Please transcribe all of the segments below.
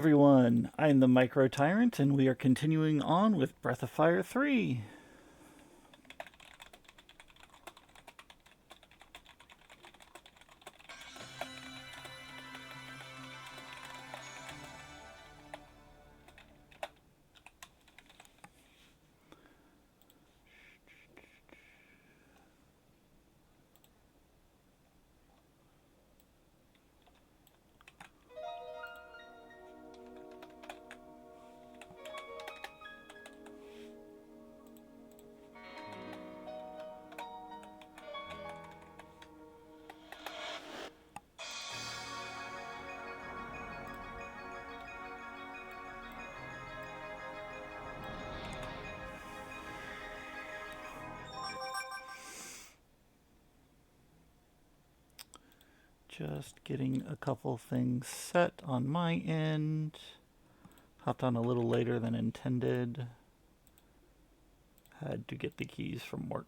Everyone, I'm the Micro Tyrant, and we are continuing on with Breath of Fire 3. Just getting a couple things set on my end. Hopped on a little later than intended. Had to get the keys from work.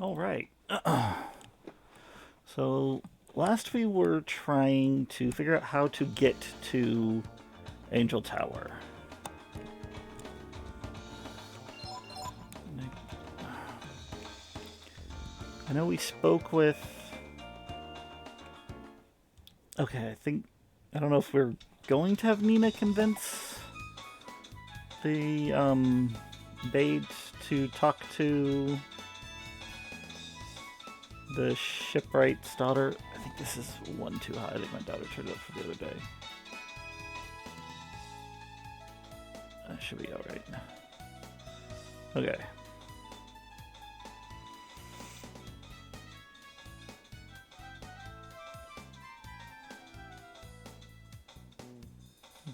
All right. So, last we were trying to figure out how to get to Angel Tower. I know we spoke with... Okay, I don't know if we're going to have Nina convince the, Bade to talk to the shipwright's daughter. I think this is one too high. I think my daughter turned it up for the other day. That should be alright. Okay.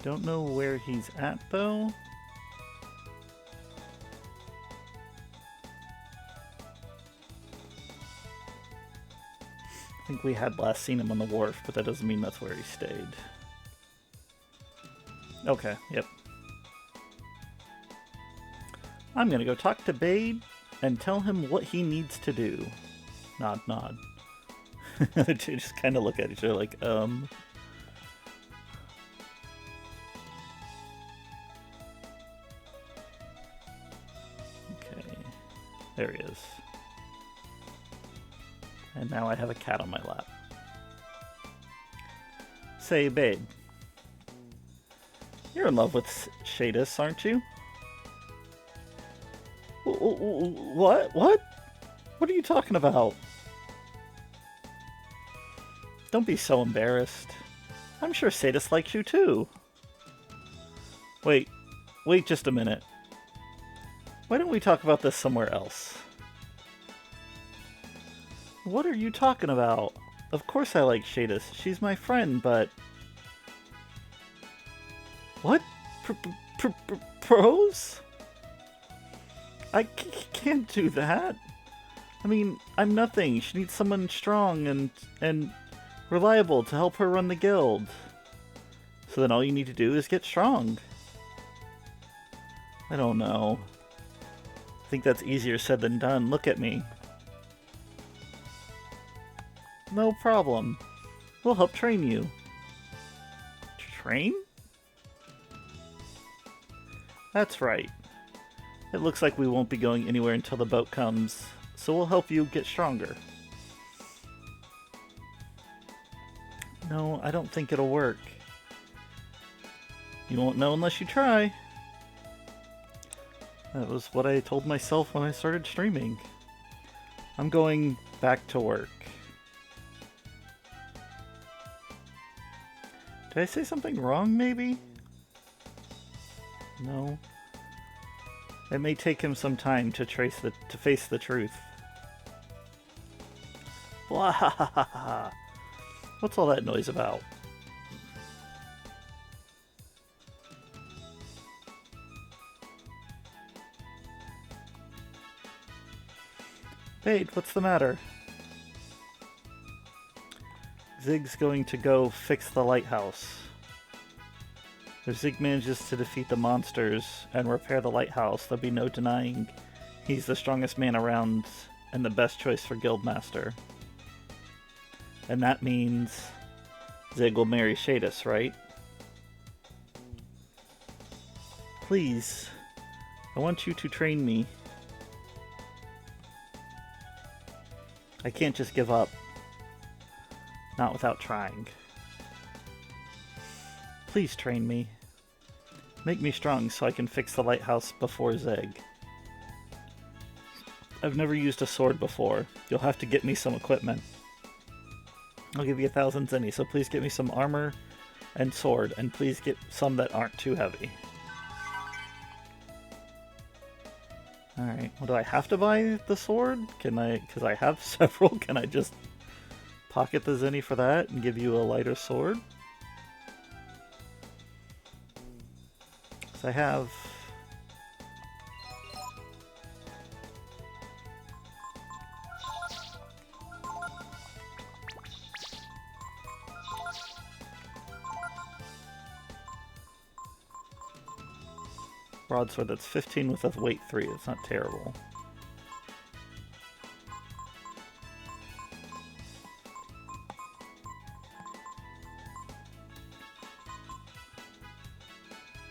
Don't know where he's at, though. I think we had last seen him on the wharf, but that doesn't mean that's where he stayed. Okay, yep. I'm gonna go talk to Bade and tell him what he needs to do. Nod, nod. The two just kind of look at each other like, Okay. There he is. And now I have a cat on my lap. Say, Bade. You're in love with Shadis, aren't you? What? What? What are you talking about? Don't be so embarrassed. I'm sure Sadis likes you too. Wait just a minute. Why don't we talk about this somewhere else? What are you talking about? Of course I like Shadis. She's my friend, but... What? Pros? I can't do that. I mean, I'm nothing. She needs someone strong and reliable to help her run the guild. So then all you need to do is get strong. I don't know. I think that's easier said than done. Look at me. No problem. We'll help train you. Train? That's right. It looks like we won't be going anywhere until the boat comes, so we'll help you get stronger. No, I don't think it'll work. You won't know unless you try. That was what I told myself when I started streaming. I'm going back to work. Did I say something wrong, maybe? No. It may take him some time to face the truth. Blah ha ha ha ha. What's all that noise about? Bait, what's the matter? Zig's going to go fix the lighthouse. If Zig manages to defeat the monsters and repair the lighthouse, there'll be no denying he's the strongest man around and the best choice for Guildmaster. And that means Zig will marry Shadis, right? Please, I want you to train me. I can't just give up. Not without trying. Please train me. Make me strong so I can fix the lighthouse before Zig. I've never used a sword before. You'll have to get me some equipment. I'll give you 1,000 zenny, so please get me some armor and sword, and please get some that aren't too heavy. Alright, well, do I have to buy the sword? Can I, because I have several, can I just pocket the zenny for that and give you a lighter sword? Because I have... broadsword that's 15 with a weight 3. It's not terrible.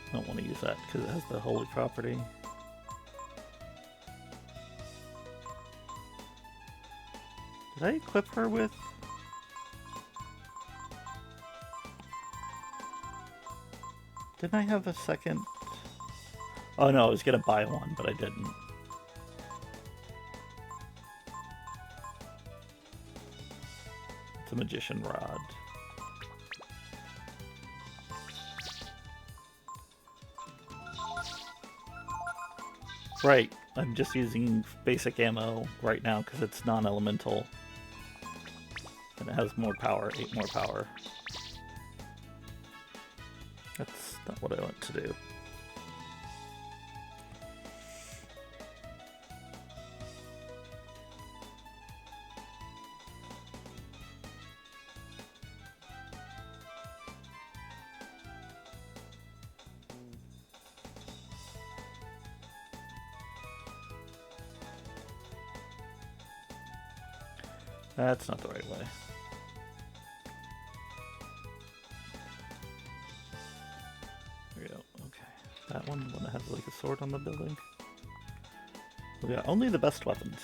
I don't want to use that because it has the holy property. Did I equip her with... Didn't I have a second... Oh no, I was gonna buy one, but I didn't. It's a magician rod. Right, I'm just using basic ammo right now because it's non-elemental. And it has more power, 8 more power. That's not what I want to do. That's not the right way. There we go. Okay. That one that has like a sword on the building. We got only the best weapons.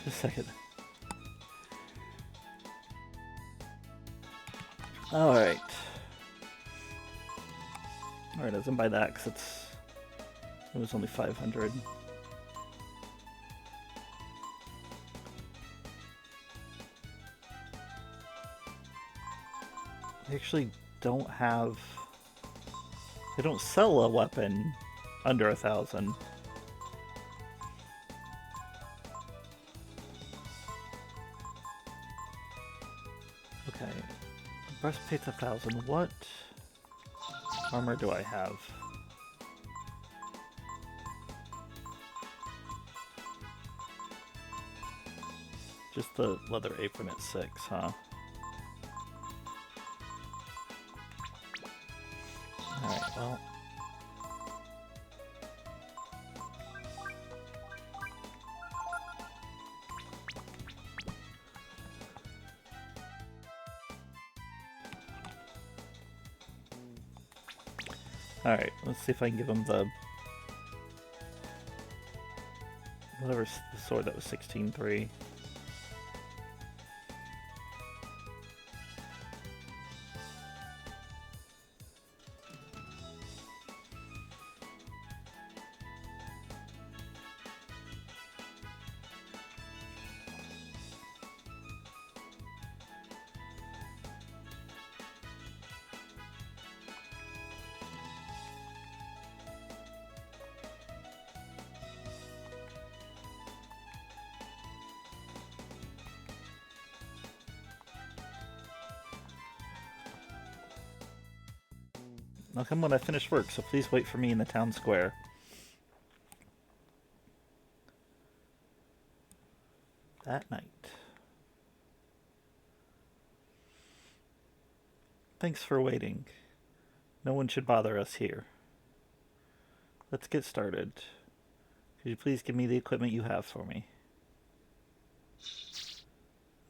Just a second. Alright. Alright, I was gonna buy that because it was only 500. They actually don't have... They don't sell a weapon under 1,000. Okay. Breastplate's 1,000. What armor do I have? Just the leather apron at 6, huh? Alright, well. Alright, let's see if I can give him the... Whatever's the sword that was 16-3. I'll come when I finish work, so please wait for me in the town square. That night. Thanks for waiting. No one should bother us here. Let's get started. Could you please give me the equipment you have for me?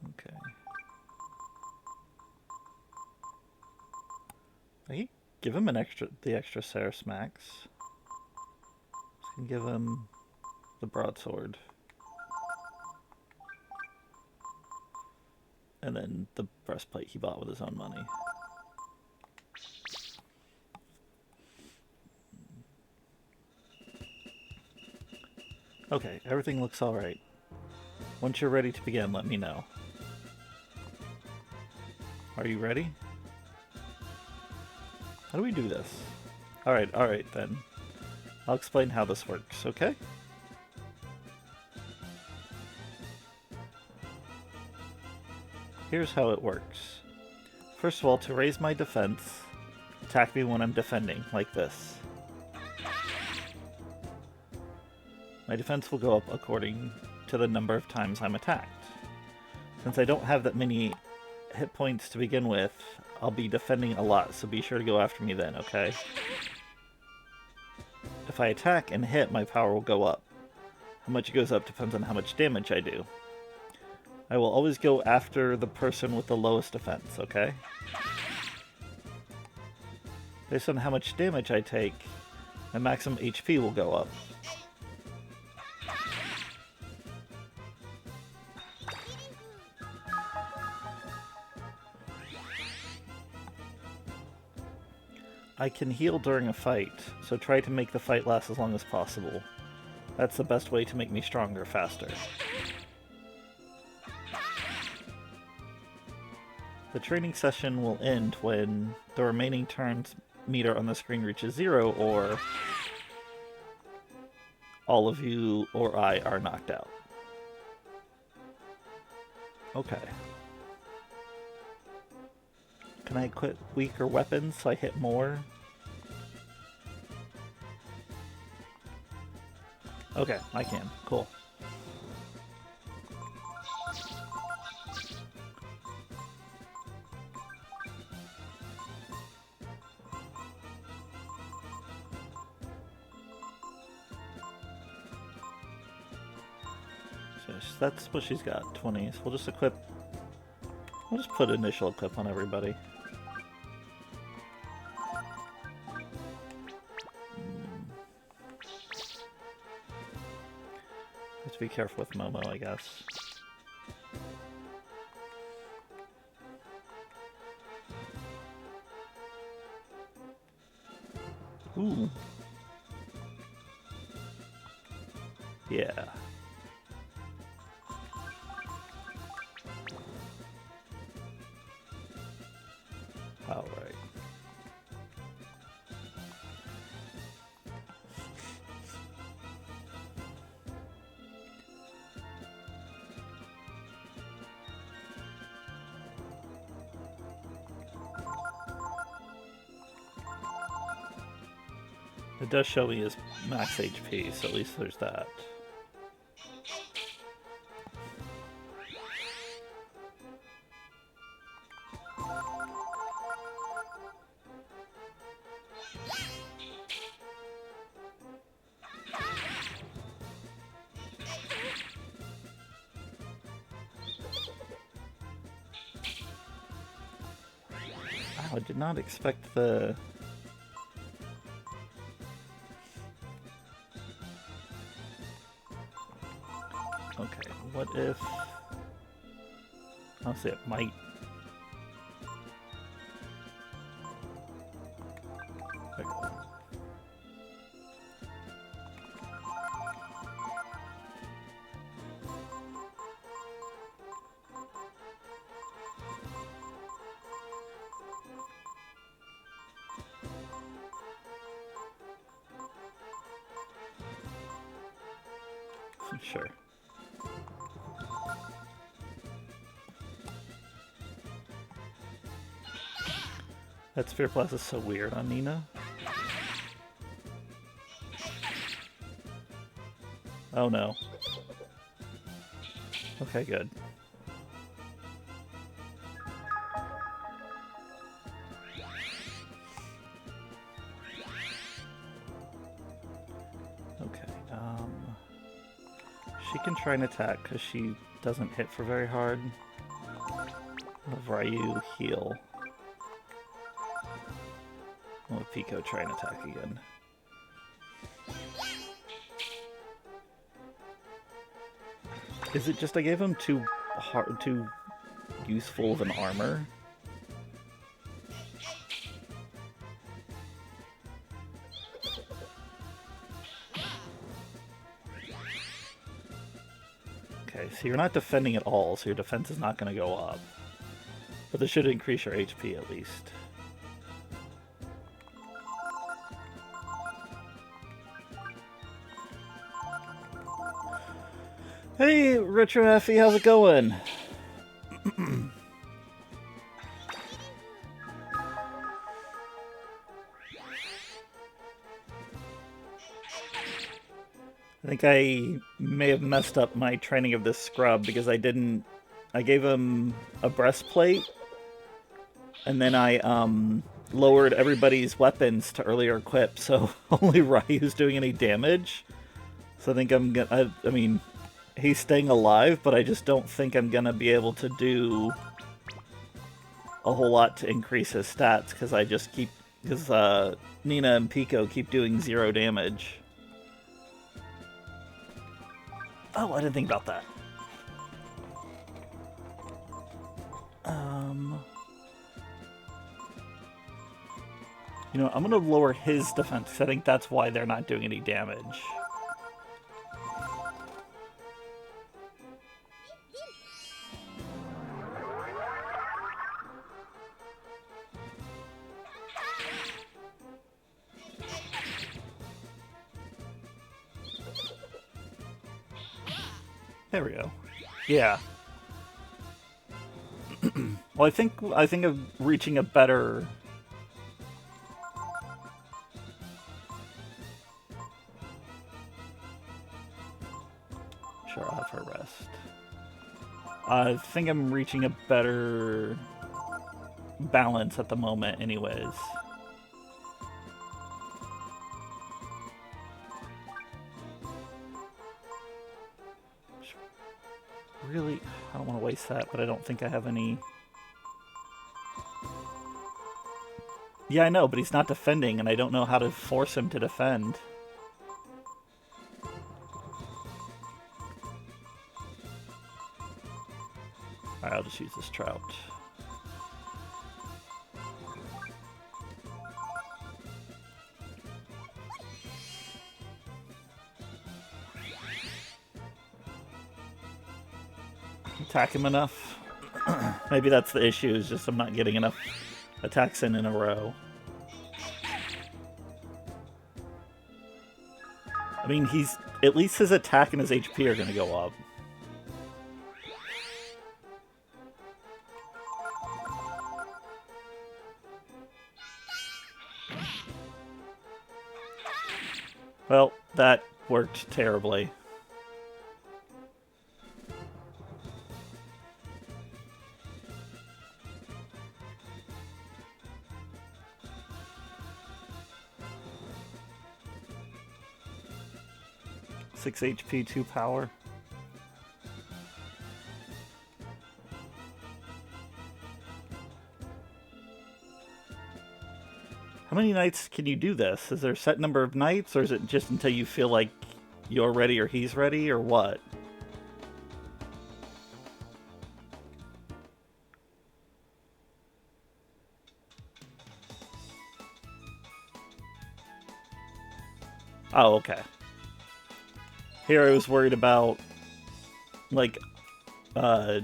Okay. I can give him the extra Ceres Max. Just gonna give him the broadsword. And then the breastplate he bought with his own money. Okay, everything looks alright. Once you're ready to begin, let me know. Are you ready? How do we do this? Alright then. I'll explain how this works, okay? Here's how it works. First of all, to raise my defense, attack me when I'm defending, like this. My defense will go up according to the number of times I'm attacked. Since I don't have that many hit points to begin with, I'll be defending a lot, so be sure to go after me then, okay? If I attack and hit, my power will go up. How much it goes up depends on how much damage I do. I will always go after the person with the lowest defense, okay? Based on how much damage I take, my maximum HP will go up. I can heal during a fight, so try to make the fight last as long as possible. That's the best way to make me stronger faster. The training session will end when the remaining turns meter on the screen reaches 0, or all of you or I are knocked out. Okay. Can I equip weaker weapons so I hit more? Okay, I can. Cool. So that's what she's got, 20. So we'll just equip... We'll just put initial equip on everybody. Have to be careful with Momo, I guess. Ooh. Yeah. All right. It does show me his max HP, so at least there's that. Wow, I did not expect the... Okay, what if... Honestly, it might... There we go. Sure. That Sphere Plus is so weird on Nina. Oh no. Okay, good. Okay, she can try and attack because she doesn't hit for very hard. Have Ryu heal. I'll let Pico try and attack again. Is it just I gave him too useful of an armor? Okay, so you're not defending at all, so your defense is not going to go up. But this should increase your HP at least. Hey, Retro Effie, how's it going? I think I may have messed up my training of this scrub because I gave him a breastplate and then I lowered everybody's weapons to earlier equip, so only Ryu's doing any damage. So I think I'm gonna, I mean, he's staying alive, but I just don't think I'm gonna be able to do a whole lot to increase his stats because Nina and Pico keep doing 0 damage. Oh, I didn't think about that. You know, I'm gonna lower his defense because I think that's why they're not doing any damage. There we go. Yeah. Well, I think of reaching a better. Sure, I'll have her rest. I think I'm reaching a better balance at the moment, anyways. Really, I don't want to waste that, but I don't think I have any. Yeah, I know, but he's not defending, and I don't know how to force him to defend. Alright, I'll just use this trout. Attack him enough? Maybe that's the issue, is just I'm not getting enough attacks in a row. I mean, at least his attack and his HP are going to go up. Well, that worked terribly. Six HP, 2 power. How many nights can you do this? Is there a set number of nights, or is it just until you feel like you're ready or he's ready, or what? Oh, okay. Here I was worried about, like, uh,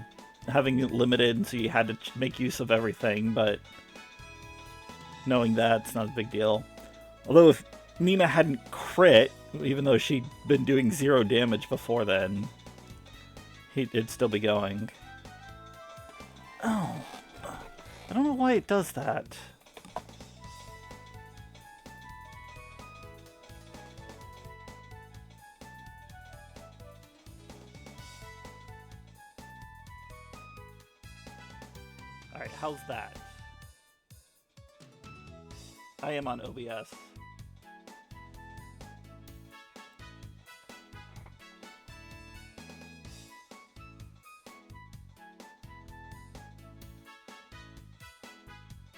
having it limited, so you had to make use of everything, but knowing that, it's not a big deal. Although if Nina hadn't crit, even though she'd been doing 0 damage before then, it'd still be going. Oh. I don't know why it does that. Alright, how's that? I am on OBS.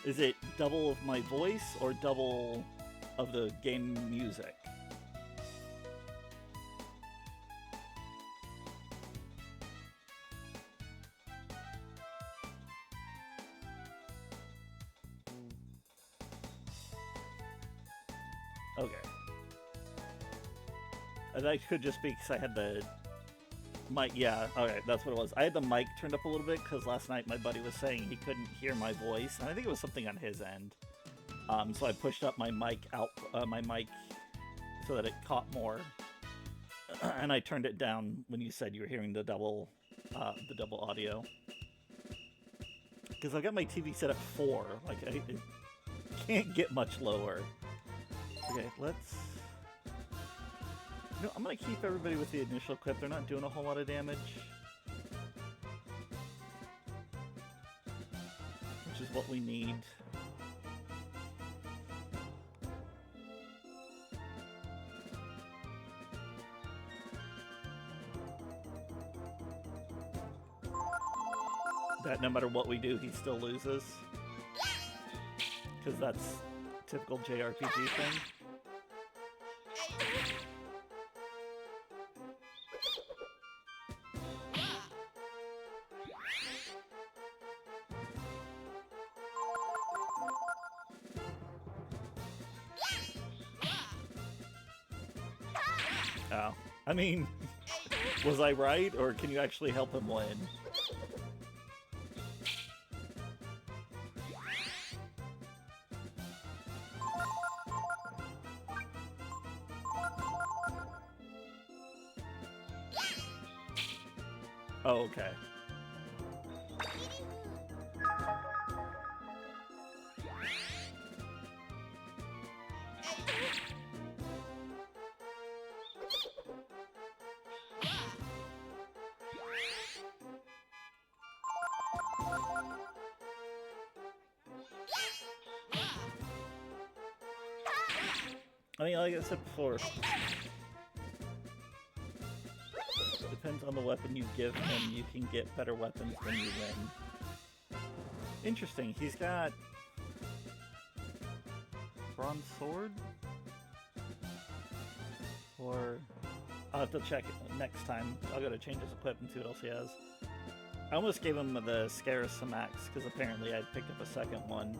Is it double of my voice or double of the game music? Okay. That could just be because I had the mic. Yeah, alright, that's what it was. I had the mic turned up a little bit because last night my buddy was saying he couldn't hear my voice, and I think it was something on his end. So I pushed up my mic so that it caught more, and I turned it down when you said you were hearing the double audio. Because I've got my TV set at 4, like it can't get much lower. Okay, let's. You know, I'm gonna keep everybody with the initial equip. They're not doing a whole lot of damage, which is what we need. That no matter what we do, he still loses. Because that's typical JRPG thing. Oh. I mean, was I right, or can you actually help him win? Oh, okay. I mean, like I said before, depends on the weapon you give him, you can get better weapons when you win. Interesting, he's got bronze sword? Or I'll have to check it next time. I'll go to change his equip and see what else he has. I almost gave him the Scarus Max, because apparently I picked up a second one.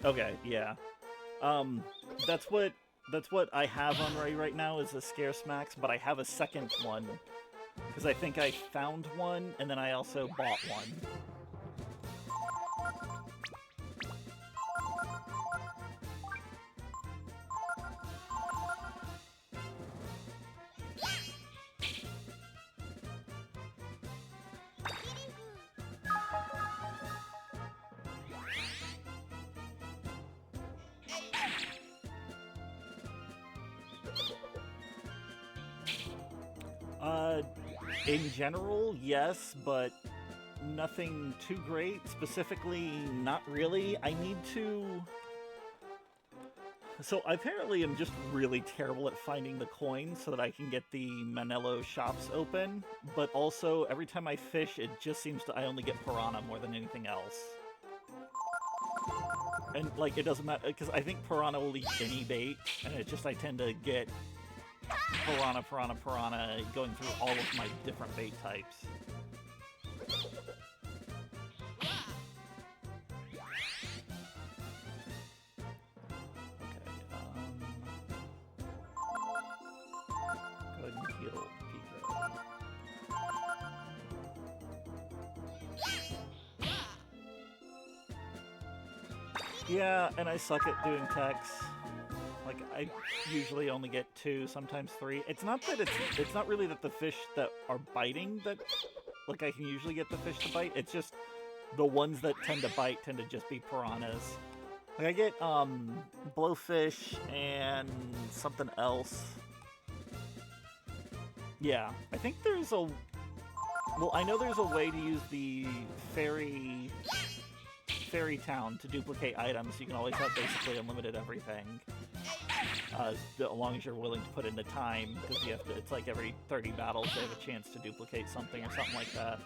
Okay, yeah. That's what I have on right now is a Scarce Max, but I have a second one because I think I found one and then I also bought one. In general, yes, but nothing too great. Specifically, not really. I need to... So, I apparently am just really terrible at finding the coins so that I can get the Manello shops open, but also, every time I fish, it just seems to... I only get piranha more than anything else. And, like, it doesn't matter, because I think piranha will eat any bait, and it's just I tend to get piranha, piranha, piranha, going through all of my different bait types. Go ahead and heal Pico. Yeah, and I suck at doing techs. Like, I usually only get 2, sometimes 3. It's not that it's not really that the fish that are biting that, like, I can usually get the fish to bite. It's just the ones that tend to bite tend to just be piranhas. Like, I get, blowfish and something else. Yeah, I think there's a... Well, I know there's a way to use the fairy town to duplicate items. You can always have basically unlimited everything. As long as you're willing to put in the time, because you have to, it's like every 30 battles they have a chance to duplicate something or something like that.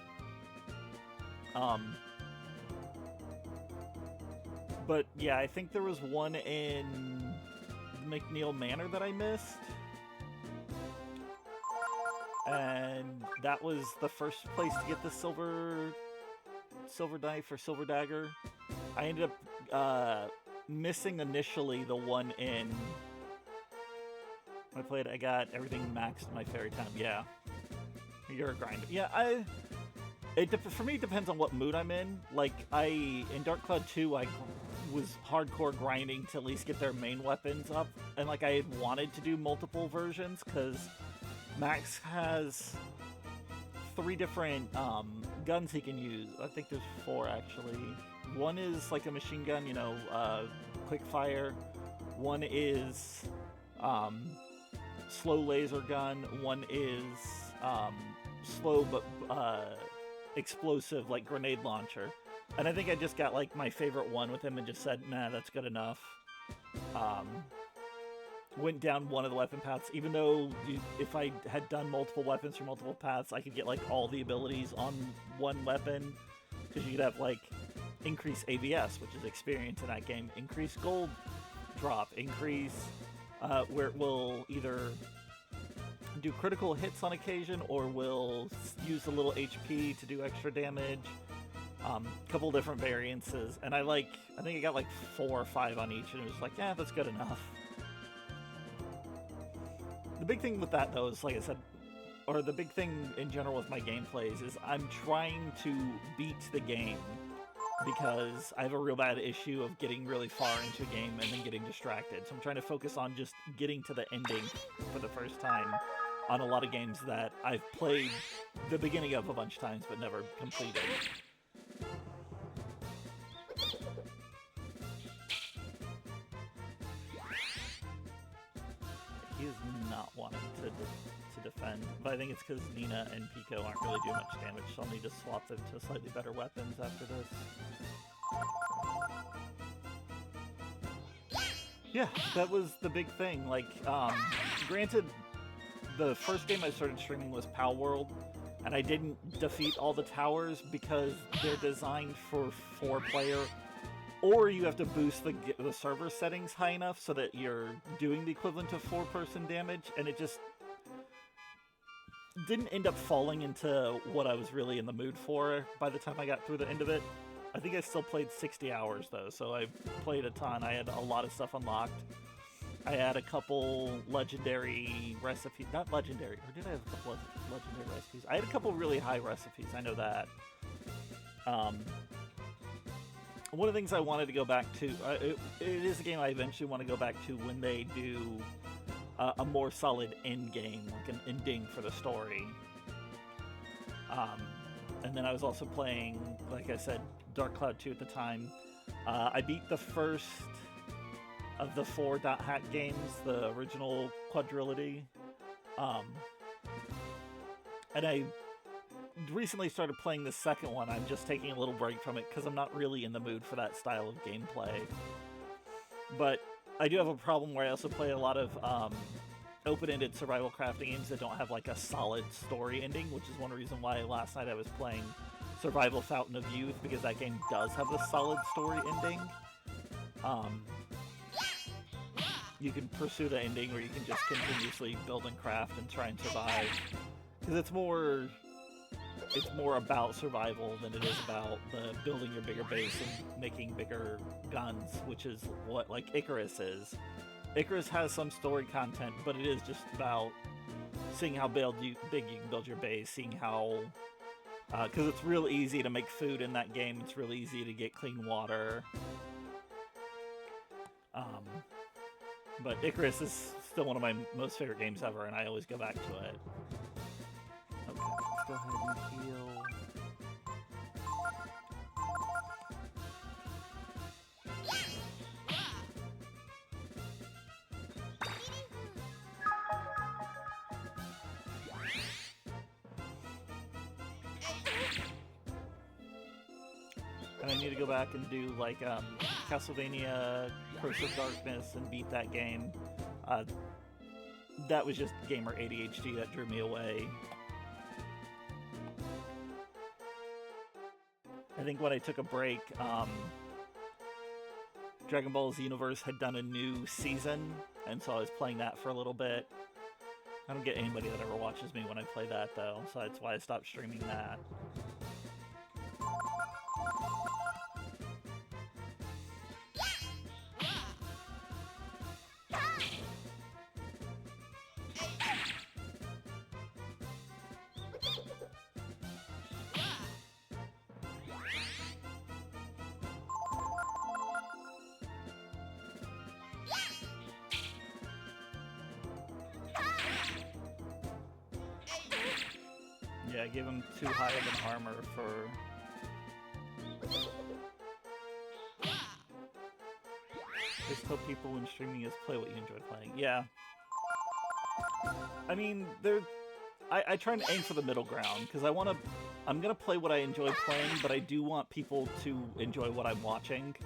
But yeah, I think there was one in McNeil Manor that I missed. And that was the first place to get the silver knife or silver dagger. I ended up missing initially the one in... When I played, I got everything maxed in my fairy town. Yeah, you're a grinder. Yeah, for me, it depends on what mood I'm in. Like, in Dark Cloud 2, I was hardcore grinding to at least get their main weapons up. And, like, I had wanted to do multiple versions, because Max has 3 different guns he can use. I think there's 4, actually. One is, like, a machine gun, you know, quick fire. One is... slow laser gun. One is slow but explosive, like grenade launcher. And I think I just got like my favorite one with him and just said, nah, that's good enough. Went down one of the weapon paths, even though if I had done multiple weapons for multiple paths, I could get like all the abilities on one weapon, because you could have like increase AVS, which is experience in that game, increase gold drop, increase where it will either do critical hits on occasion or will use a little HP to do extra damage. Couple different variances, and I think I got like 4 or 5 on each, and it was like, yeah, that's good enough. The big thing with that, though, is, like I said, or the big thing in general with my gameplays, is I'm trying to beat the game, because I have a real bad issue of getting really far into a game and then getting distracted. So I'm trying to focus on just getting to the ending for the first time on a lot of games that I've played the beginning of a bunch of times but never completed. He is not wanting to defend, but I think it's because Nina and Pico aren't really doing much damage, so I'll need to swap them to slightly better weapons after this. Yeah, that was the big thing. Like, granted, the first game I started streaming was Pal World, and I didn't defeat all the towers because they're designed for 4-player, or you have to boost the server settings high enough so that you're doing the equivalent of 4-person damage, and it just didn't end up falling into what I was really in the mood for by the time I got through the end of it. I think I still played 60 hours, though, so I played a ton. I had a lot of stuff unlocked. I had a couple legendary recipes. Not legendary, or did I have a couple of legendary recipes? I had a couple really high recipes, I know that. One of the things I wanted to go back to, it is a game I eventually want to go back to when they do a more solid end game, like an ending for the story. And then I was also playing, like I said, Dark Cloud 2 at the time. I beat the first of the 4 Dot Hack games, the original quadrilogy. And I recently started playing the second one. I'm just taking a little break from it because I'm not really in the mood for that style of gameplay. But I do have a problem where I also play a lot of open-ended survival crafting games that don't have like a solid story ending, which is one reason why last night I was playing Survival Fountain of Youth, because that game does have a solid story ending. you can pursue the ending where you can just continuously build and craft and try and survive. Because it's more about survival than it is about the building your bigger base and making bigger guns, which is what like Icarus is. Icarus has some story content, but it is just about seeing how big you can build your base, seeing how... Because it's real easy to make food in that game, it's real easy to get clean water. But Icarus is still one of my most favorite games ever, and I always go back to it. Okay, let's go ahead and heal. And I need to go back and do, like, Castlevania Curse of Darkness and beat that game. That was just gamer ADHD that drew me away. I think when I took a break, Dragon Ball Xenoverse had done a new season, and so I was playing that for a little bit. I don't get anybody that ever watches me when I play that, though, so that's why I stopped streaming that. Yeah, I gave him too high of an armor for... Just tell people when streaming is play what you enjoy playing. Yeah. I mean, I try and aim for the middle ground, because I'm gonna play what I enjoy playing, but I do want people to enjoy what I'm watching.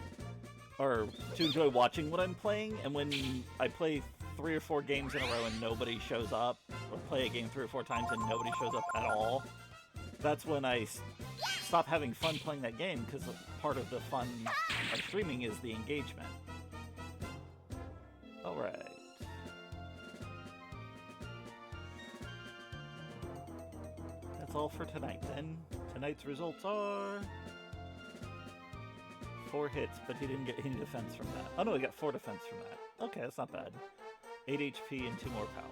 Or to enjoy watching what I'm playing, and when I play 3 or 4 games in a row and nobody shows up, or play a game 3 or 4 times and nobody shows up at all, that's when I stop having fun playing that game, because part of the fun of streaming is the engagement. Alright. That's all for tonight, then. Tonight's results are... 4 hits, but he didn't get any defense from that. Oh no, he got 4 defense from that. Okay, that's not bad. 8 HP and 2 more power.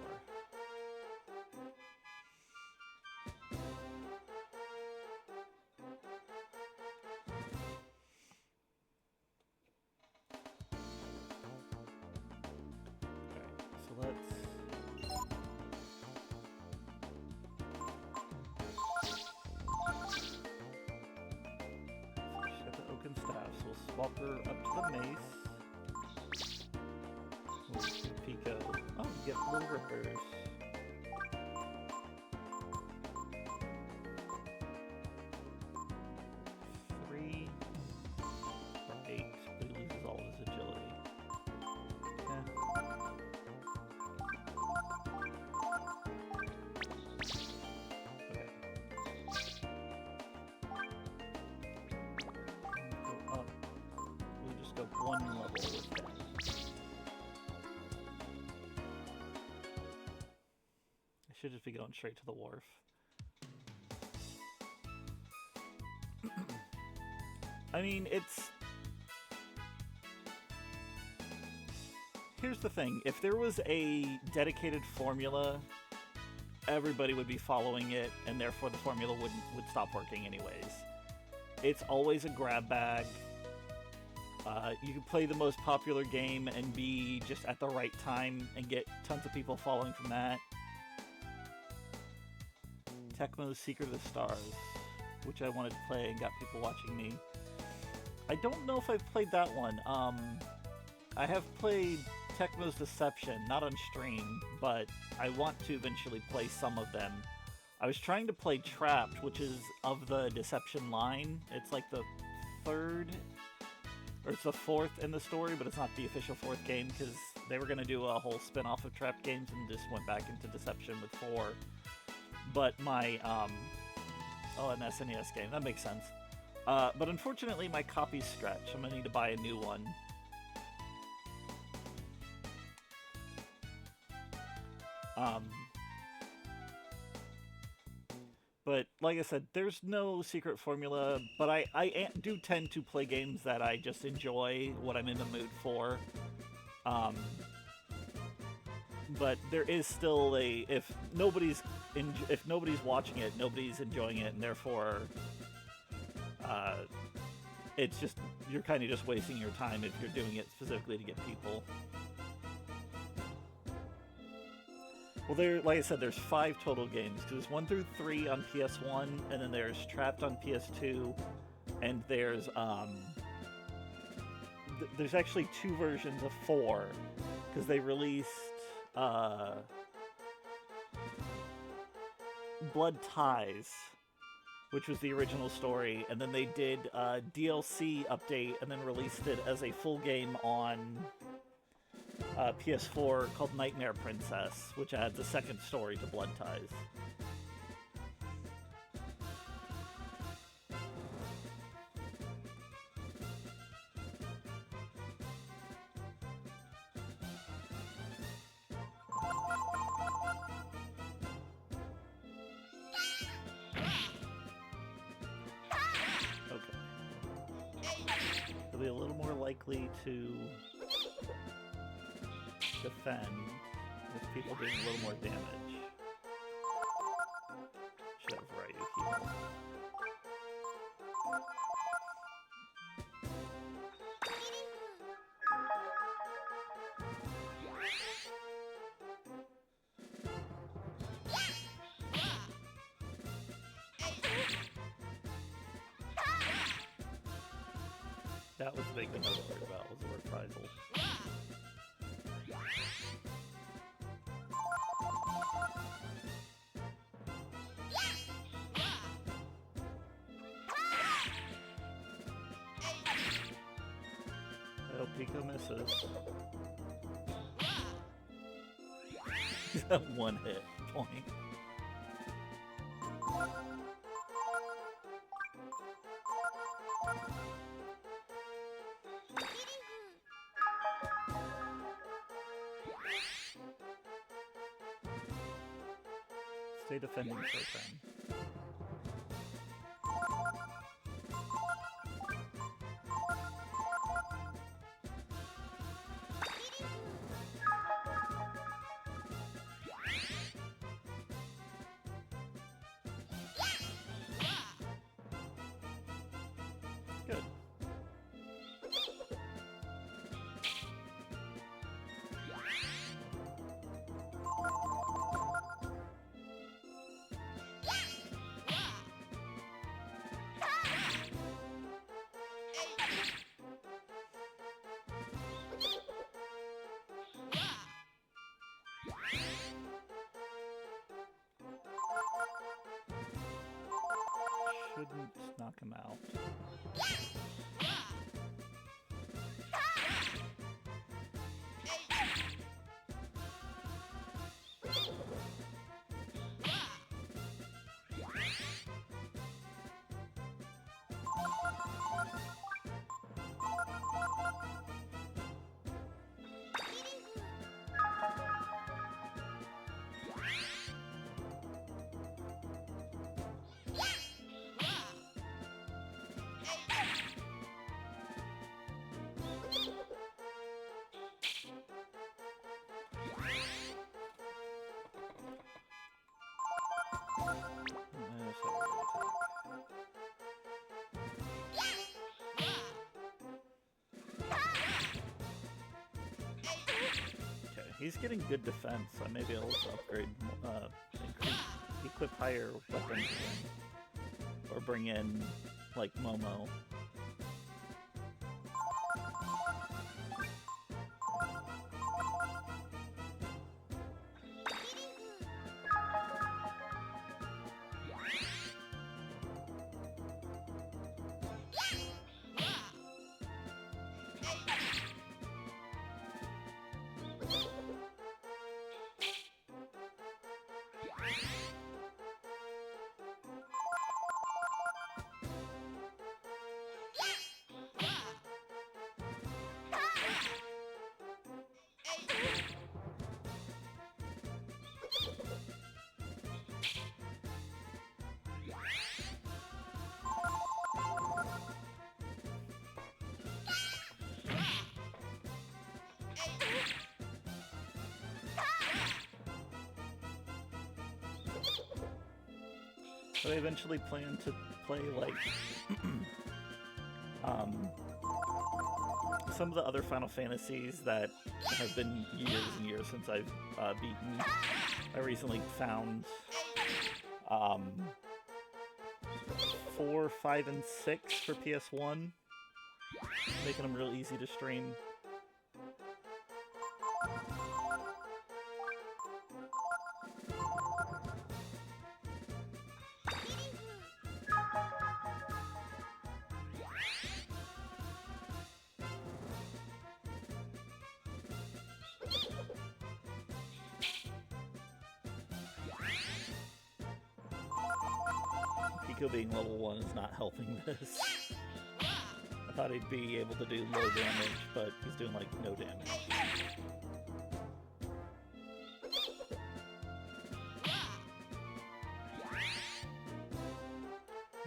Swap her up to the mace. We'll do Pico. Oh, you get little rippers. Three or 8, but he loses all his agility. Yeah. One level with that. I should just be going straight to the wharf. I mean, here's the thing. If there was a dedicated formula, everybody would be following it, and therefore the formula would stop working anyways. It's always a grab bag. You can play the most popular game and be just at the right time and get tons of people following from that. Tecmo's Secret of the Stars, which I wanted to play and got people watching me. I don't know if I've played that one. I have played Tecmo's Deception, not on stream, but I want to eventually play some of them. I was trying to play Trapped, which is of the Deception line. It's like the 3rd... or it's the 4th in the story, but it's not the official 4th game, because they were going to do a whole spin-off of Trapped games and just went back into Deception with 4. But my, oh, an SNES game, that makes sense. But unfortunately my copy's stretched, I'm going to need to buy a new one. But like I said, there's no secret formula. But do tend to play games that I just enjoy, what I'm in the mood for. Um, but there is still if nobody's watching it, nobody's enjoying it, and therefore, it's just you're kind of just wasting your time if you're doing it specifically to get people. Well, like I said, there's 5 total games. There's 1 through 3 on PS1, and then there's Trapped on PS2, and there's actually 2 versions of 4, because they released Blood Ties, which was the original story, and then they did a DLC update, and then released it as a full game on PS4 called Nightmare Princess, which adds a second story to Blood Ties. Okay. They'll be a little more likely to defend with people doing a little more damage. Should have a variety of heal. That was the big thing I was worried about, was the reprisal. Oh, Pico misses. He's got 1 hit point. Stay defending for a turn. Good. Shouldn't knock him out. He's getting good defense, so I may be able to upgrade, equip higher weapons again. Or bring in, like, Momo. But I eventually plan to play, like, some of the other Final Fantasies that have been years and years since I've beaten. I recently found 4, 5, and 6 for PS1, making them real easy to stream. Pico being level 1 is not helping this. I thought he'd be able to do low damage, but he's doing like no damage.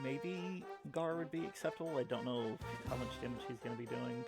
Maybe Gar would be acceptable. I don't know how much damage he's going to be doing.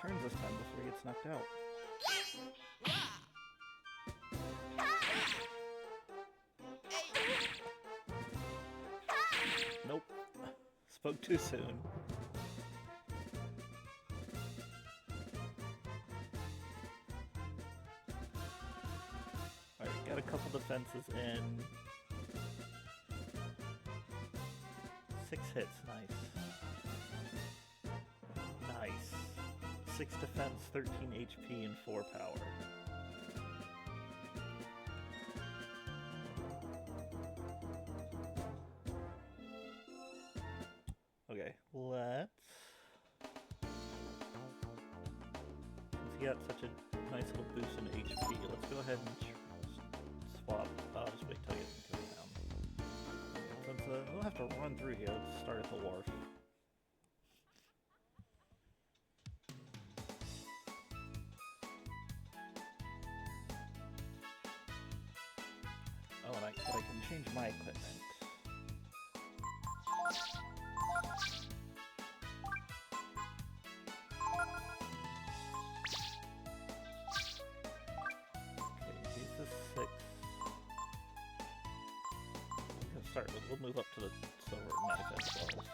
Turns this time before he gets knocked out. Nope. Spoke too soon. Alright, got a couple defenses in. 6 hits, nice. Nice. 6 defense, 13 HP, and 4 power. Okay, let's... Since he got such a nice little boost in HP, let's go ahead and swap. I'll just wait till he gets into the town. Since we'll have to run through here, let's start at the wharf. Oh, and I can change my equipment. Okay, he's the 6. We'll move up to the silver manifest balls.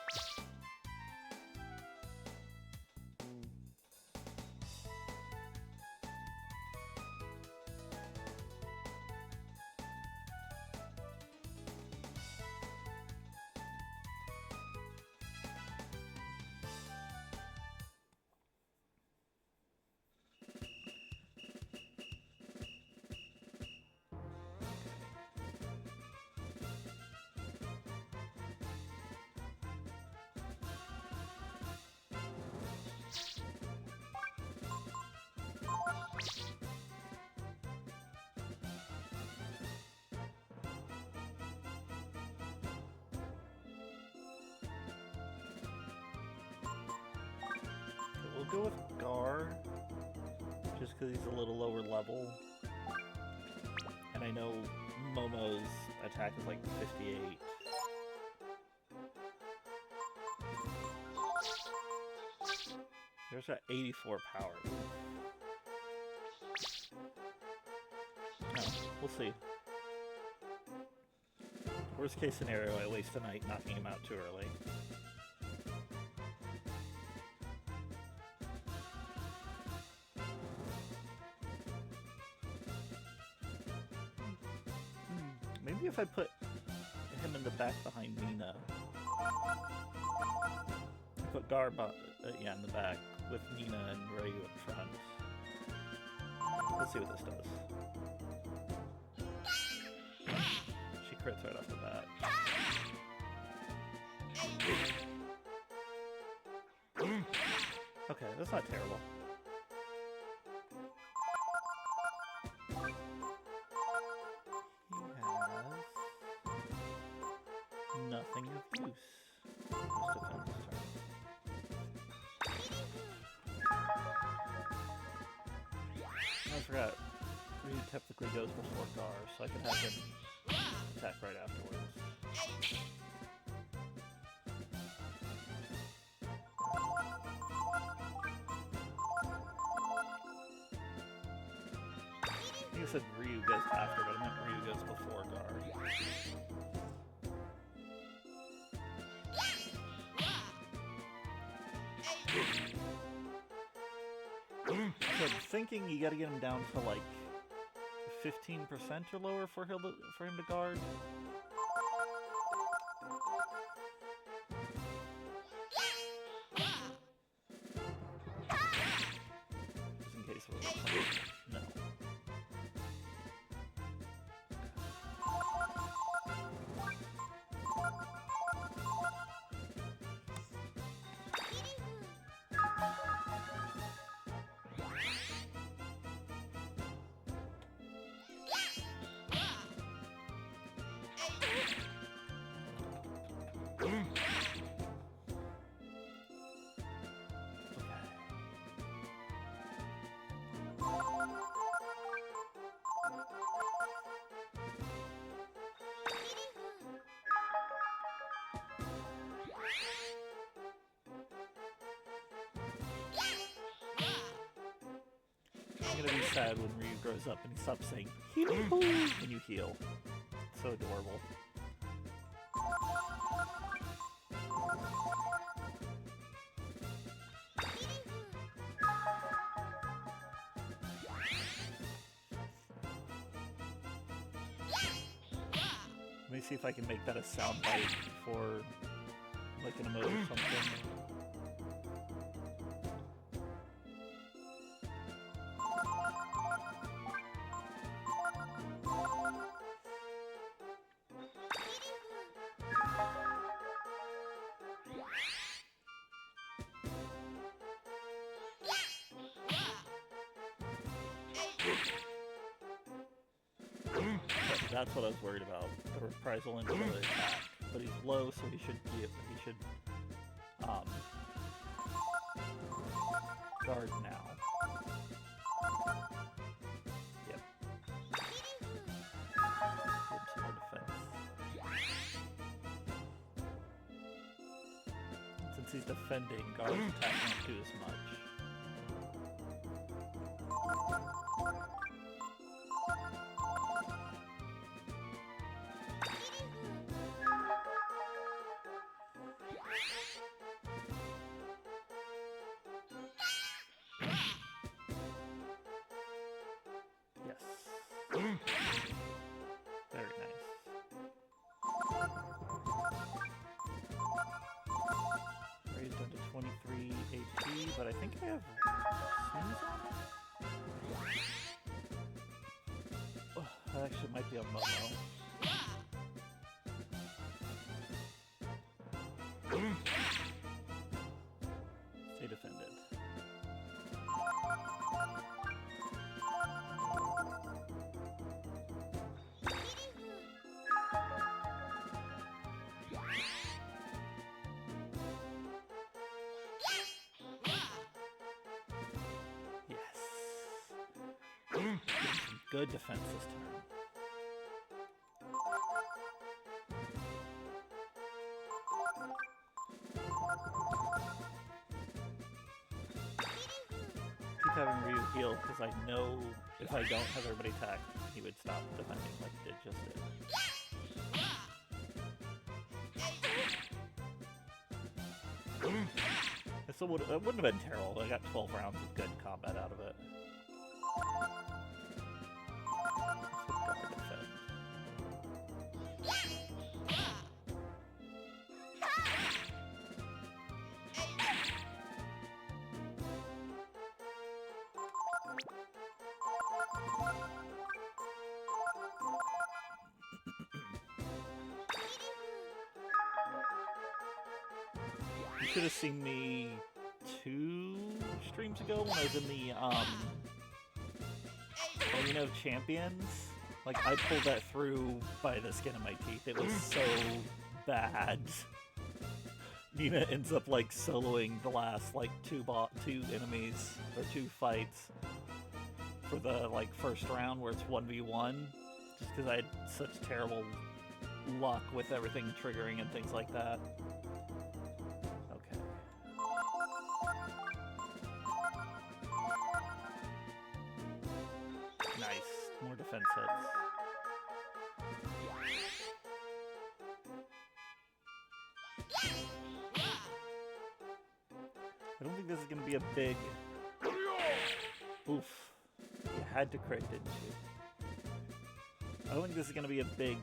We'll go with Gar, just because he's a little lower level. And I know Momo's attack is like 58. There's that 84 power. No, we'll see. Worst case scenario, I waste the night knocking him out too early. Maybe if I put him in the back behind Nina. Put Gar yeah, in the back with Nina and Ryu up front. Let's see what this does. She crits right off the bat. Okay, that's not terrible. He has nothing of use. Just defend his turn. I forgot. Ryu technically goes before Gar, so I can have him attack right afterwards. I think I said Ryu goes after, but I meant Ryu goes before Gar. So I'm thinking you gotta get him down to like 15% or lower for him to guard. Just in case we're no. I'm gonna be sad when Ryu grows up and he stops saying heal when you heal. So adorable. Let me see if I can make that a soundbite for like an emote or something. That's what I was worried about. The reprisal into the attack. But he's low, so he should guard now. Yep. Give some more defense. Since he's defending, guard's attack won't do as much. Very nice. Raised down to 23 HP, but I think I have Sneeze on it? Oh, that actually might be a Momo. Stay defended. Good defense this turn. Keep having Ryu heal, because I know if I don't have everybody attack, he would stop defending like he just did. It wouldn't have been terrible. I got 12 rounds of good combat out of it. should have seen me 2 streams ago when I was in the Arena of Champions. Like, I pulled that through by the skin of my teeth. It was so bad. Nina ends up, like, soloing the last, like, 2 enemies, or 2 fights for the, like, first round where it's 1v1, just because I had such terrible luck with everything triggering and things like that. Okay. Nice. More defense hits. I don't think this is going to be a big... Oof. You had to crit, didn't you? I don't think this is going to be a big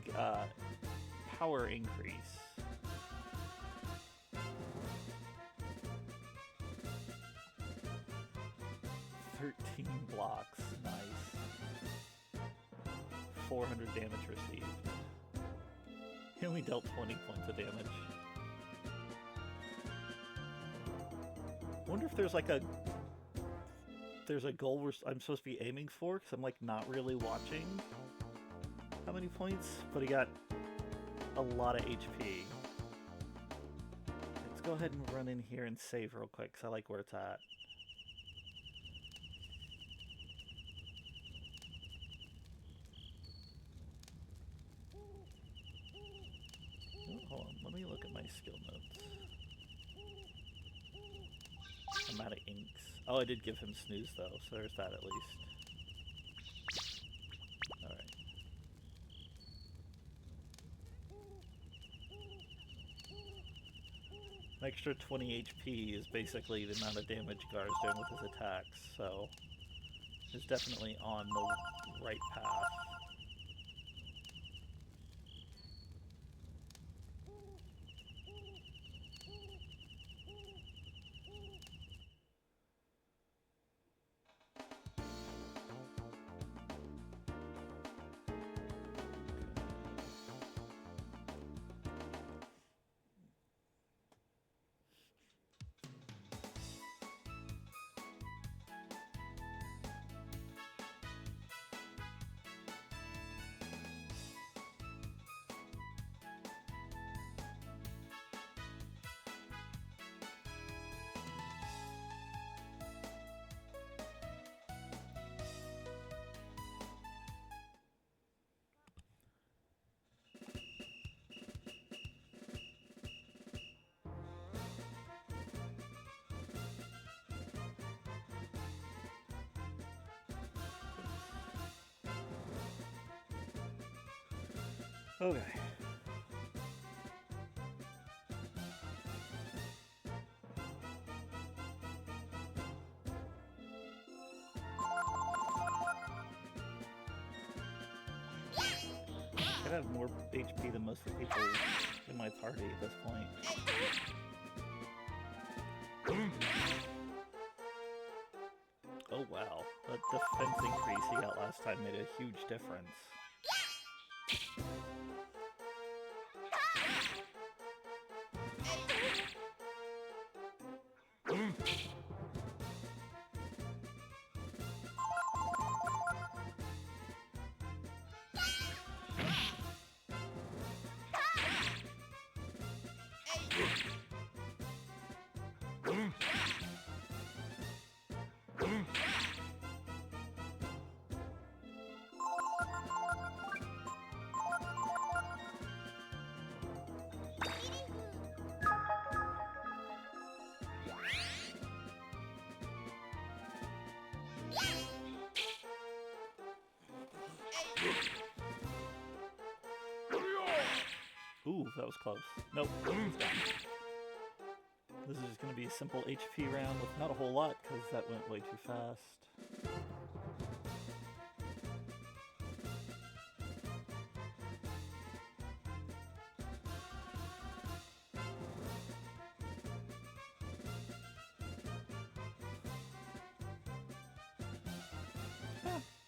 power increase. "13 blocks. Nice. 400 damage received. He only dealt 20 points of damage. I wonder if there's like a goal I'm supposed to be aiming for, because I'm like not really watching how many points, but he got a lot of HP. Let's go ahead and run in here and save real quick, because I like where it's at. Oh, hold on, let me look at my skill notes. I'm out of inks. Oh, I did give him snooze though, so there's that at least. Alright. An extra 20 HP is basically the amount of damage Gar's doing with his attacks, so he's definitely on the right path. Okay. I have more HP than most of the people in my party at this point. Oh wow, that defense increase he got last time made a huge difference. Ooh, that was close. Nope, he's down. This is just going to be a simple HP round with not a whole lot, because that went way too fast.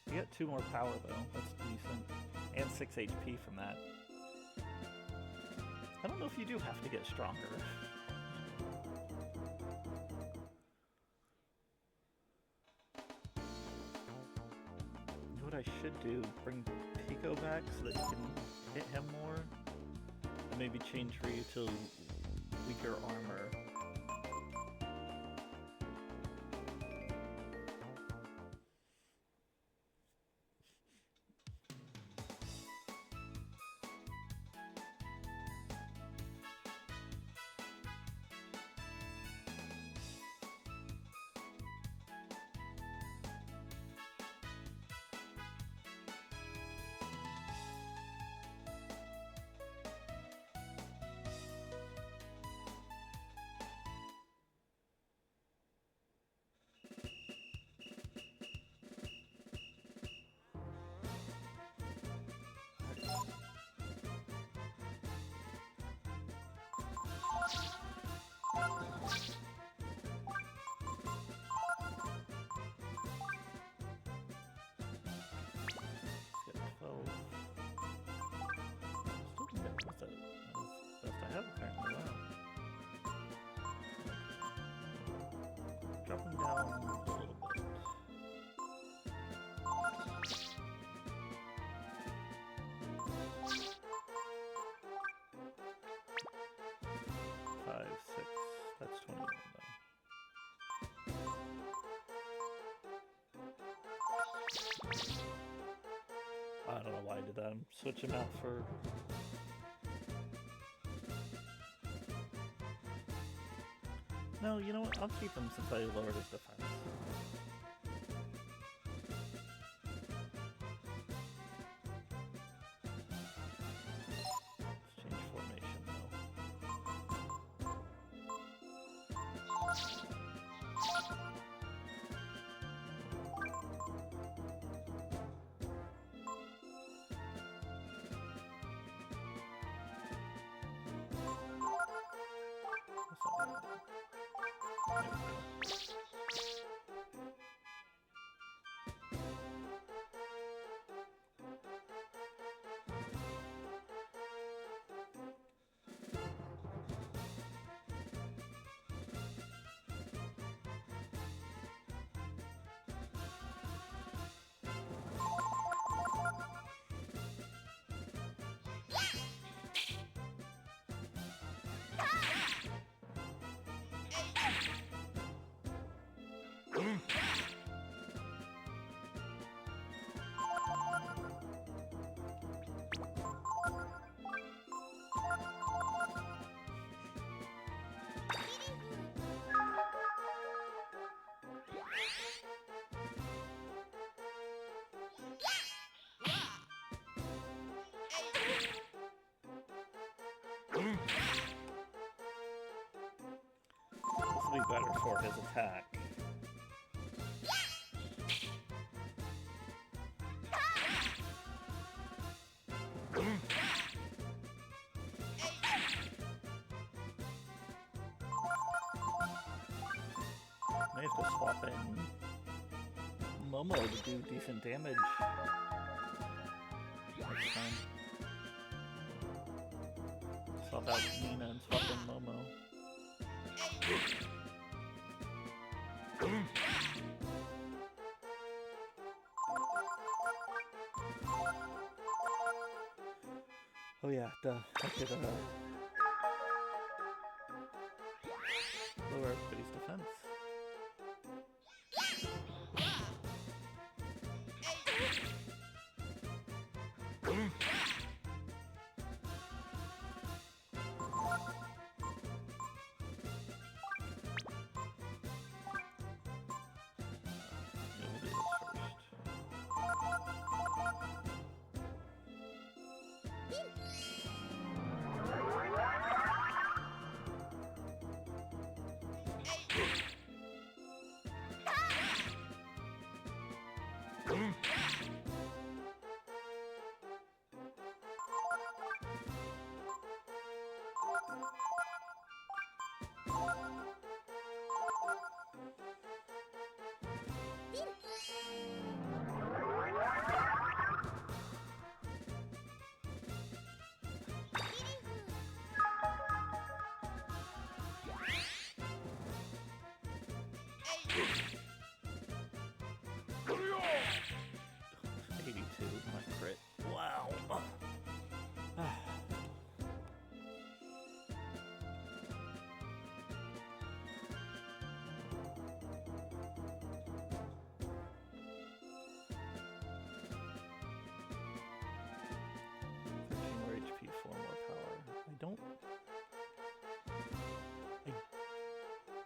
You got 2 more power though, that's decent. And 6 HP from that. I don't know if you do have to get stronger. I should do, bring Pico back so that you can hit him more. And maybe change Ryu to weaker armor. Dropping down a little bit. Five, six, that's 21 though. I don't know why I did that. I'm switching out for... No, you know what? I'll keep him since I lowered his defense. Let's change formation though. This will be better for his attack. May have to swap in Momo to do decent damage next time. Swap out Nina and swap in Momo. Oh yeah, duh. I could lower everybody's defense.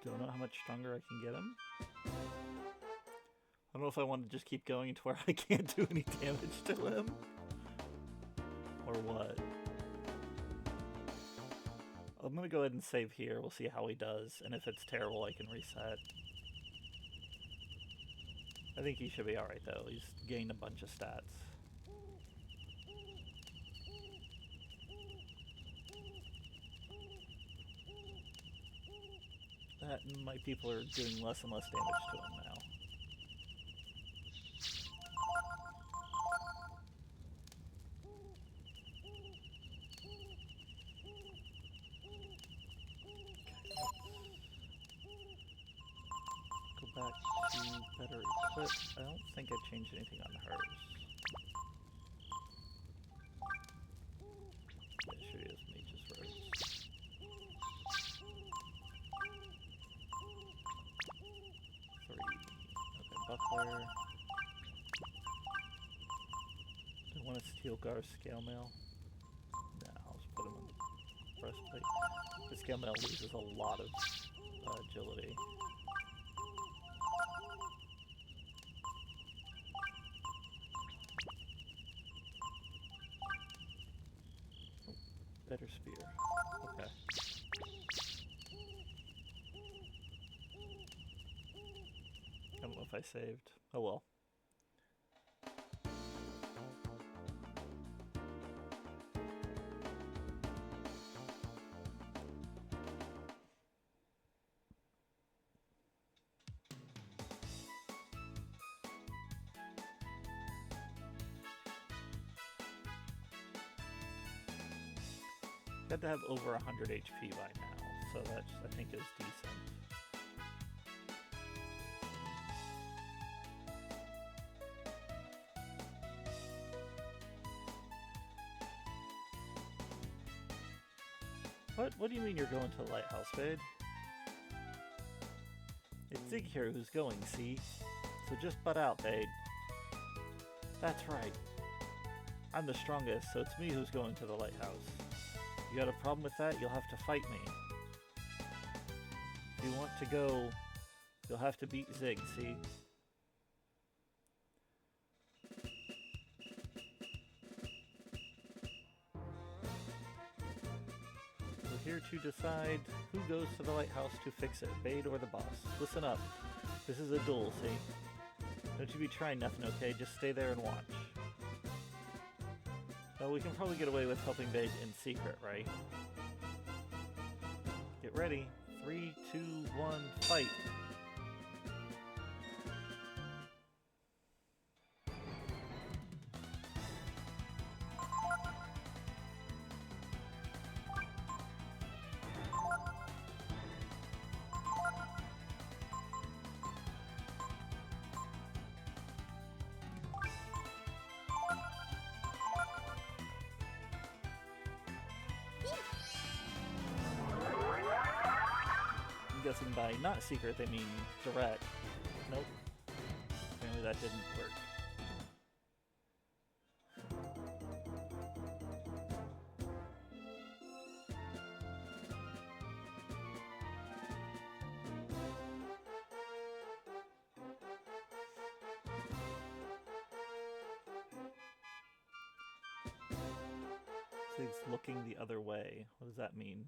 Don't know how much stronger I can get him. I don't know if I want to just keep going to where I can't do any damage to him. Or what. I'm gonna go ahead and save here. We'll see how he does. And if it's terrible, I can reset. I think he should be alright though. He's gained a bunch of stats. That and my people are doing less and less damage to him now. Go back to better equip. I don't think I changed anything on hers. Yeah, sure is Mage's Rose. Buckler. Do I want to steal Gar's scale mail? No, I'll just put him on the breastplate. The scale mail loses a lot of agility. Oh, better spear. Okay. I don't know if I saved. Oh well. Got to have over 100 HP by now, so that I think is decent. What do you mean you're going to the lighthouse, Fade? It's Zig here who's going, see? So just butt out, Fade. That's right. I'm the strongest, so it's me who's going to the lighthouse. You got a problem with that, you'll have to fight me. If you want to go, you'll have to beat Zig, see? Here to decide who goes to the lighthouse to fix it, Bade or the boss. Listen up. This is a duel, see? Don't you be trying nothing, okay? Just stay there and watch. Oh, we can probably get away with helping Bade in secret, right? Get ready. 3, 2, 1, fight! Guessing by not secret they mean direct. Nope. Apparently that didn't work. Zig's looking the other way. What does that mean?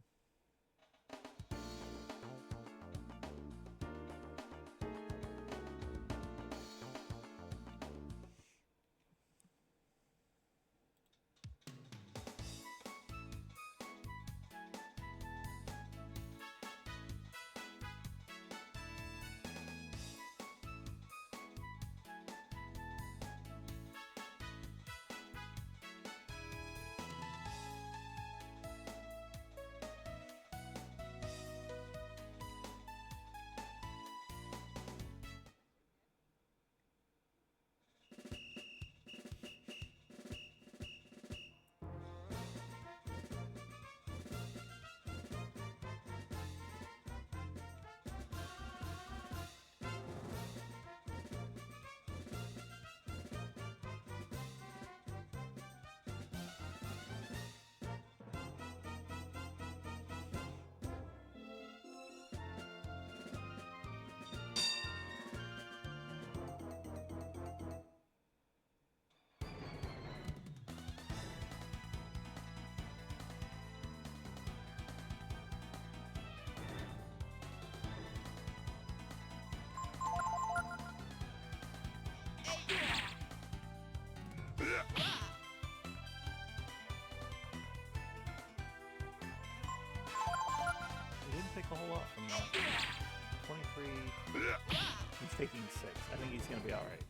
He's taking 6. I think he's gonna be alright.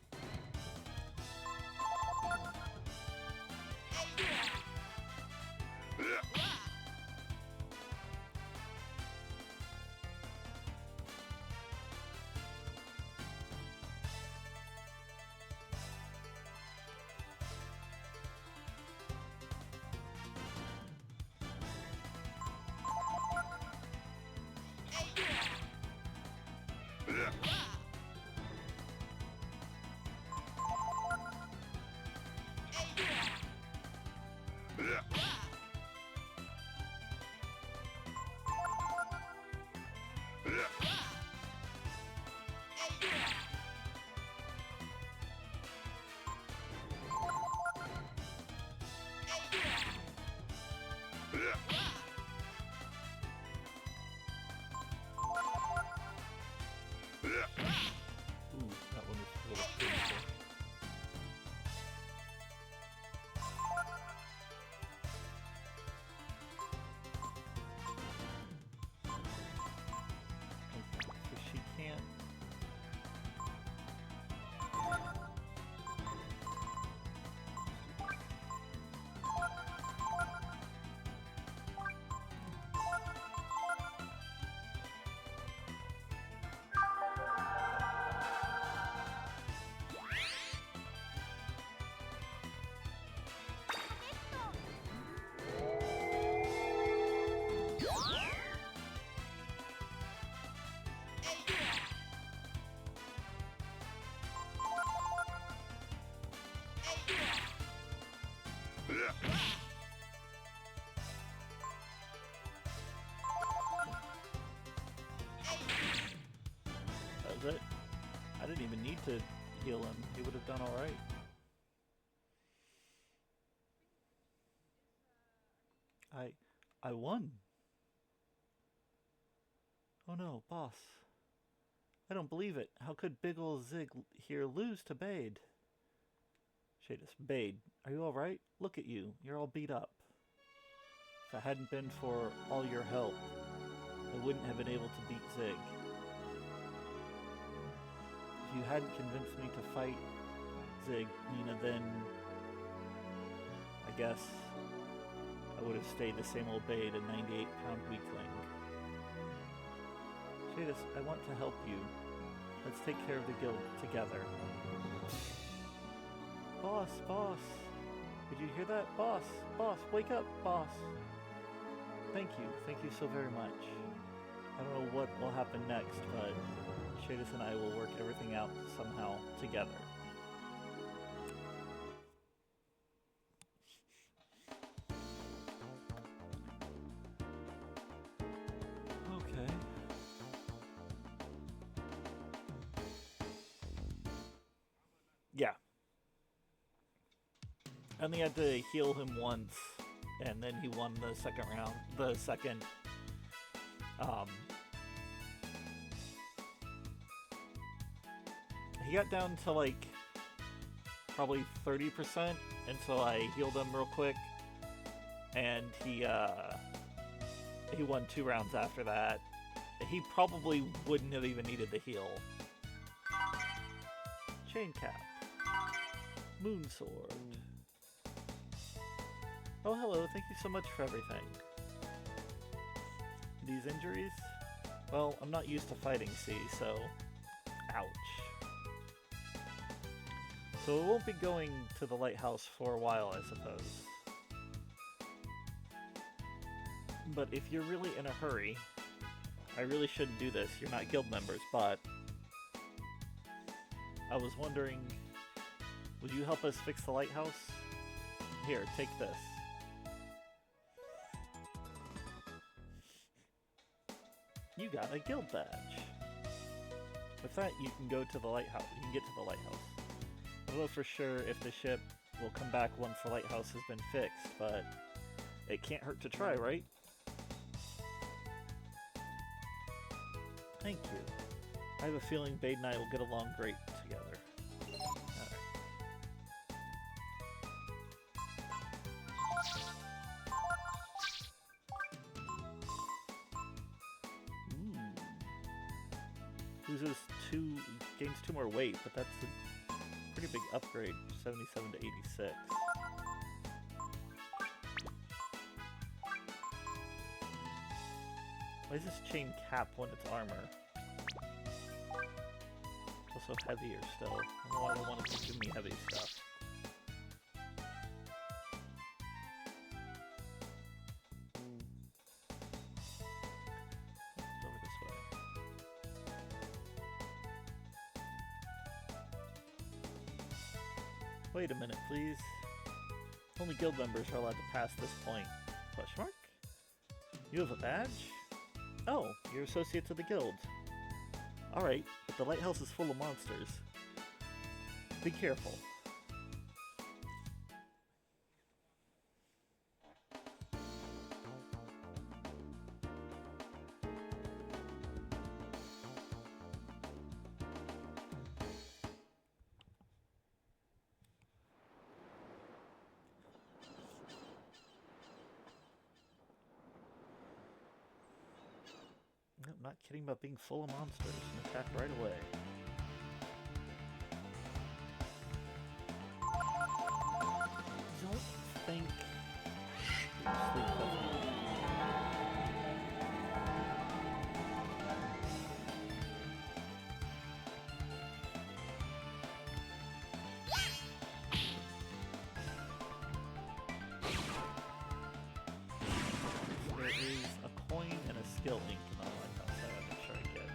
Ooh, that one was a little painful. Okay, so she can't. That was it. I didn't even need to heal him. He would have done alright. I won. Oh no, boss. I don't believe it. How could big ol' Zig here lose to Bade? Shadis, Bade, are you alright? Look at you. You're all beat up. If it hadn't been for all your help, I wouldn't have been able to beat Zig. If you hadn't convinced me to fight Zig, Nina, then I guess I would have stayed the same old Bade, a 98-pound weakling. Shadis, I want to help you. Let's take care of the guild together. Boss, boss. Did you hear that? Boss, boss, wake up, boss. Thank you so very much. I don't know what will happen next, but Shadis and I will work everything out somehow together. Okay. Yeah. I only had to heal him once, and then he won the second round. The second, he got down to like probably 30%, and so I healed him real quick, and he won 2 rounds after that. He probably wouldn't have even needed the heal. Chain cap. Moon sword. Oh, hello, thank you so much for everything. These injuries? Well, I'm not used to fighting, see, so... ouch. So it won't be going to the lighthouse for a while, I suppose. But if you're really in a hurry, I really shouldn't do this. You're not guild members, but... I was wondering, would you help us fix the lighthouse? Here, take this. You got a guild badge. With that, you can go to the lighthouse. You can get to the lighthouse. I don't know for sure if the ship will come back once the lighthouse has been fixed, but it can't hurt to try, right? Thank you. I have a feeling Bade and I will get along great together. Alright. Loses 2 gains 2 more weight, but that's a pretty big upgrade, 77 to 86. Why is this chain cap when it's armor? It's also heavier still. I don't know why they wanted to give me heavy stuff. Over this way. Wait a minute, please. Only guild members are allowed to pass this point. Question mark? You have a badge? Oh, you're associates of the guild. Alright, but the lighthouse is full of monsters. Be careful. I'm not kidding about being full of monsters and attack right away. Don't think sleep doesn't. There is a coin and a skill ink in the lighthouse that I want to make sure I get.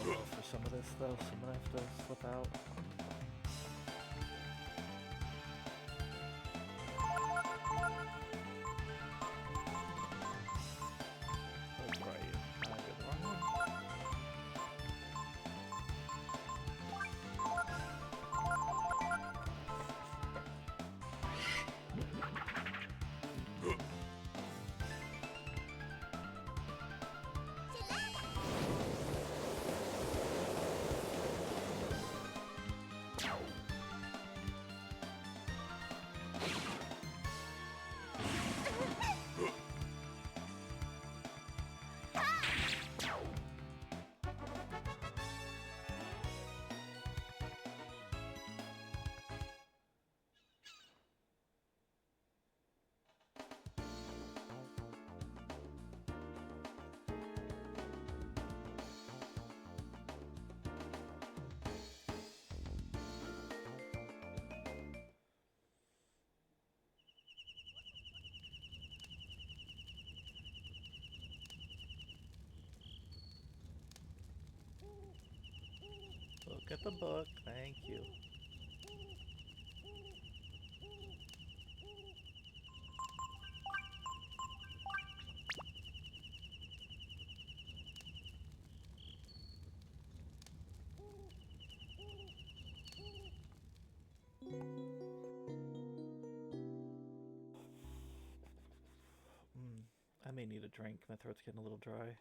Use for some of this though, so I'm gonna have to slip out. Look at the book, thank you. I may need a drink, my throat's getting a little dry.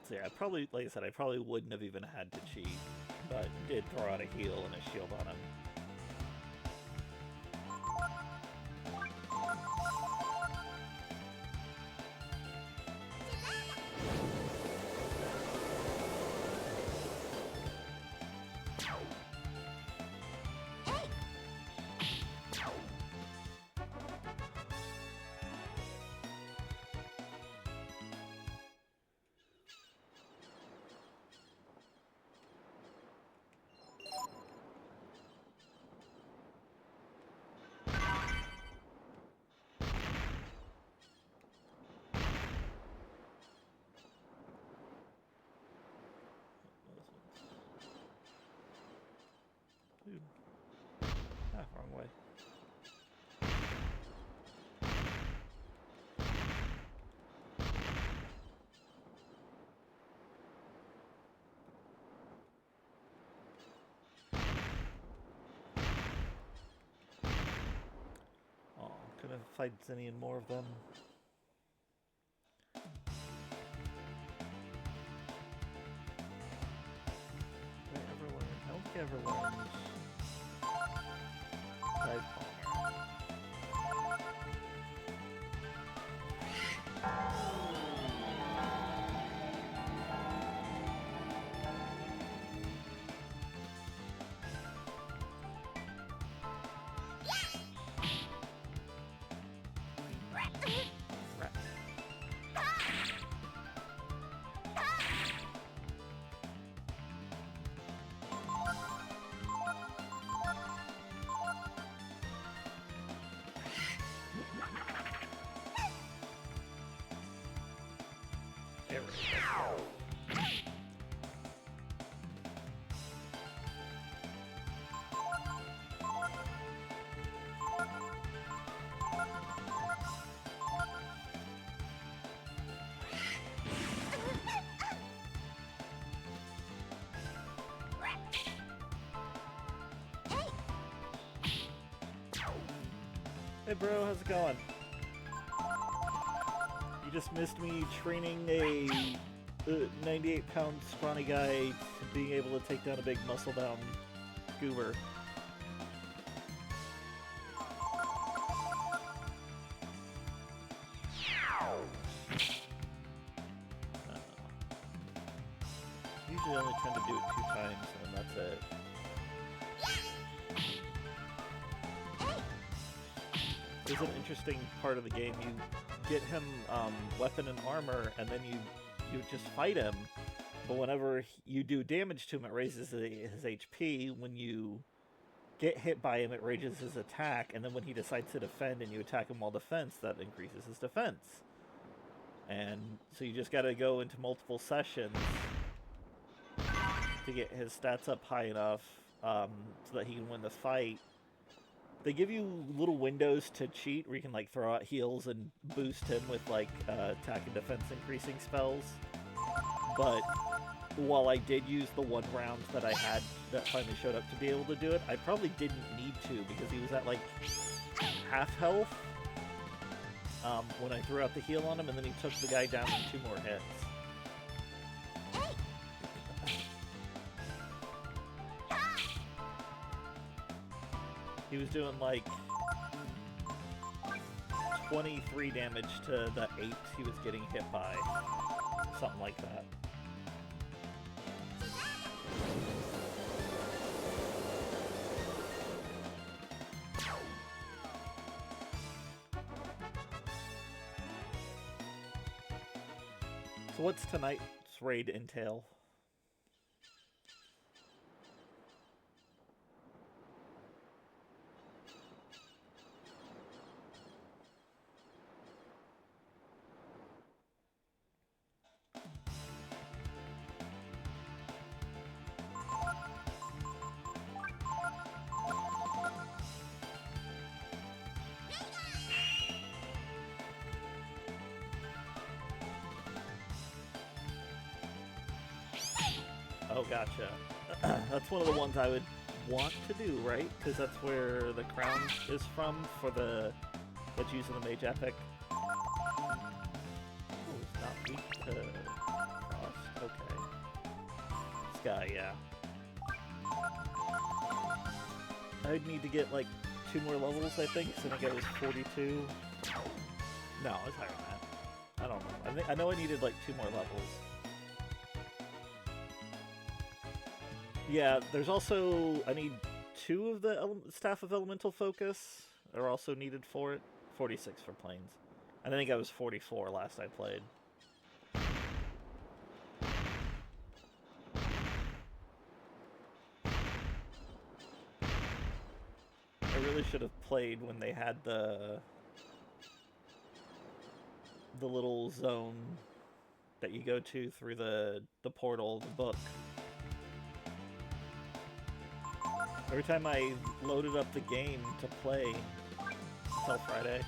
So yeah, like I said, I probably wouldn't have even had to cheat, but did throw out a heal and a shield on him. fight any more of them. Did I ever learn? I don't think I ever learned Dive Bomber. There we go. Hey bro, how's it going? You just missed me training a 98-pound scrawny guy to being able to take down a big muscle-bound goober. Usually only tend to do it 2 times and that's it. There's an interesting part of the game. You get him weapon and armor, and then you just fight him. But whenever you do damage to him, it raises his HP. When you get hit by him, it raises his attack. And then when he decides to defend and you attack him while defense, that increases his defense. And so you just got to go into multiple sessions to get his stats up high enough so that he can win the fight. They give you little windows to cheat where you can like throw out heals and boost him with like attack and defense increasing spells. But while I did use the 1 round that I had that finally showed up to be able to do it, I probably didn't need to because he was at like half health when I threw out the heal on him, and then he took the guy down in 2 more hits. He was doing like 23 damage to the 8 he was getting hit by. Something like that. So what's tonight's raid entail? Oh, gotcha. That's one of the ones I would want to do, right? Because that's where the crown is from for the that's used in the Mage Epic. Oh, it's not weak to frost. Okay. This guy, yeah. I'd need to get like 2 more levels, I think. So I think I was 42. No, it's higher than that. I don't know. I know I needed like 2 more levels. Yeah, there's also, I need 2 of the Staff of Elemental Focus are also needed for it. 46 for Plains. And I think I was 44 last I played. I really should have played when they had the little zone that you go to through the portal, the book. Every time I loaded up the game to play until Friday.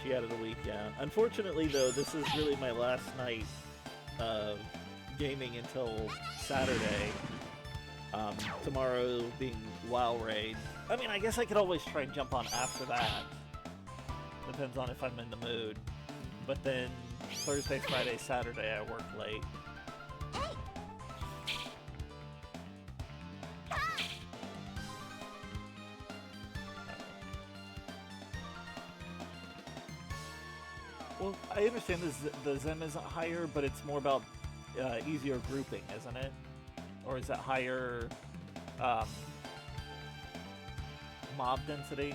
She added a week, yeah. Unfortunately, though, this is really my last night of gaming until Saturday. Tomorrow being WoW Raid. I mean, I guess I could always try and jump on after that. Depends on if I'm in the mood. But then Thursday, Friday, Saturday, I work late. Well, I understand the Zem isn't higher, but it's more about easier grouping, isn't it? Or is it higher mob density?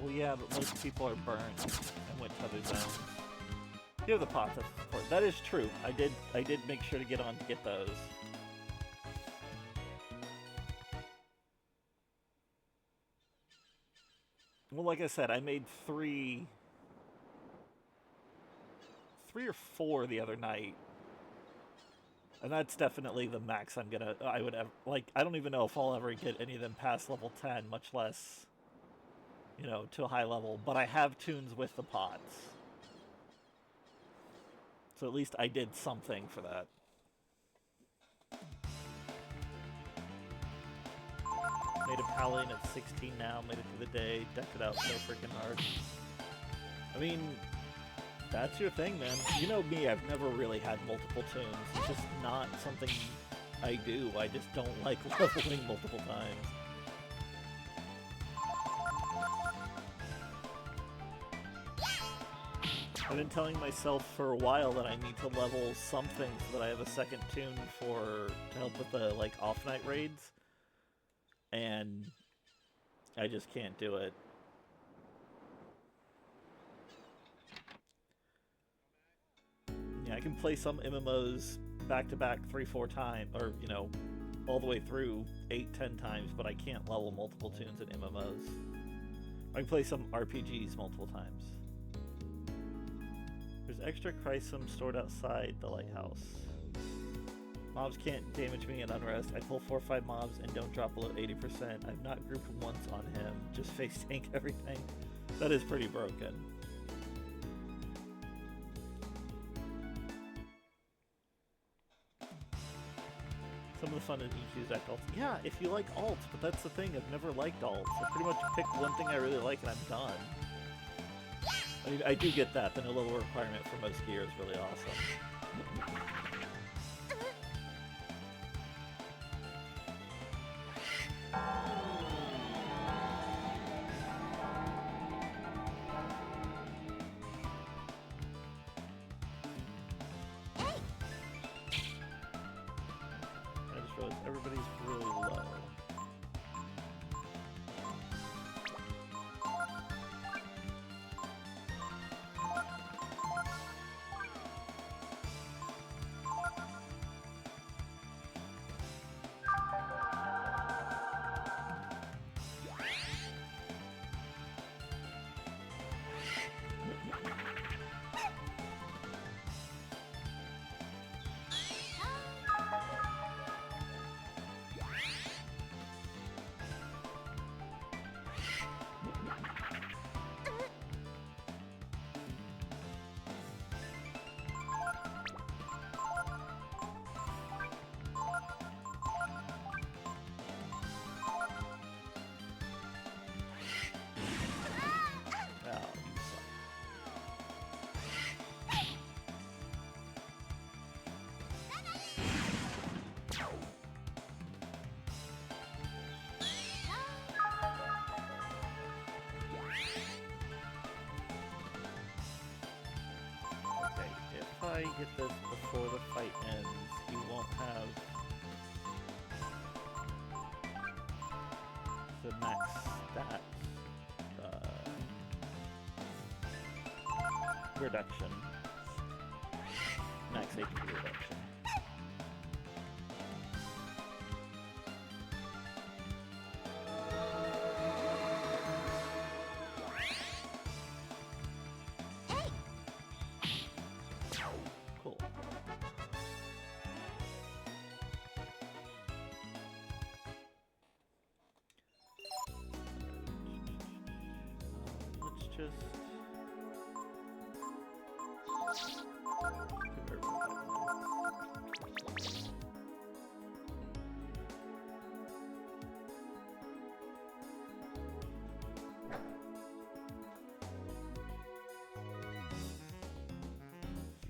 Well, yeah, but most people are burned and went to other zones. You have the pots of support. That is true. I did make sure to get on to get those. Well, like I said, I made three or four the other night. And that's definitely the max I would ever, like, I don't even know if I'll ever get any of them past level 10, much less, you know, to a high level. But I have tunes with the pots. So at least I did something for that. Made a paladin at 16 now, made it through the day, decked it out so freaking hard. I mean, that's your thing, man. You know me, I've never really had multiple tunes. It's just not something I do. I just don't like leveling multiple times. I've been telling myself for a while that I need to level something so that I have a second tune to help with the, like, off-night raids. And I just can't do it. Yeah, I can play some MMOs back-to-back 3-4 times, or, you know, all the way through 8-10 times, but I can't level multiple tunes in MMOs. I can play some RPGs multiple times. There's extra Chrysum stored outside the lighthouse. Mobs can't damage me in Unrest. I pull 4 or 5 mobs and don't drop below 80%. I've not grouped once on him. Just face tank everything. That is pretty broken. Some of the fun in EQ's deck alts. Yeah, if you like alts, but that's the thing. I've never liked alts. I pretty much pick one thing I really like and I'm done. I mean, I do get that. The no level requirement for most gear is really awesome. I just realized everybody's really low. If I get this before the fight ends, you won't have the max stat reduction. Max HP reduction. Cool. just... give her pipeline.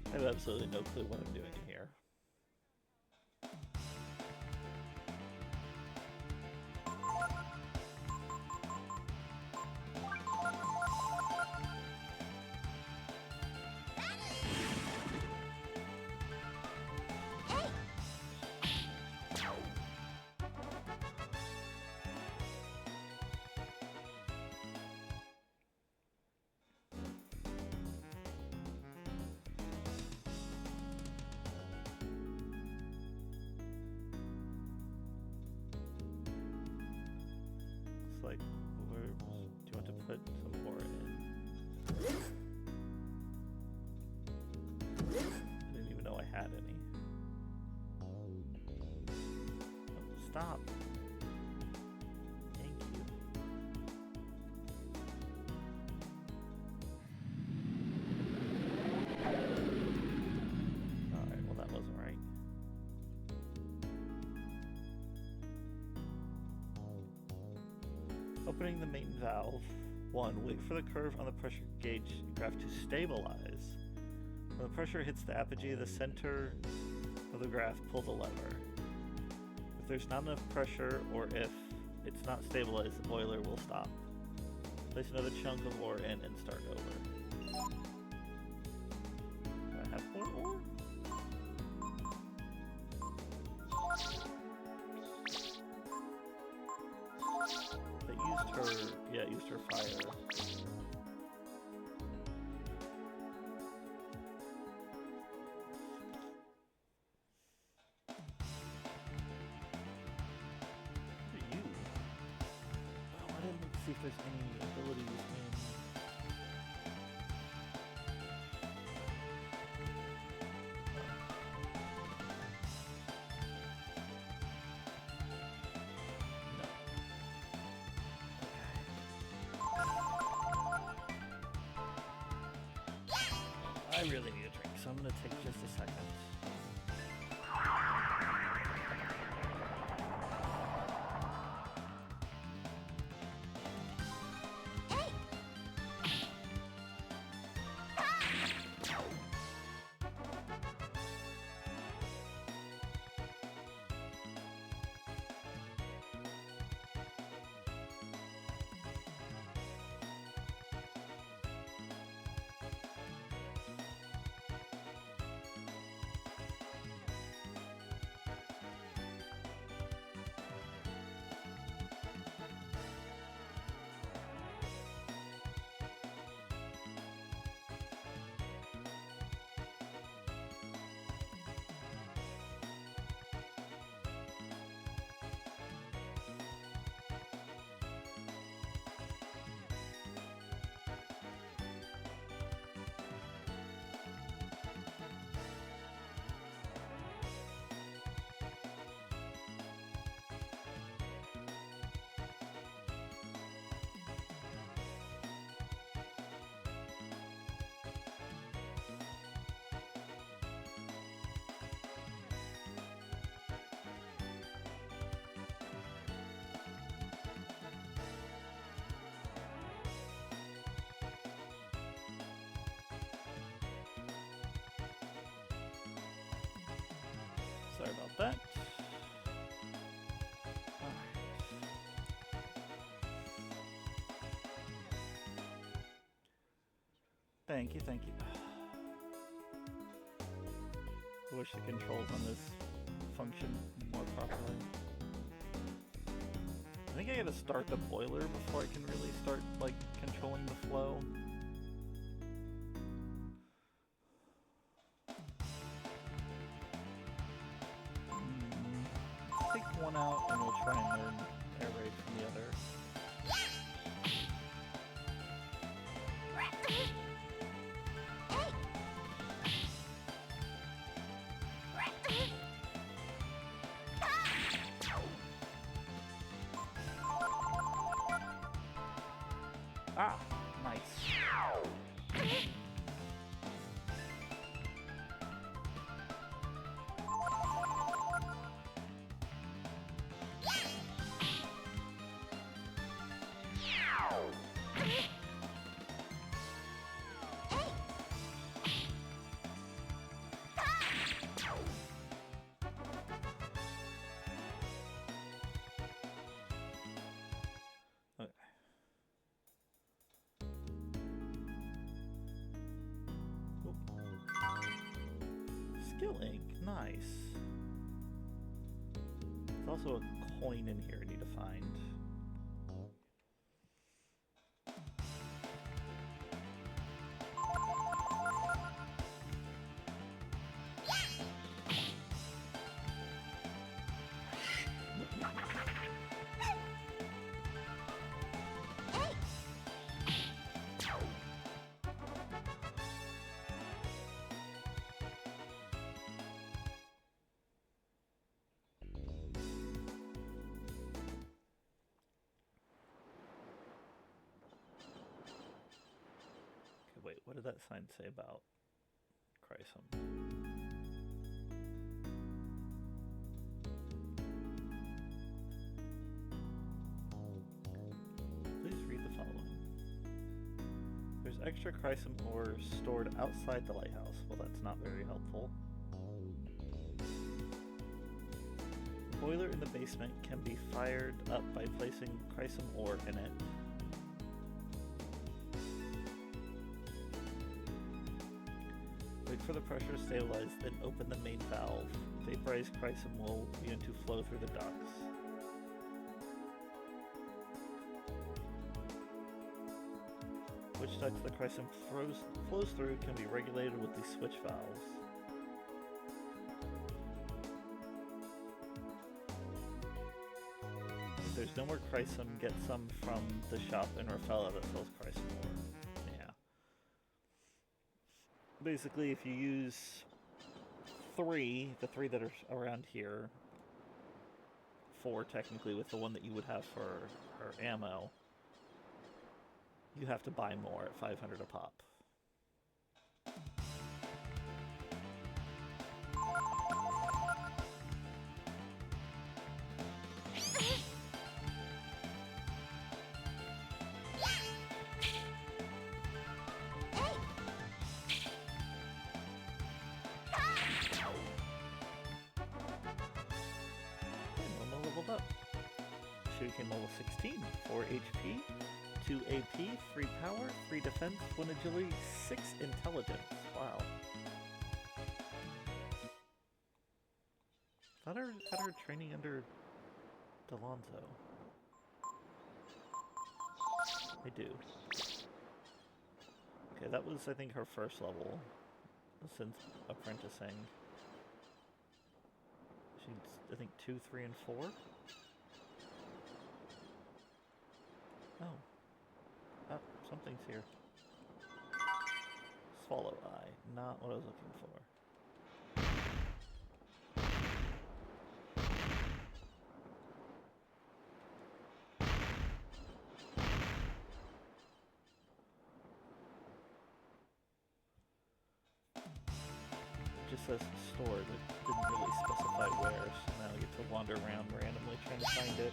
I have absolutely no clue what I'm doing in here. Like, where do you want to put some more in? I didn't even know I had any. Oh, stop. Thank you. Alright, well that wasn't right. Opening the main valve. 1. Wait for the curve on the pressure gauge graph to stabilize. When the pressure hits the apogee of the center of the graph, pull the lever. If there's not enough pressure, or if it's not stabilized, the boiler will stop. Place another chunk of ore in and start over. Do I have more ore? It used her fire. What are you? Oh, I didn't look to see if there's any abilities in... I really need a drink, so I'm gonna take just a second. Sorry about that. Alright. Thank you, thank you. I wish the controls on this function more properly. I think I gotta start the boiler before I can really start, like, controlling the flow. Take one out and we'll try and learn air raid from the other. Ah, nice. skill ink. Nice. There's also a coin in here I need to find. Wait, what did that sign say about Chrysum? Please read the following. There's extra Chrysum ore stored outside the lighthouse. Well, that's not very helpful. The boiler in the basement can be fired up by placing Chrysum ore in it. Wait for the pressure to stabilize, then open the main valve. Vaporized Chrysum will begin to flow through the ducts. Which ducts the Chrysum flows through can be regulated with these switch valves. If there's no more Chrysum, get some from the shop in Rhapala that sells Chrysum ore. Basically, if you use the three that are around here, 4 technically with the one that you would have for her ammo, you have to buy more at 500 a pop. Up. She became level 16, 4 HP, 2 AP, 3 power, 3 defense, 1 agility, 6 intelligence. Wow. Thought I had her training under Delonzo. I do. Okay, that was, I think, her first level since apprenticing. She's, I think, 2, 3, and 4. Oh. Oh, something's here. Swallow Eye. Not what I was looking for. It just says stored. It didn't really specify where, so now I get to wander around randomly trying to find it.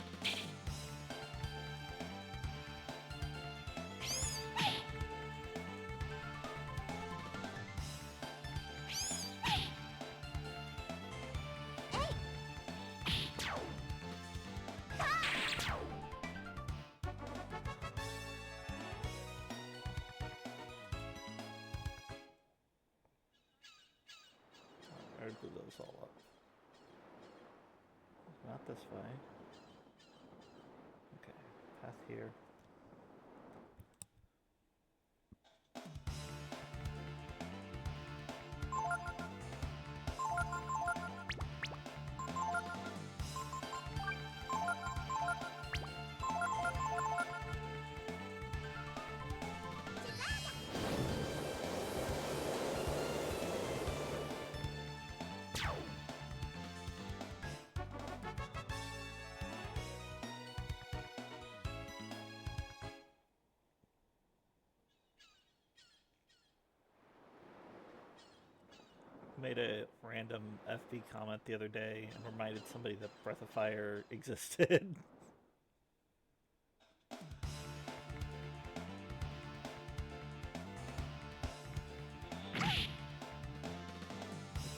I would glue those all up. Not this way. Okay, path here. Made a random FB comment the other day and reminded somebody that Breath of Fire existed. I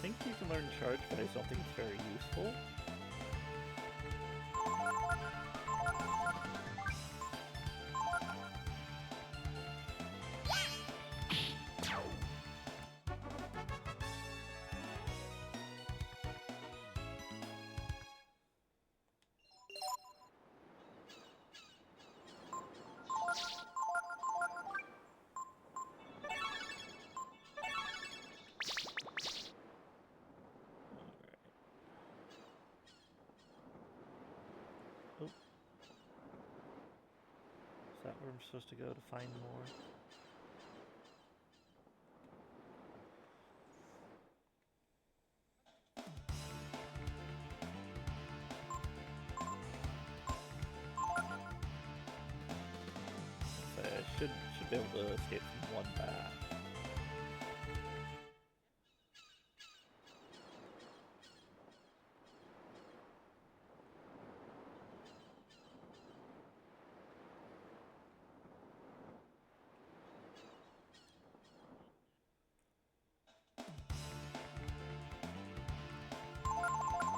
think you can learn Charge, but I just don't think it's very useful. Oh. Is that where I'm supposed to go to find more? So I should be able to escape from one bat.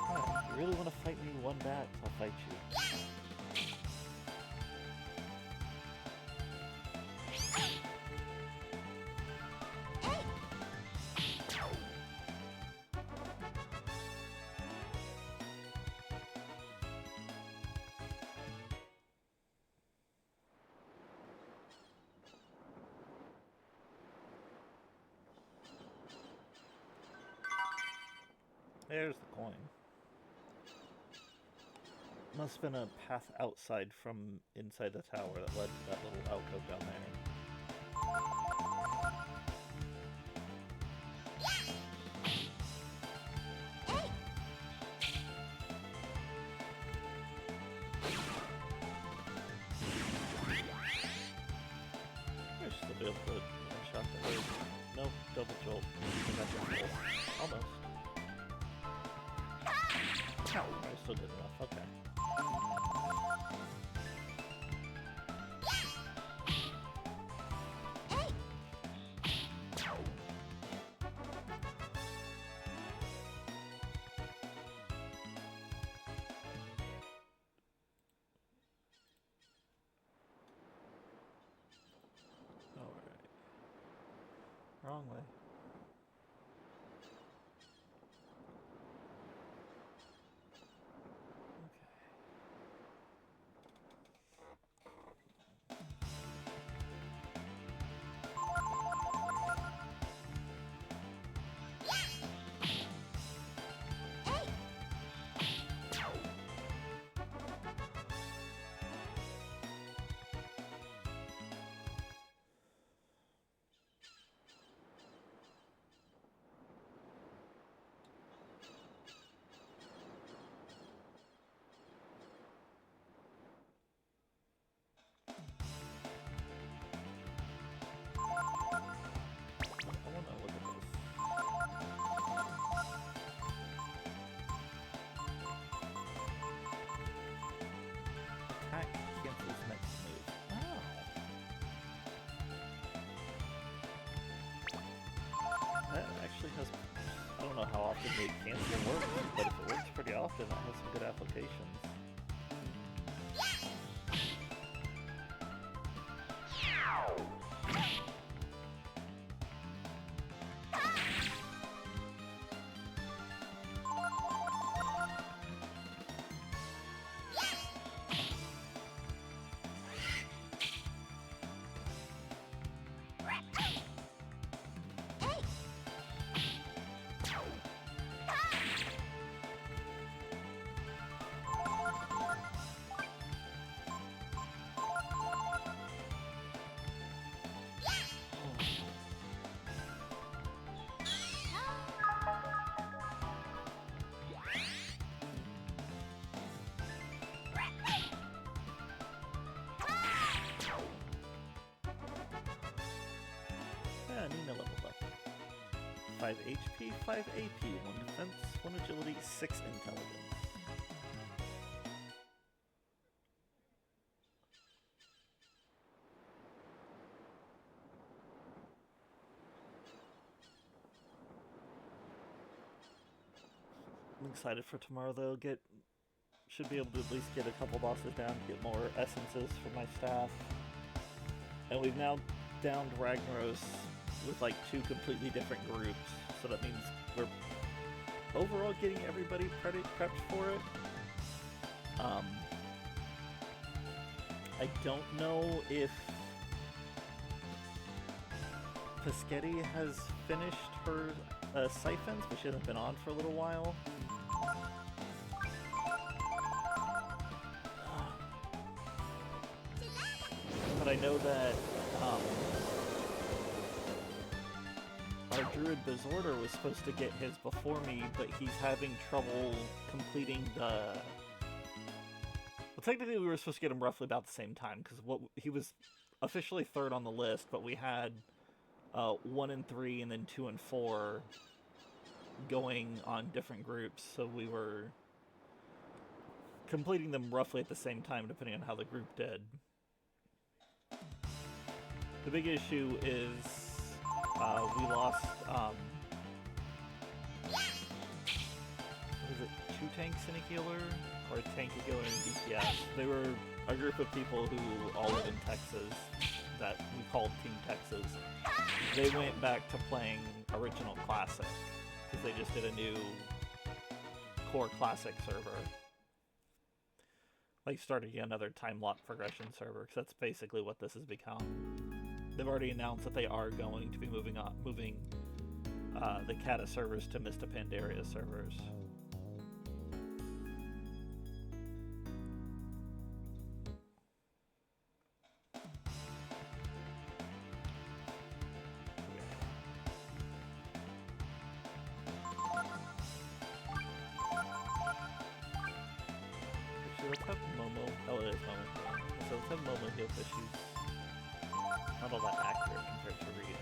Alright, you really want to fight me one bat? I'll fight you. There's the coin. Must have been a path outside from inside the tower that led to that little alcove down there. I should still be able to one-shot the bird. Nope, double jolt. Almost. Ow, I still did enough, okay. Alright. Wrong way. I don't know how often the cancel works, but if it works pretty often, it has some good applications. Nina leveled up. 5 HP, 5 AP, 1 defense, 1 agility, 6 intelligence. I'm excited for tomorrow though. Should be able to at least get a couple bosses down, get more essences for my staff. And we've now downed Ragnaros with like 2 completely different groups, so that means we're overall getting everybody prepped for it. I don't know if Peschetti has finished her siphons, but she hasn't been on for a little while. I know that our druid Bizorder was supposed to get his before me, but he's having trouble completing the... Well, technically we were supposed to get him roughly about the same time, because he was officially third on the list, but we had 1 and 3 and then 2 and 4 going on different groups, so we were completing them roughly at the same time, depending on how the group did. The big issue is we lost, what is it, 2 tanks and a healer? Or a tank, a healer, and DPS. They were a group of people who all live in Texas that we called Team Texas. They went back to playing original Classic, because they just did a new core Classic server. Like, starting another time lock progression server, because that's basically what this has become. They've already announced that they are going to be moving the Kata servers to Mista Pandaria servers. Let's have Momo. Oh, it is Momo. So let's have Momo heal because she's not all that accurate compared to Reed.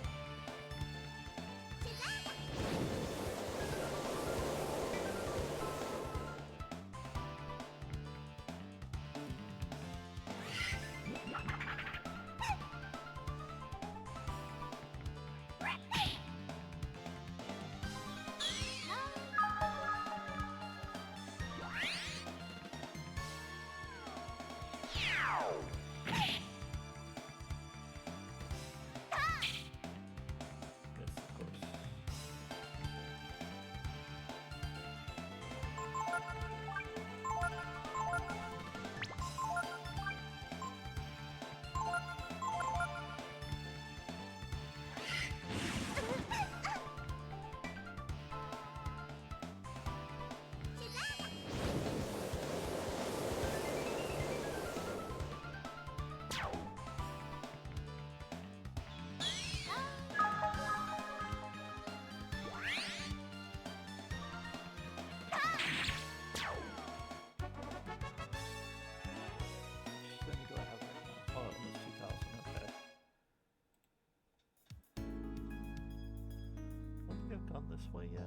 This way yet.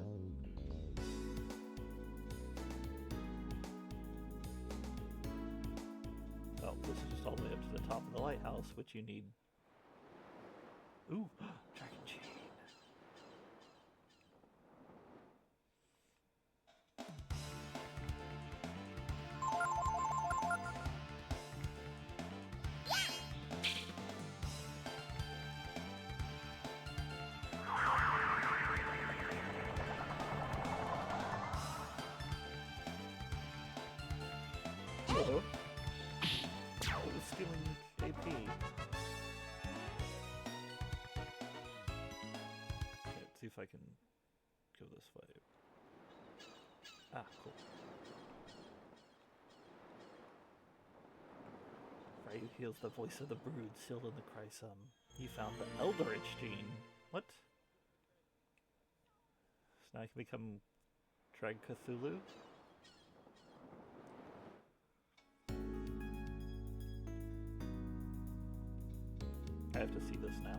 Oh, this is just all the way up to the top of the lighthouse, which you need. Ooh, Dragon Chain. See if I can go this way. Ah, cool. Frey heals the voice of the brood sealed in the Chrysum. You found the Eldritch gene. What? So now I can become Drag Cthulhu? I have to see this now.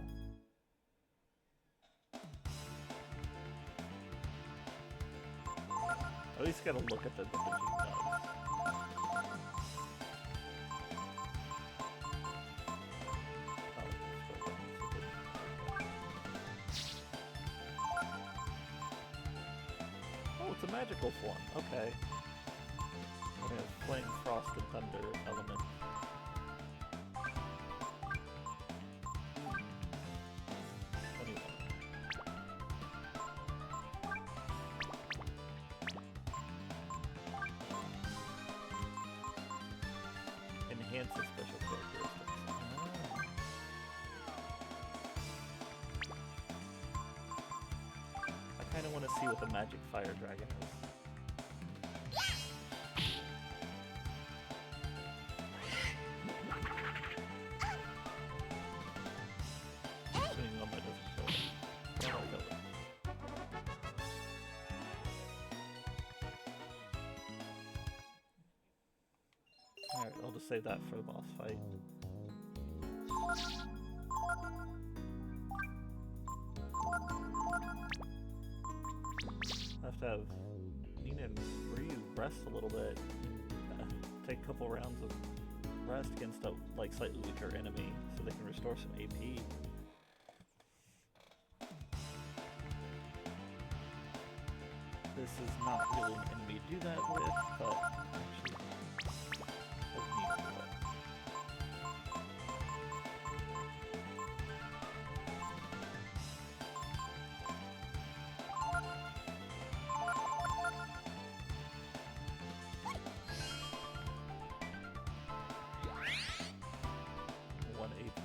At least gotta look at what the gene does. Oh, it's a magical form. Okay. We have Flame, Frost, and Thunder element. Enhance the special characteristics. I kind of want to see what the magic fire dragon is. Alright, I'll just save that for the boss fight. I have to have Nina and Ryu rest a little bit. Take a couple rounds of rest against a like slightly weaker enemy so they can restore some AP. This is not really an enemy to do that with, but actually doesn't need to do it. One AP.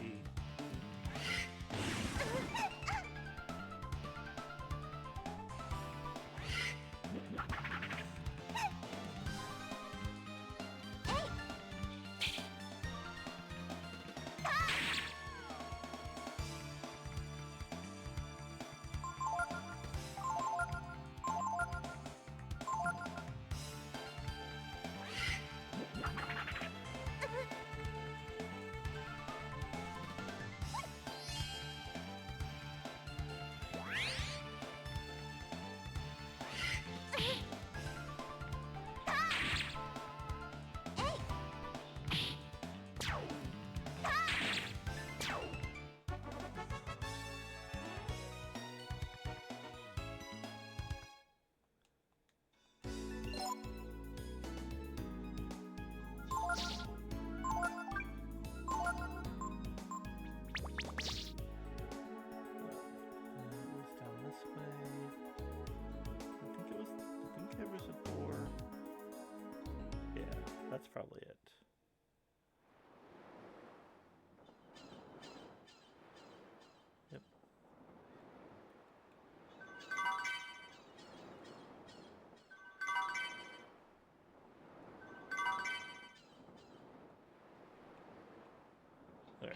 That's probably it. Yep. There.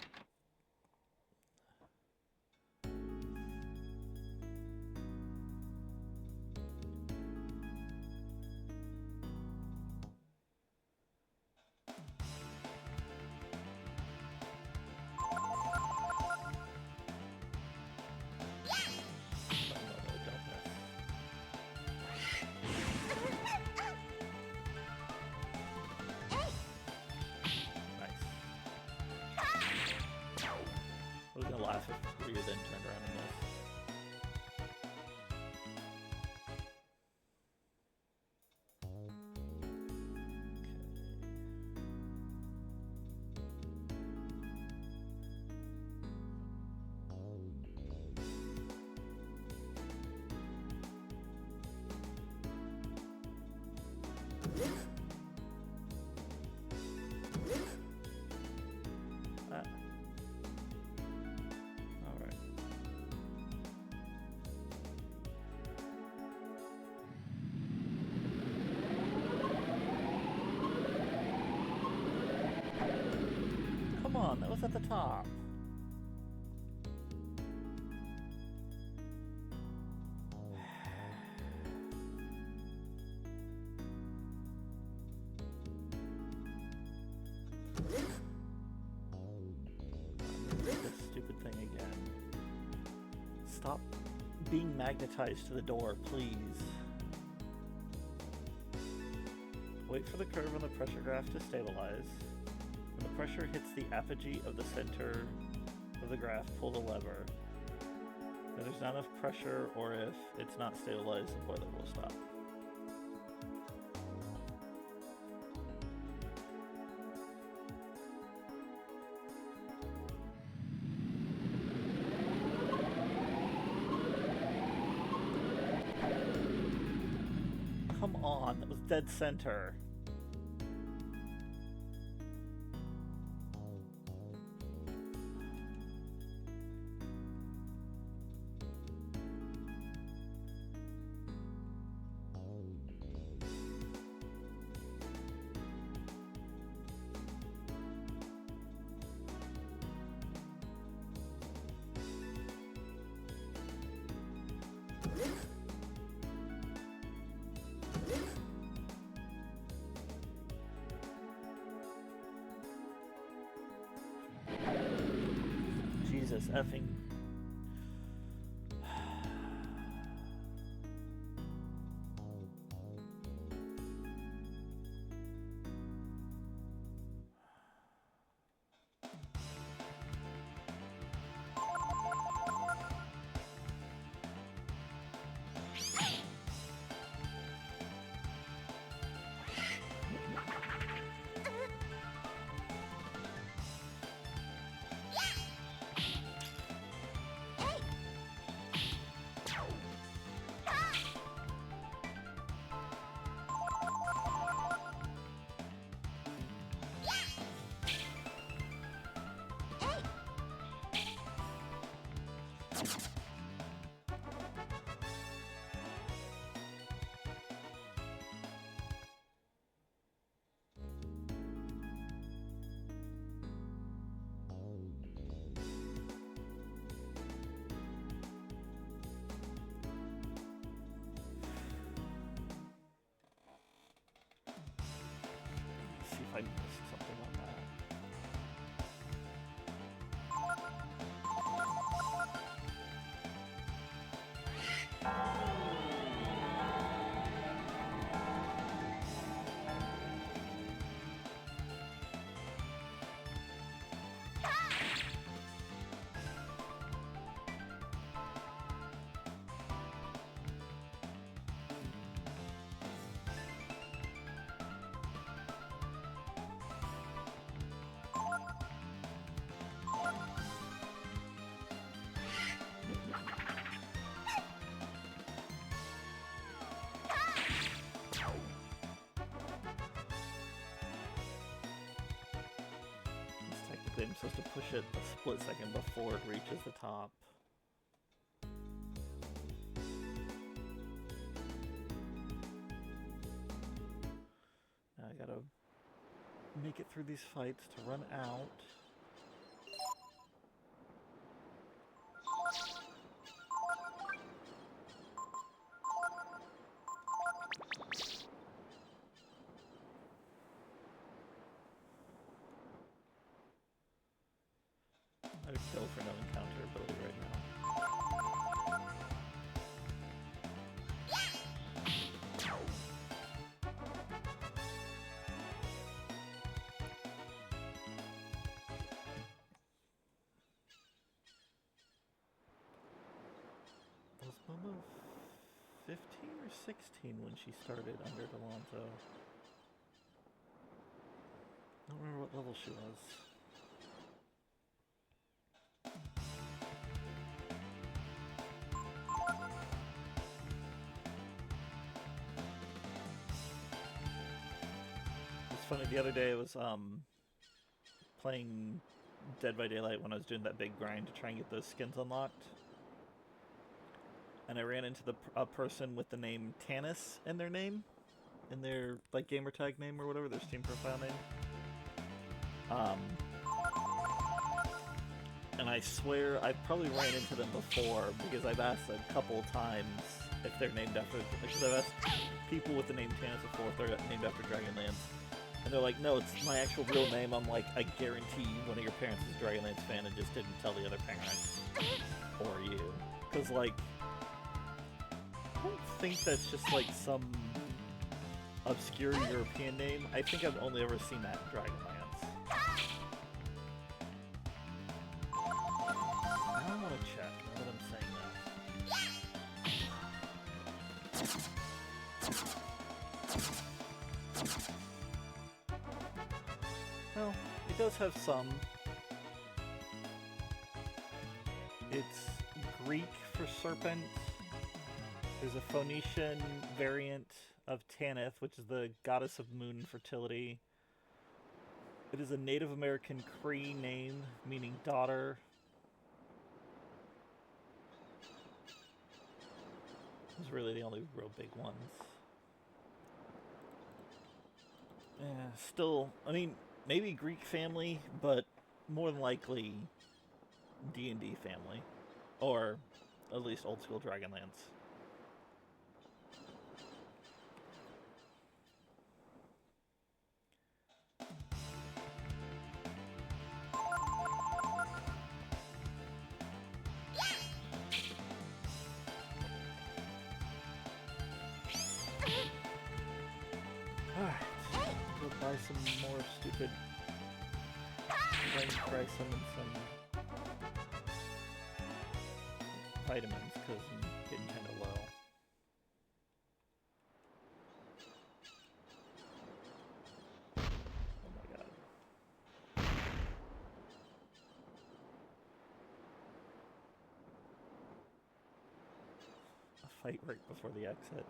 I was gonna laugh if Ryu then turned around and missed. Alright. Come on, that was at the top. This stupid thing again. Stop being magnetized to the door, please. Wait for the curve on the pressure graph to stabilize. When the pressure hits the apogee of the center of the graph, pull the lever. If there's not enough pressure or if it's not stabilized, the boiler will stop. Come on, that was dead center. this effing... Let's see if I missed something on that. Technically, I'm supposed to push it a split second before it reaches the top. Now I gotta make it through these fights to run out. I would kill for no encounter ability right now. Was Momo 15 or 16 when she started under Delonto? I don't remember what level she was. Funny, the other day I was playing Dead by Daylight when I was doing that big grind to try and get those skins unlocked, and I ran into a person with the name Tanis in their name, in their like gamertag name or whatever, their Steam profile name. And I swear I've probably ran into them before because I've asked a couple times if they're named after, because I've asked people with the name Tanis before if they're named after Dragonlance. And they're like, no, it's my actual real name. I'm like, I guarantee one of your parents is a Dragonlance fan and just didn't tell the other parents. Or you. Because, like, I don't think that's just, like, some obscure European name. I think I've only ever seen that in Dragonlance. I want to check now that I'm saying that. Well, it does have some. It's Greek for serpent. There's a Phoenician variant of Tanith, which is the goddess of moon and fertility. It is a Native American Cree name, meaning daughter. Those are really the only real big ones. Yeah, still, I mean, maybe Greek family, but more than likely D&D family. Or at least old school Dragonlance. buy some more stupid range price and some vitamins because I'm getting kind of low. Oh my god. A fight right before the exit.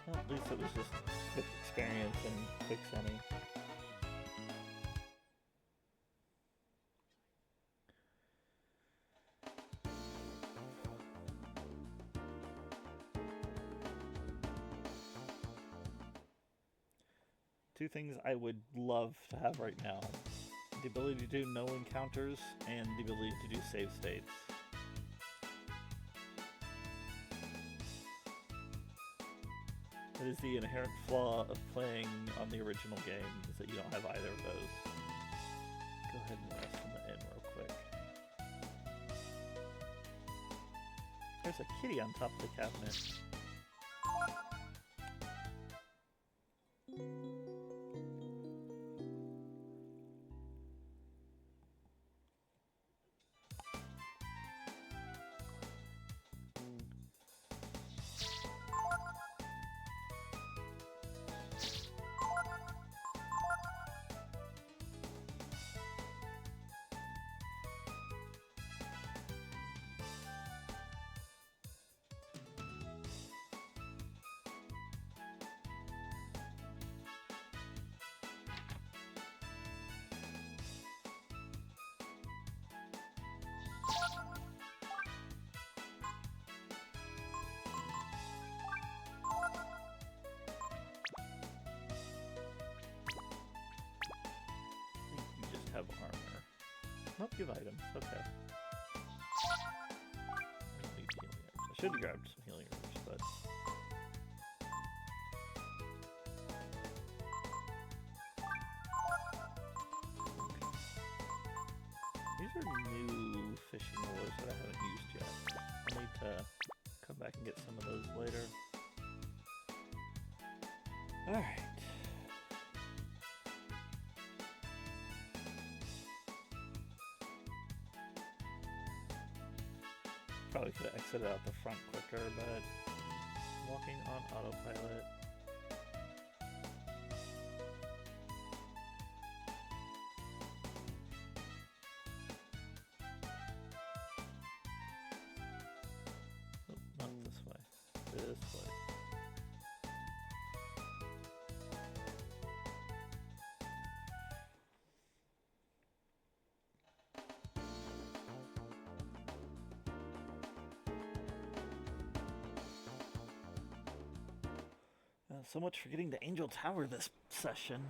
Well, at least it was just quick experience and quick sending. Two things I would love to have right now. The ability to do no encounters and the ability to do save states. That is the inherent flaw of playing on the original game, is that you don't have either of those. Go ahead and rest in the inn real quick. There's a kitty on top of the cabinet. Have armor. Nope, give items. Okay. I don't need healing herbs. I should have grabbed some healing herbs, but... Okay. These are new fishing lures that I haven't used yet. I'll need to come back and get some of those later. Alright. Probably could have exited out the front quicker, but walking on autopilot. Oh, not this way. This way. So much for getting to Angel Tower this session.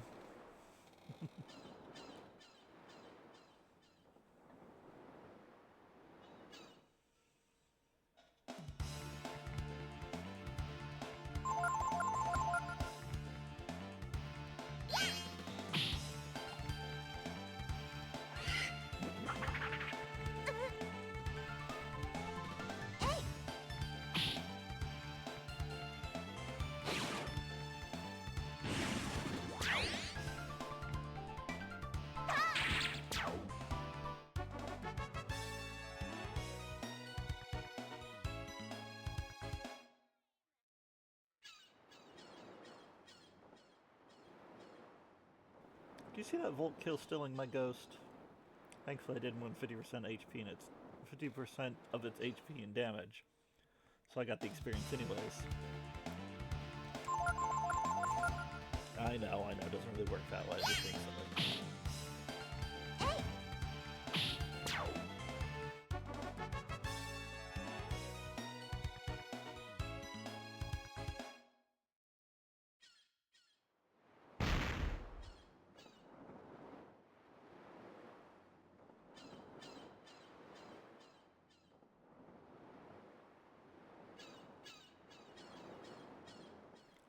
Do you see that Volt kill stealing my ghost? Thankfully I didn't win 50% HP and it's 50% of its HP and damage. So I got the experience anyways. I know, it doesn't really work that way. Just being silly.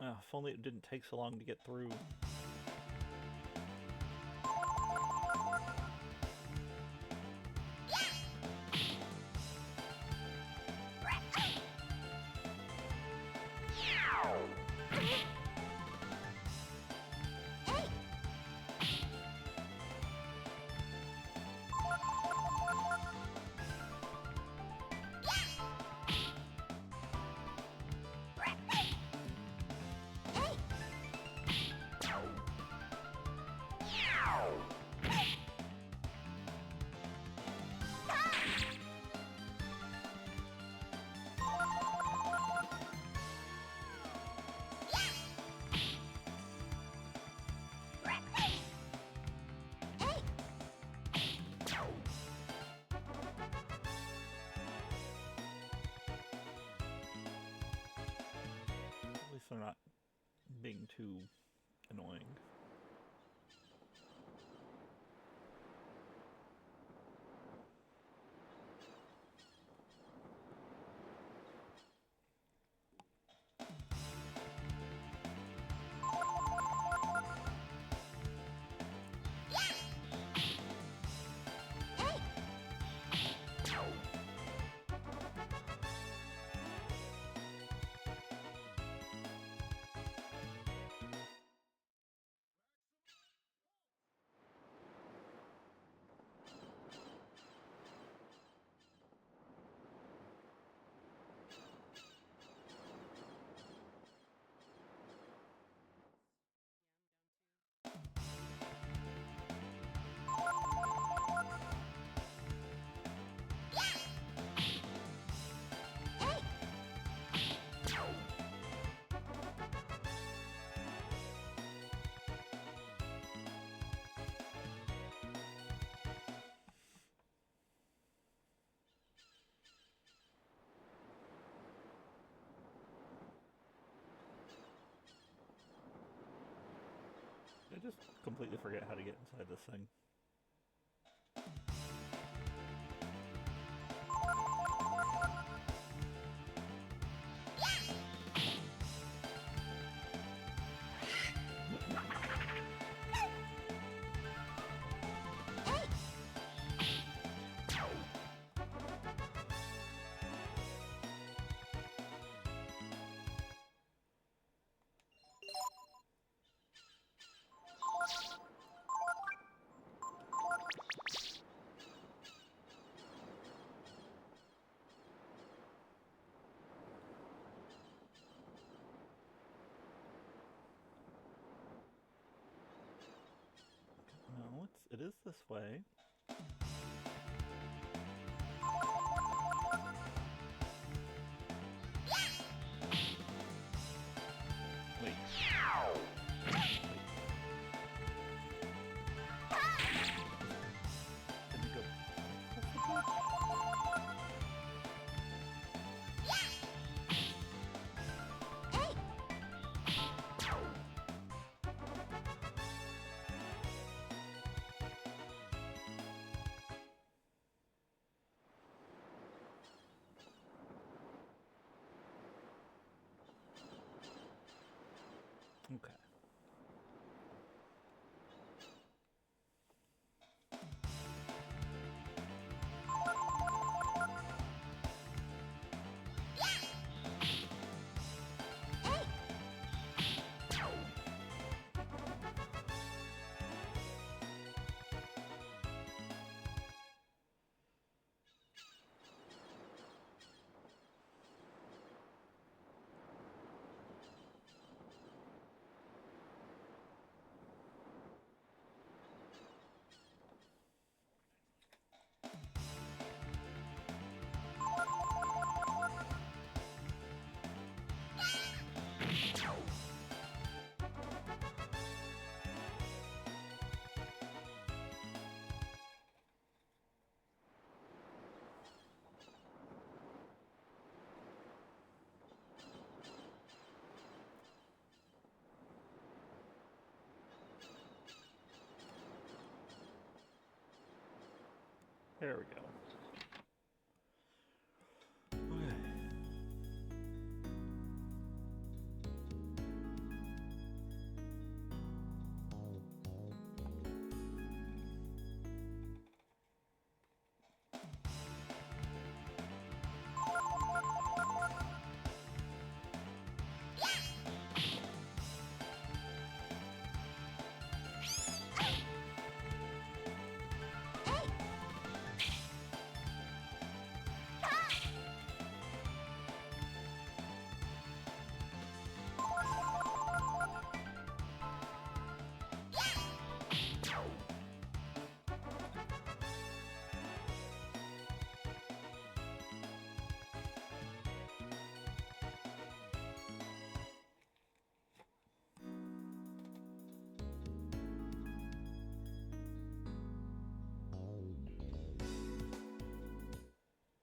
If only it didn't take so long to get through. being too annoying. I just completely forget how to get inside this thing. No, it is this way. Wait. Can we go? Okay. There we go. Okay.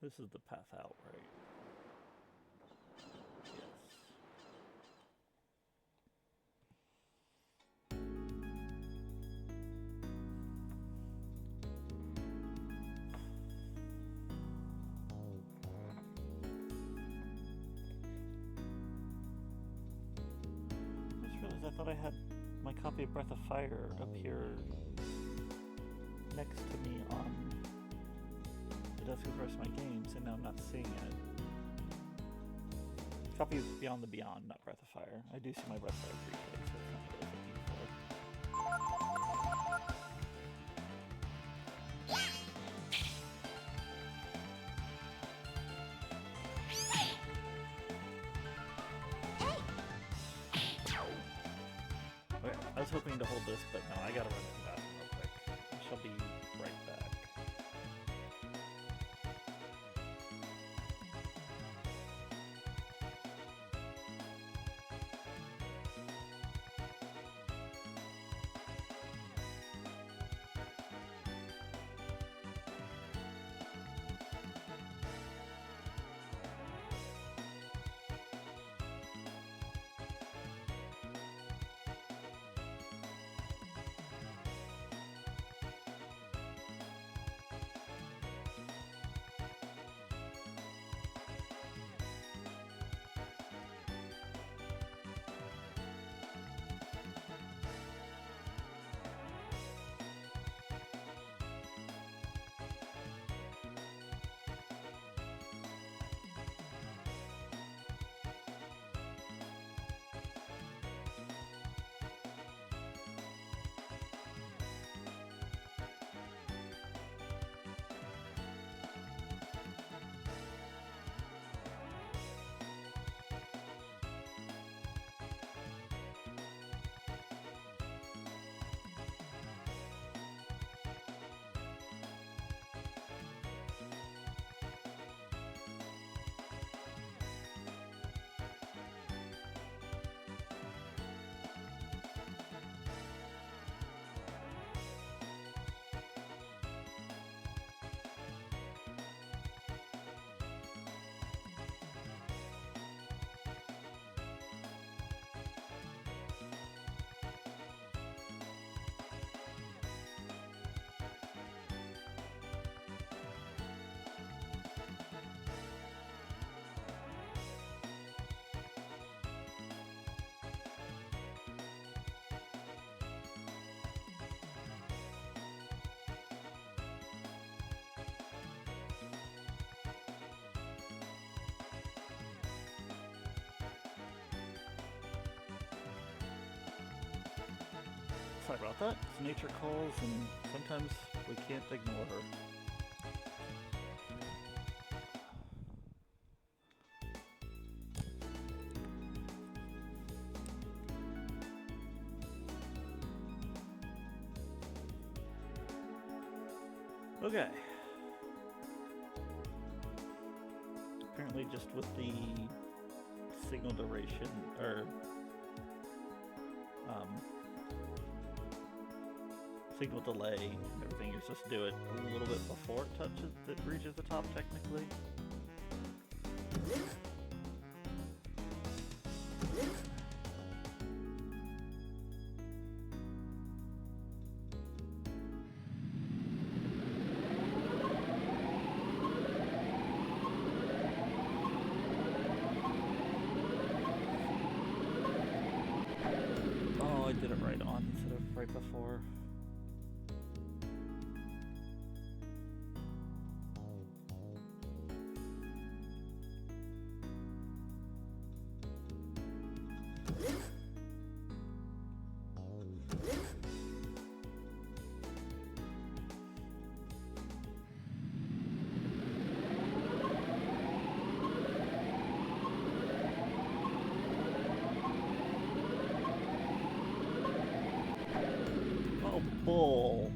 This is the path out, right? Yes. thought I had my copy of Breath of Fire up here next to me on the desk with the rest of my games, and now I'm not seeing it. Copy of Beyond the Beyond, not Breath of Fire. I do see my Breath of Fire 3K, so it's not what I was looking for. Okay, I was hoping to hold this, but no, I gotta run to the bathroom real quick. I shall be right back. Sorry about that. It's nature calls, and sometimes we can't ignore her. Okay. Apparently just with the signal duration, or signal delay and everything, you're supposed to do it a little bit before it reaches the top, technically. Oh, I did it right on instead of right before. Bull.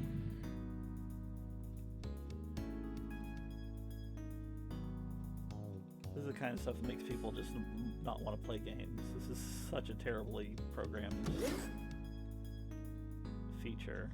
This is the kind of stuff that makes people just not want to play games. This is such a terribly programmed feature.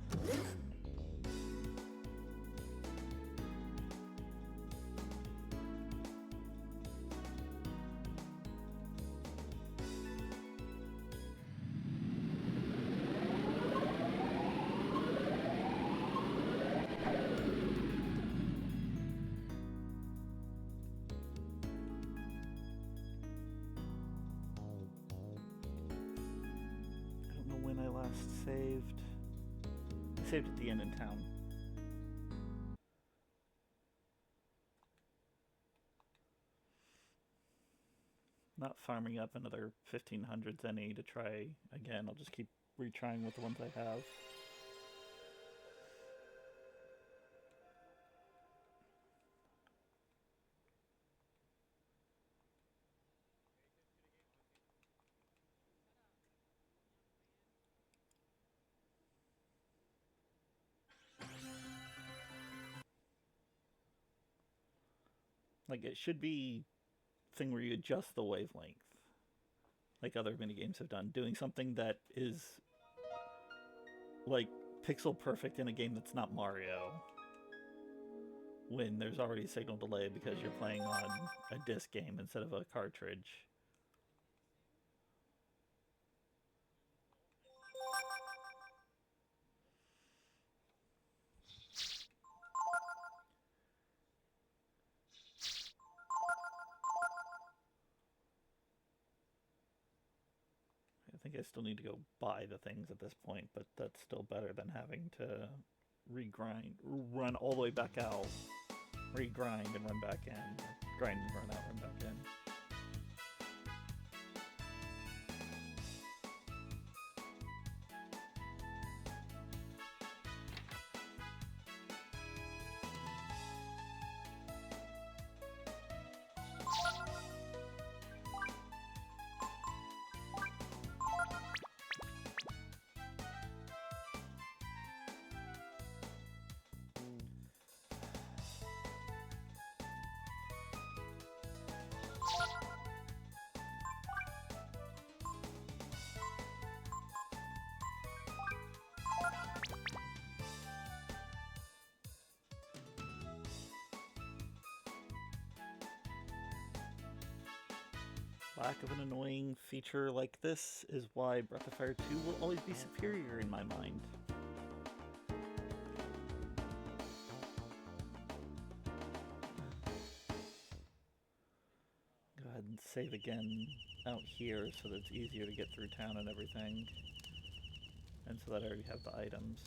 saved? I saved at the inn in town. Not farming up another 1500s NE to try again. I'll just keep retrying with the ones I have. Like, it should be thing where you adjust the wavelength, like other minigames have done. Doing something that is, like, pixel perfect in a game that's not Mario, when there's already signal delay because you're playing on a disc game instead of a cartridge. I think I still need to go buy the things at this point, but that's still better than having to run all the way back out, regrind and run back in, grind and run out, run back in. Lack of an annoying feature like this is why Breath of Fire 2 will always be superior in my mind. Go ahead and save again out here so that it's easier to get through town and everything. And so that I already have the items.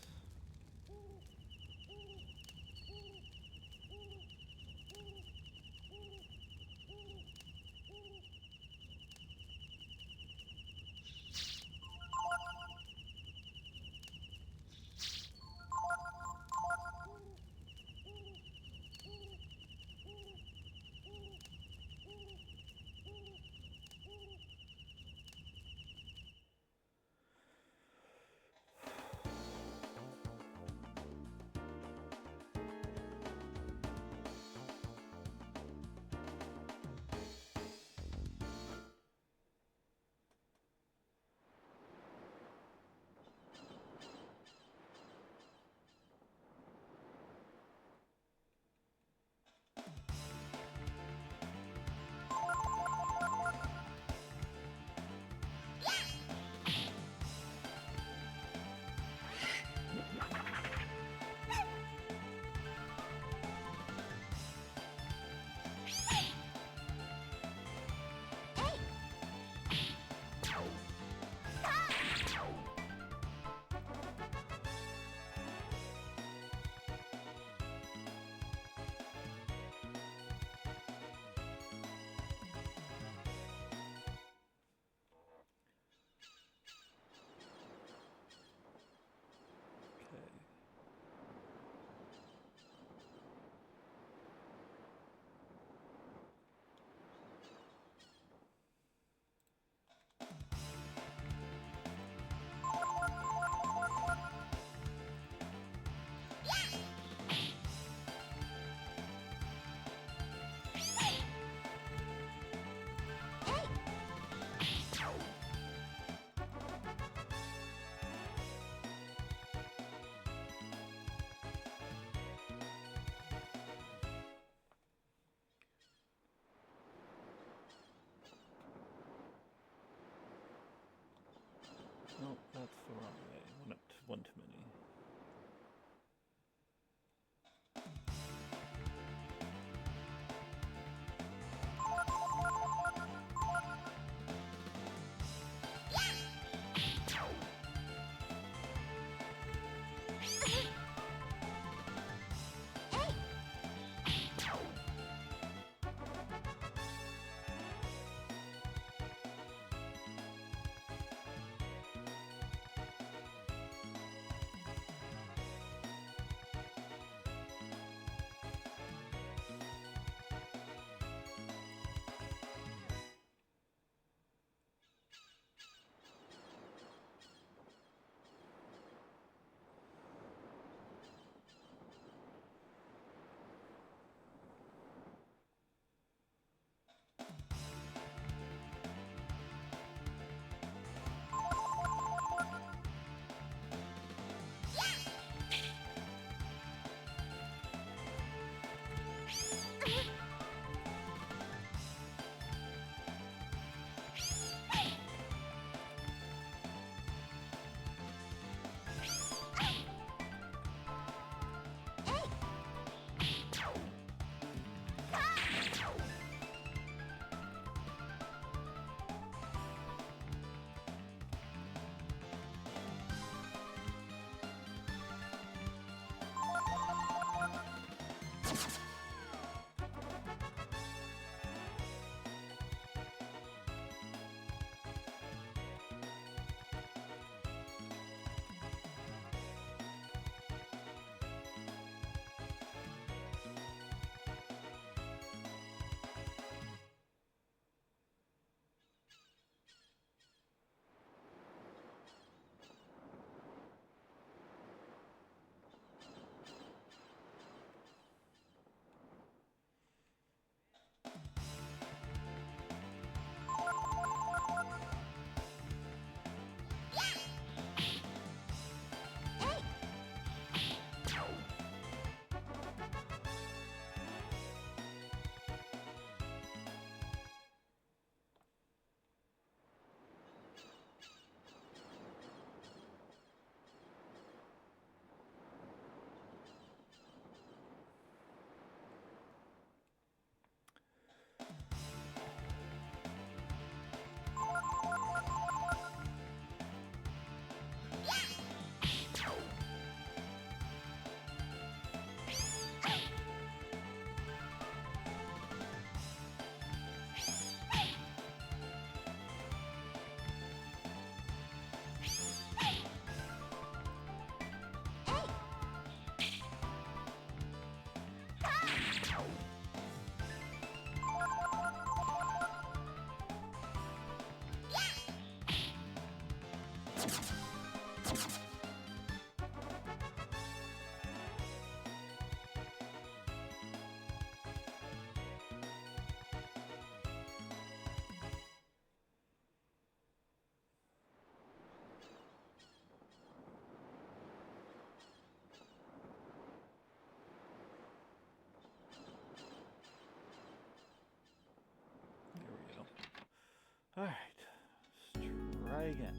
try again.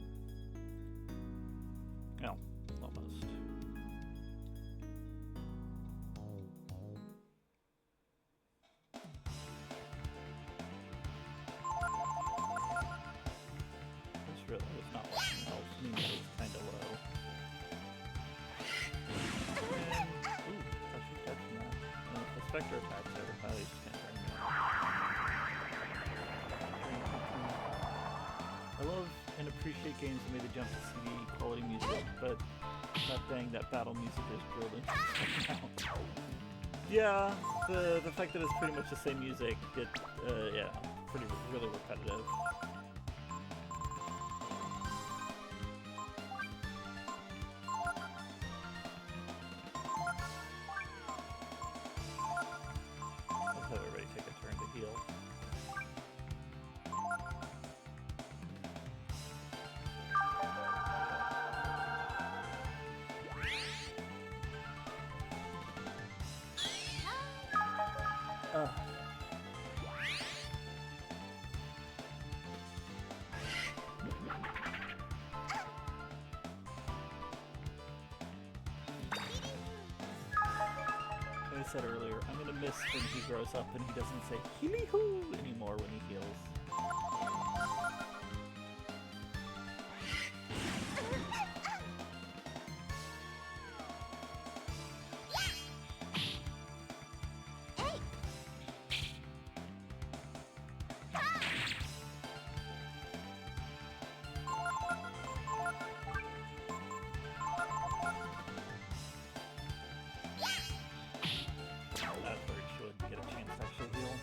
No, almost. This really was not watching helps me, that was kind of low. And, ooh, I should catch that. And if the Spectre attacks her, I just can't turn me on. I love and appreciate games that made the jump to CD quality music, but that thing, that battle music is drilled into somehow. Yeah, the fact that it's pretty much the same music, yeah, really repetitive. Let's have everybody take a turn to heal. Like I said earlier, I'm gonna miss when he grows up and he doesn't say "healy-hoo" anymore when he heals. That's where he should get a chance to actually heal.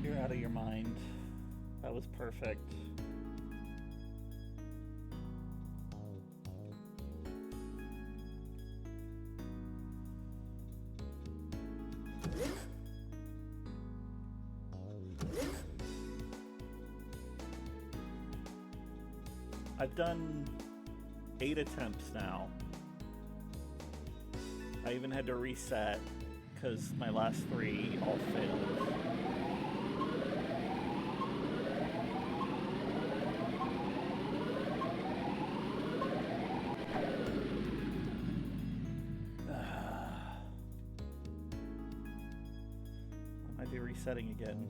You're out of your mind. That was perfect. I've done 8 attempts now. I even had to reset because my last 3 all failed. I might be resetting again.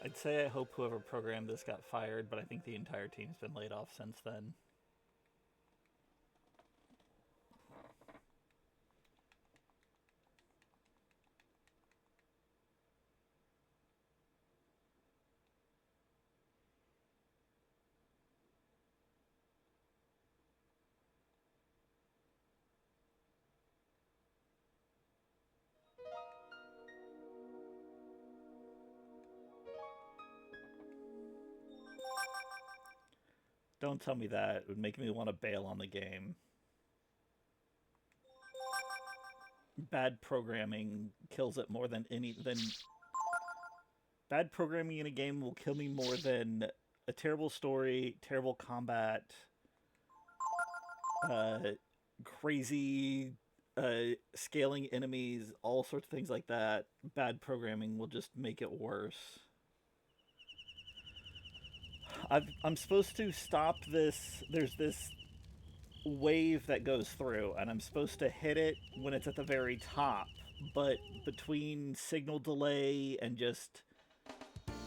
I'd say I hope whoever programmed this got fired, but I think the entire team's been laid off since then. Don't tell me that. It would make me want to bail on the game. Bad programming kills it more than any than bad programming in a game will kill me more than a terrible story, terrible combat, uh, crazy scaling enemies, all sorts of things like that. Bad programming will just make it worse. I'm supposed to stop this. There's this wave that goes through, and I'm supposed to hit it when it's at the very top. But between signal delay and just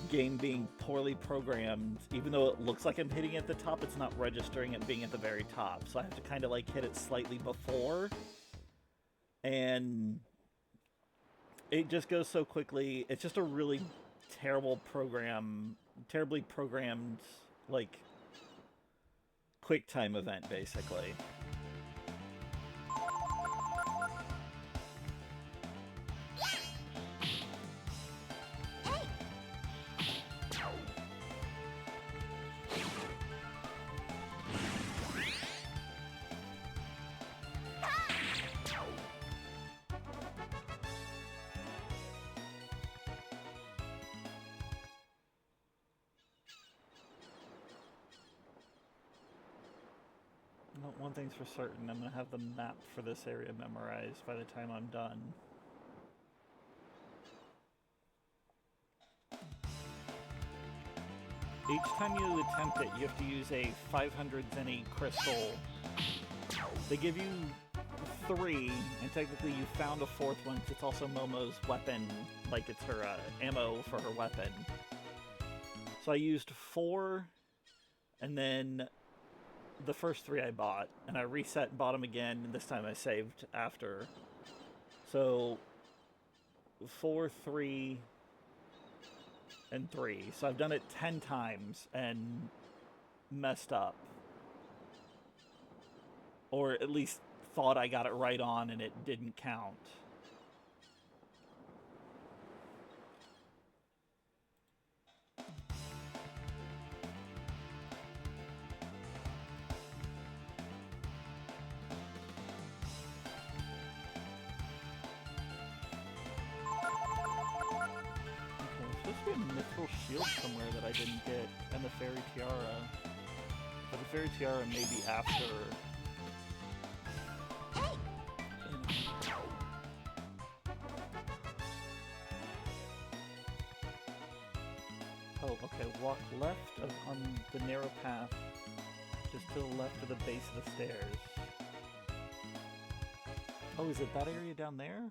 game being poorly programmed, even though it looks like I'm hitting it at the top, it's not registering it being at the very top. So I have to kind of like hit it slightly before, and it just goes so quickly. It's just a really terrible program, terribly programmed, like quick time event, basically. Well, one thing's for certain, I'm going to have the map for this area memorized by the time I'm done. Each time you attempt it, you have to use a 500 zenny crystal. They give you 3, and technically you found a 4th one, because it's also Momo's weapon, like it's her ammo for her weapon. So I used 4, and then the first 3 I bought, and I reset and bought them again, and this time I saved after. So 4, 3, and 3. So I've done it 10 times and messed up. Or at least thought I got it right on and it didn't count. A mythical shield somewhere that I didn't get, and the fairy tiara. But the fairy tiara may be after. Oh, okay. Walk left on the narrow path, just to the left of the base of the stairs. Oh, is it that area down there?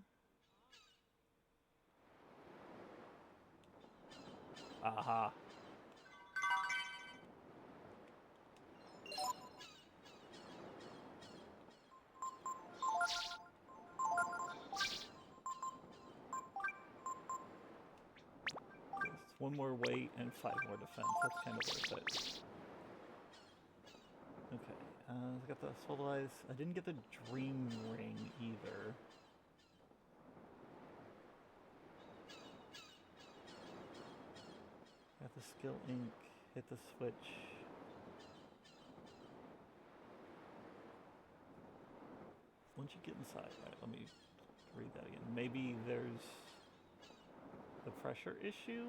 Aha. It's 1 more weight and 5 more defense. That's kind of worth it. Okay, I got the Soul Eyes. I didn't get the Dream Ring either. Got the Skill Ink, hit the switch. Once you get inside, right, let me read that again. Maybe there's the pressure issue?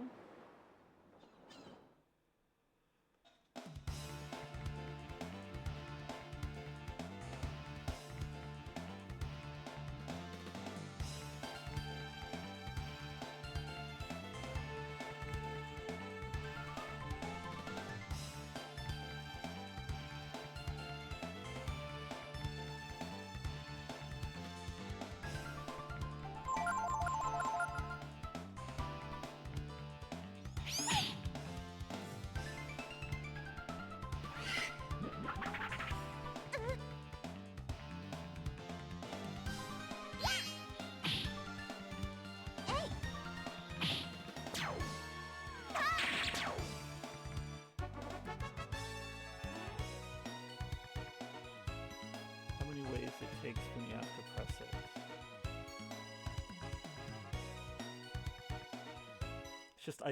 It's just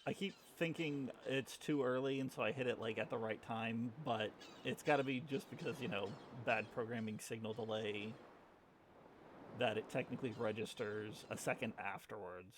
I keep thinking it's too early, and so I hit it like at the right time, but it's got to be just because, bad programming signal delay that it technically registers a second afterwards.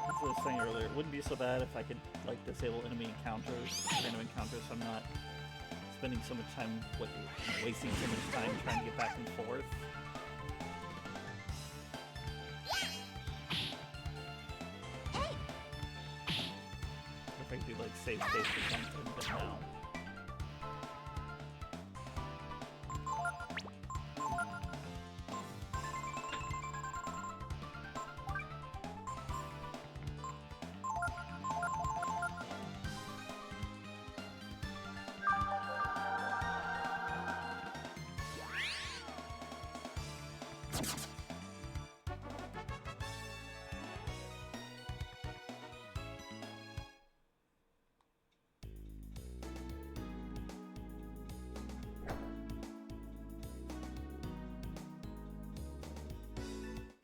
As I was saying earlier, it wouldn't be so bad if I could, like, disable enemy encounters, random encounters, so I'm not spending so much time, wasting so much time trying to get back and forth. If I could do, like, save space or something, but no.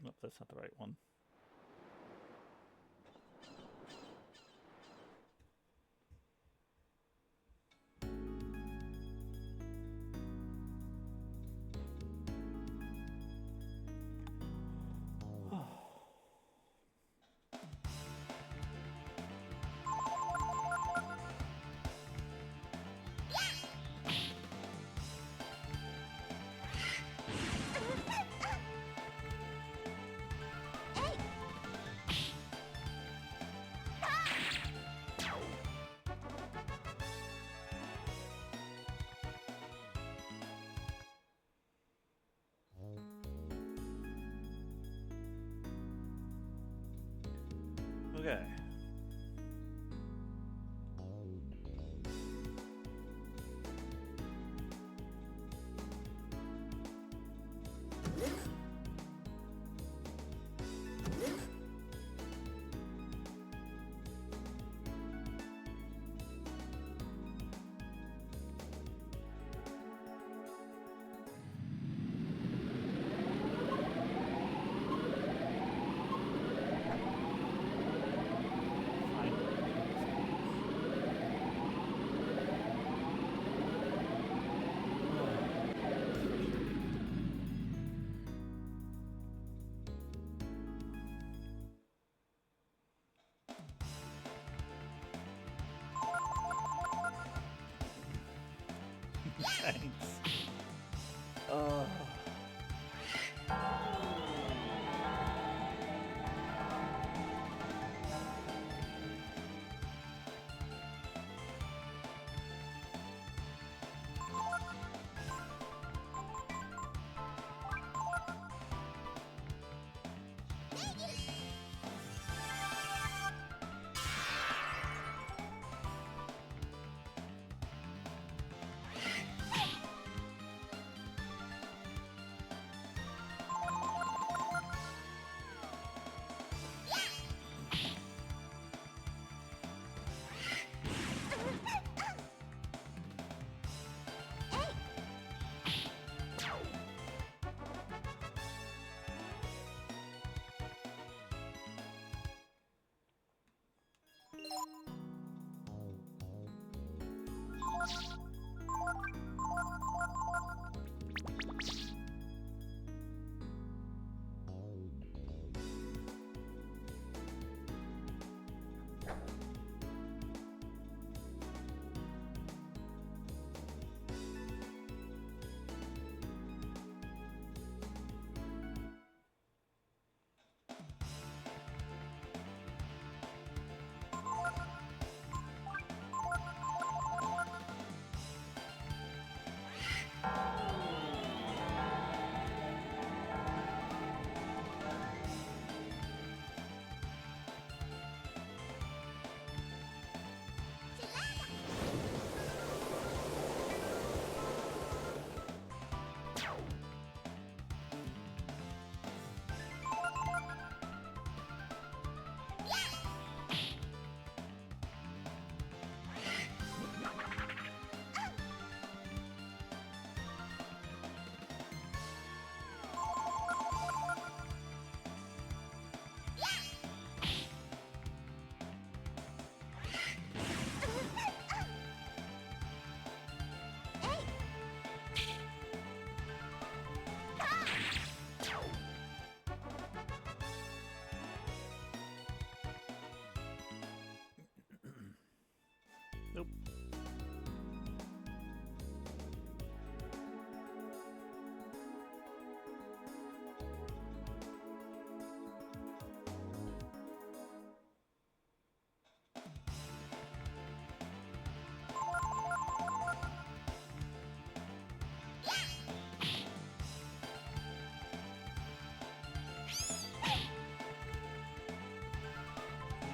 Nope, that's not the right one. Okay. Nope.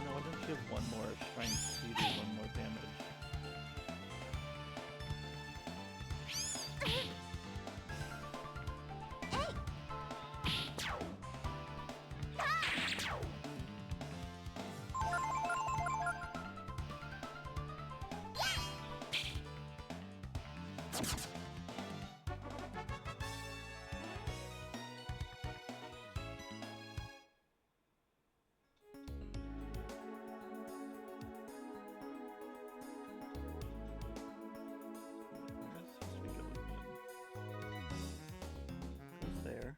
No, why don't you have one more strength so you do one more damage? There.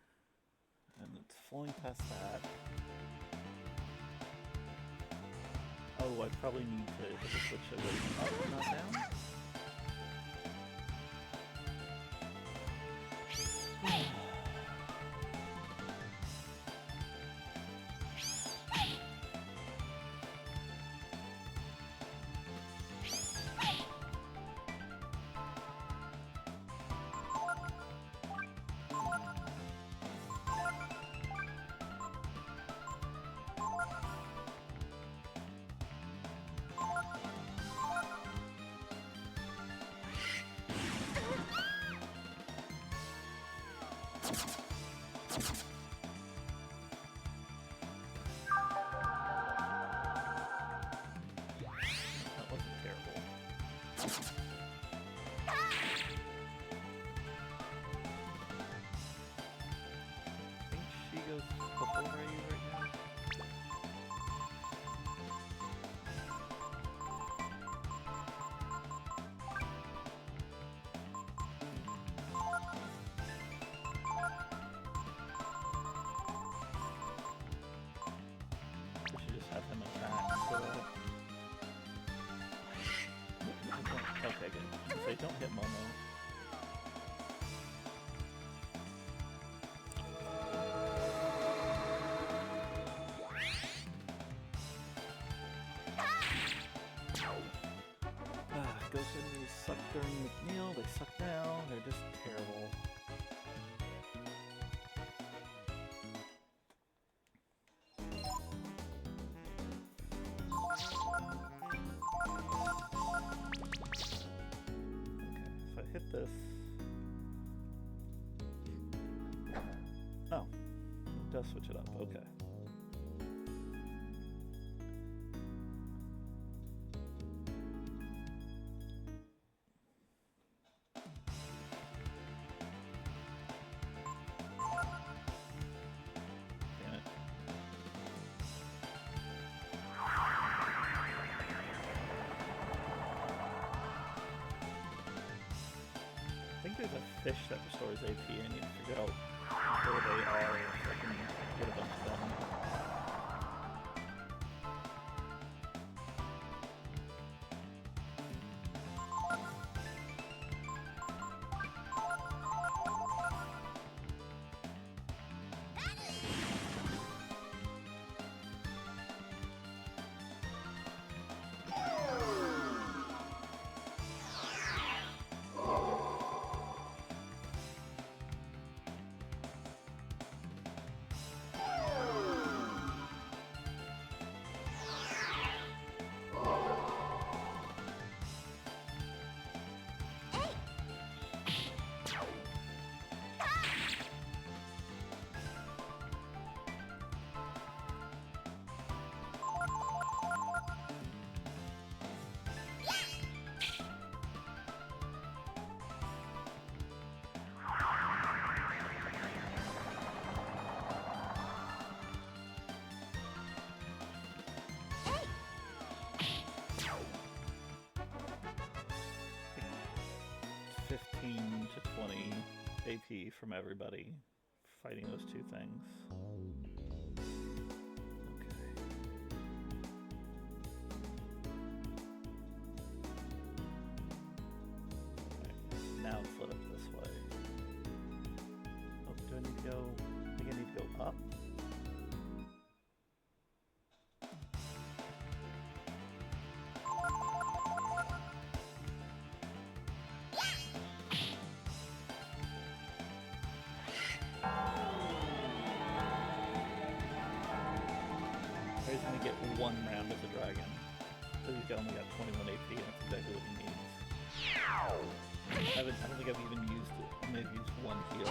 And it's flowing past that. Oh, I probably need to hit the switch away from up, not down. That wasn't terrible. I think she goes before you right now. We should just have him attack so that... Okay, good. Say don't hit Momo. Ghost enemies suck during McNeil, they suck now, they're just terrible. does switch it up. Okay. I think there's a fish that restores AP, and I need to figure out where they are so I can get a bunch of them. To 20 AP from everybody fighting those two things. Okay. Alright, now it's lit up this way. Oh, do I need to go? I think I need to go up? He's gonna get one round as a dragon. So he's only got 21 AP, and that's exactly what he needs. I don't think I've even used it. I may have used one heal.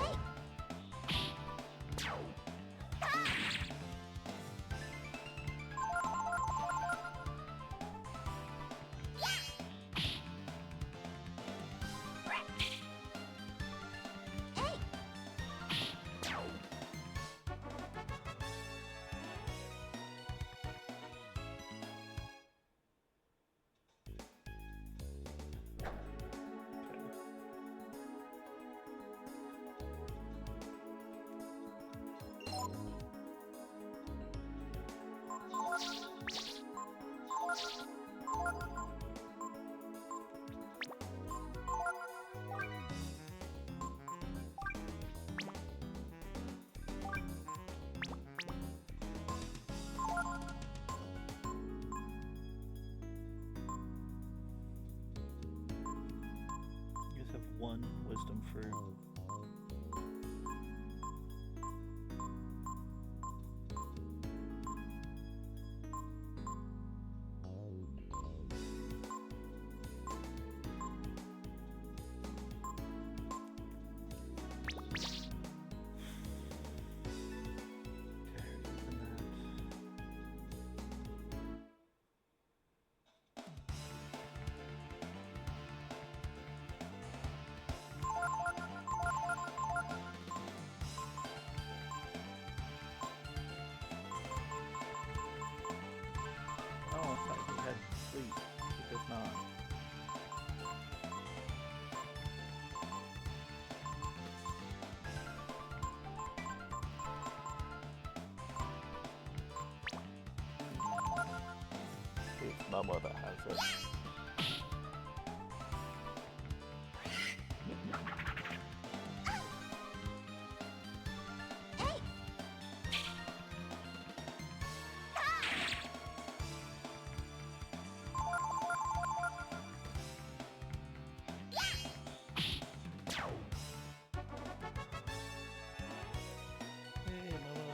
One wisdom fruit. Sleep. It does not. It's Mama that has it.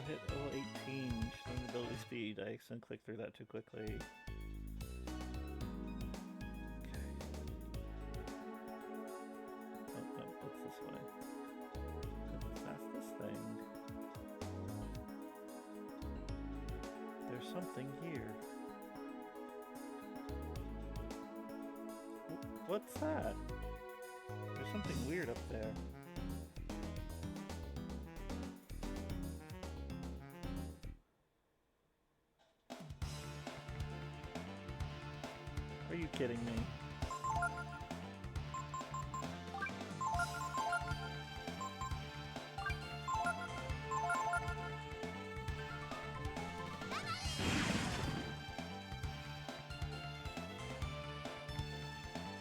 Hit level 18, showing ability speed. I accidentally clicked through that too quickly. Okay. Oh, no, it's this way. Let's pass this thing. something here. What's that? There's something weird up there. Are you kidding me?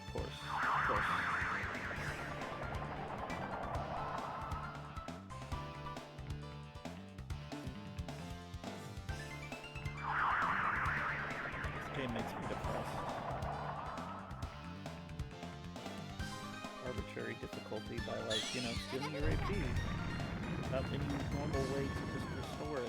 Of course. This game makes me depressed. Arbitrary difficulty by, like, you know, stealing your AP without any normal way to just restore it.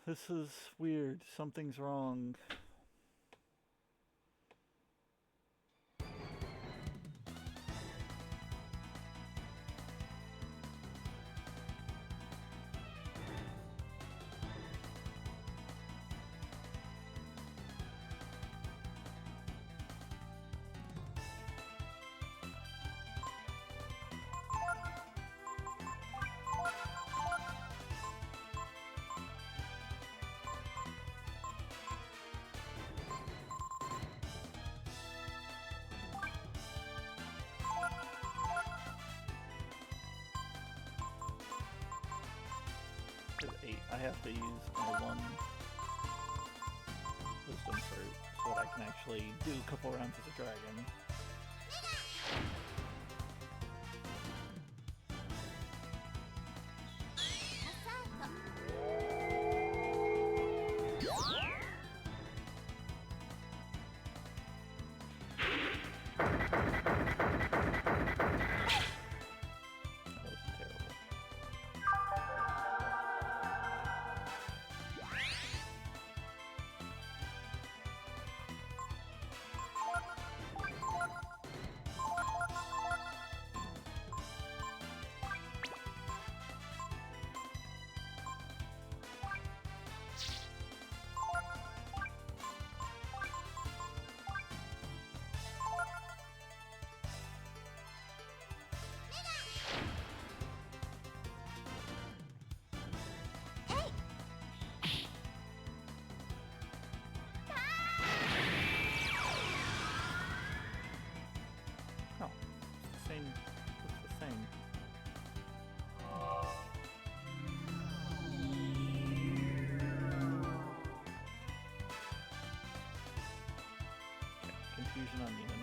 This is weird. Something's wrong. I have to use my one wisdom fruit so that I can actually do a couple rounds as a dragon.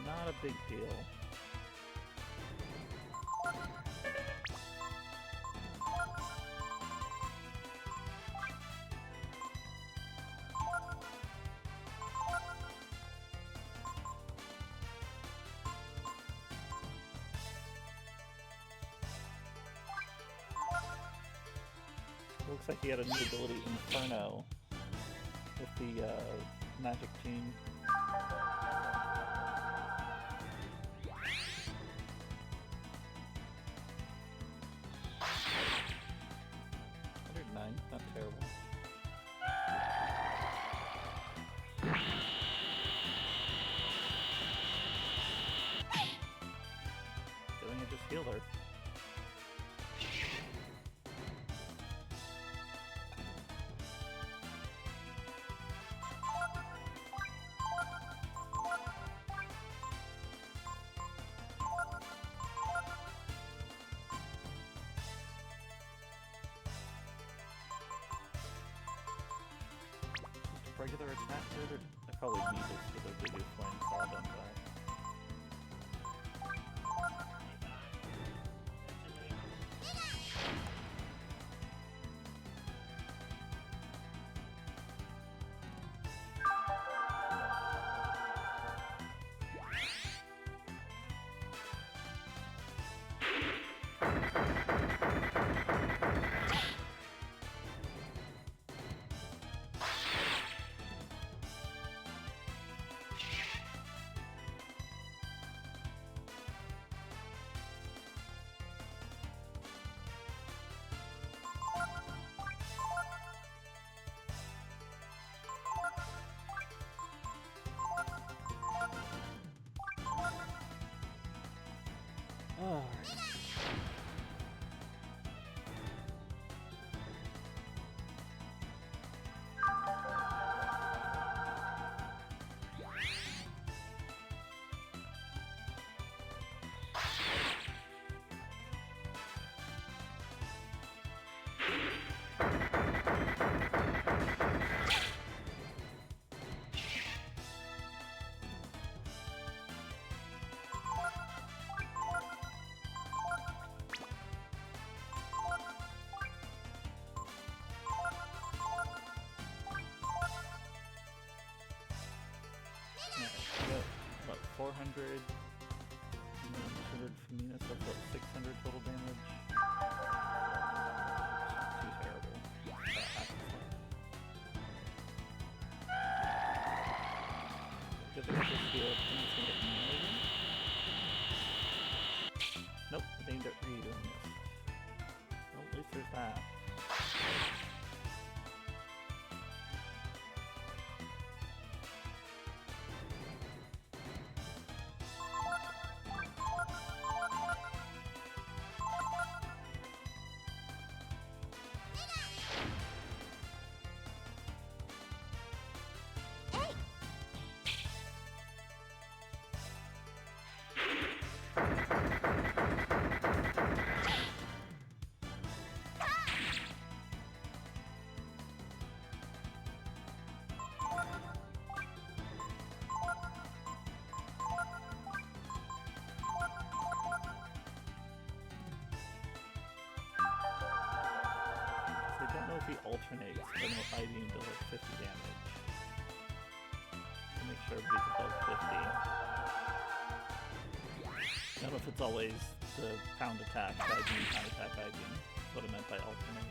Not a big deal. Looks like he had a new ability, Inferno, with the magic team. Not terrible. Doing it just healed her. Regular attack, I probably need this for the bigger flame fall, don't I? 200. And then 200 from Nina, so that's what, 600 total damage? It's not too terrible. Good thing I just healed. I think it's gonna hit Nina again. Nope, it aimed at Reed and missed. Well, at least there's that. Alternates, but no I-beam does like 50 damage. To make sure everybody's above 50. I don't know if it's always the pound attack, I-beam, pound attack, I-beam. That's what I meant by alternate.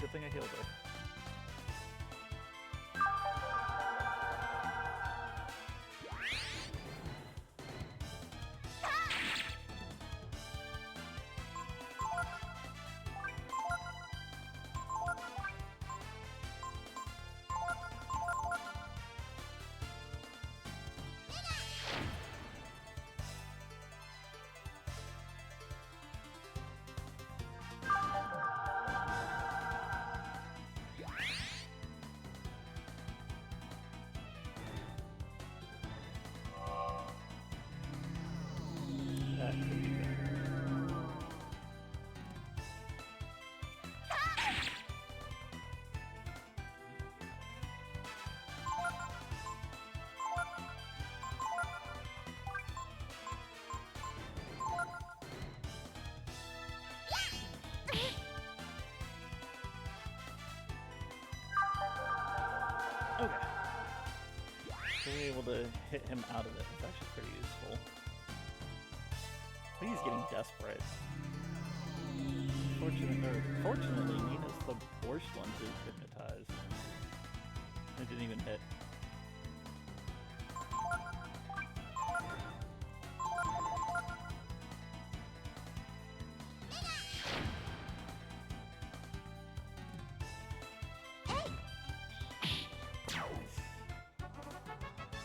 Good thing I healed her. Okay. So we're able to hit him out of it. It's actually pretty useful. I think he's getting desperate. Fortunately, Nina's the worst one to hypnotize. It didn't even hit.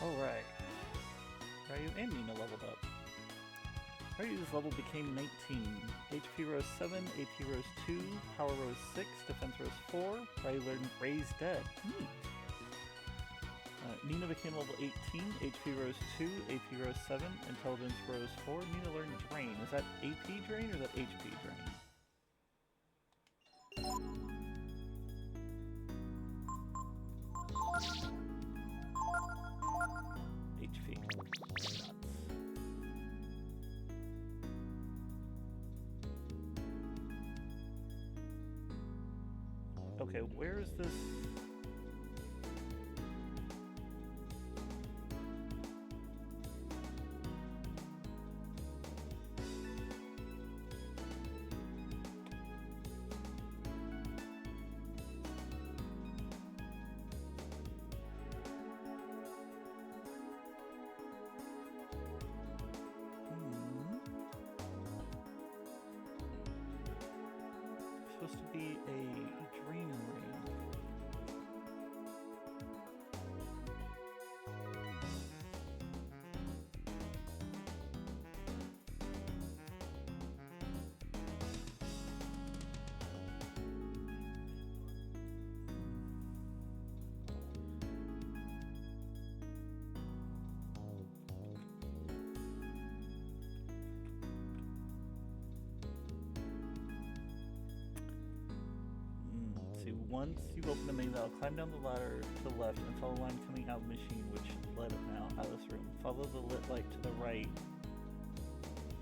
Alright. Ryu and Nina leveled up. Ryu's level became 19. HP rose 7, AP rose 2, Power rose 6, Defense rose 4. Ryu learned Raise Dead. Neat. Nina became level 18, HP rose 2, AP rose 7, Intelligence rose 4. Nina learned Drain. Is that AP Drain or is that HP Drain? HP. Nuts. Okay, where is this? Supposed to be a dream ring. Once you've opened the main valve, climb down the ladder to the left and follow the line coming out of the machine, which led it now out of this room. Follow the lit light to the right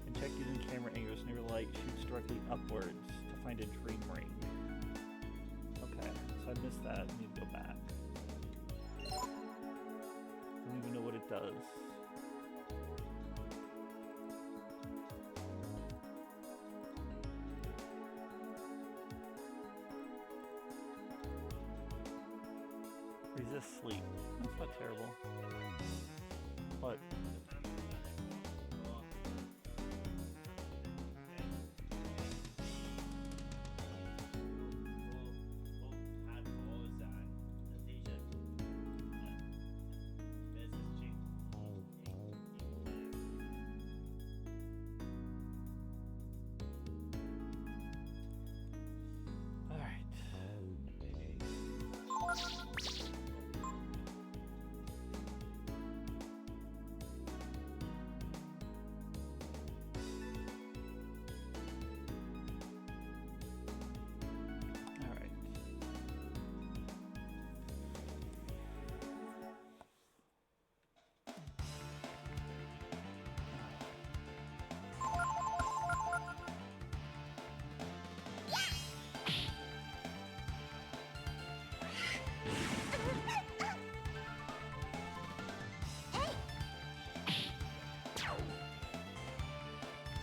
and check using camera angles near the light shoots directly upwards to find a dream ring. Okay, so I missed that. I need to go back. I don't even know what it does. Resist sleep. That's not terrible. What?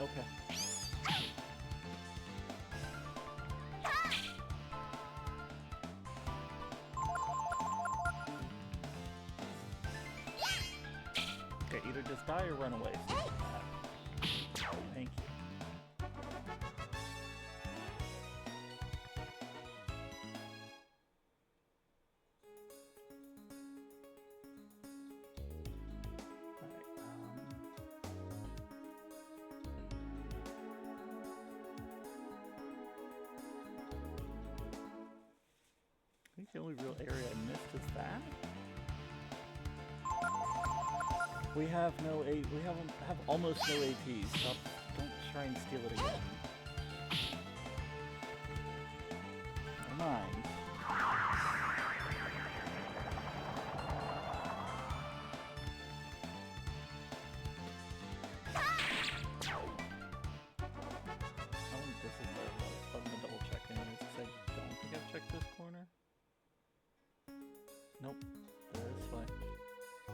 Okay. Okay, either just die or run away. Thank you. I think the only real area I missed is that. We have no A. We have almost no APs. So don't try and steal it again. Never mind. I think this is the I'm gonna double check anyways because I don't think I've checked this corner. Nope. This way. I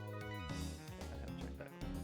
haven't checked that corner.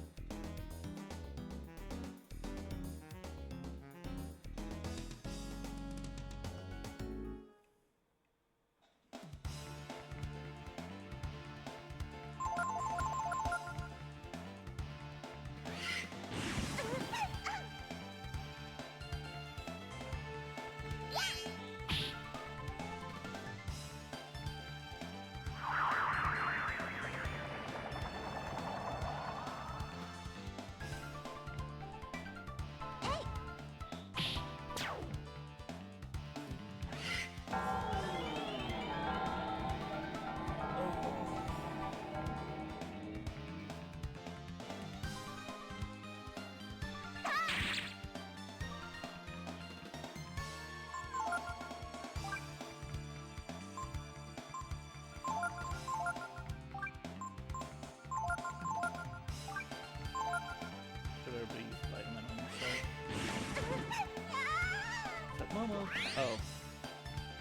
Everybody's fighting that on themselves. Except Momo. Oh.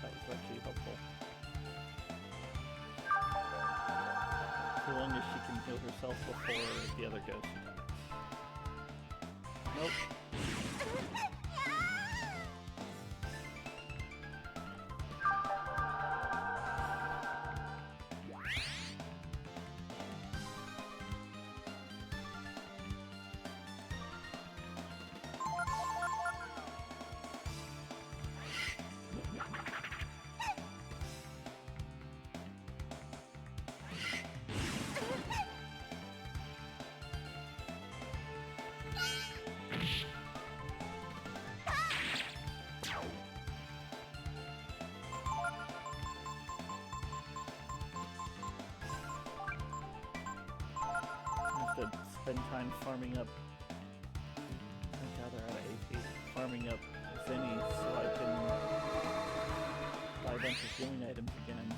That was actually helpful. So long as she can heal herself before the other ghost attacks. Nope. Spend time farming up. I gather out of AP. Farming up Zenny so I can buy a bunch of healing items again.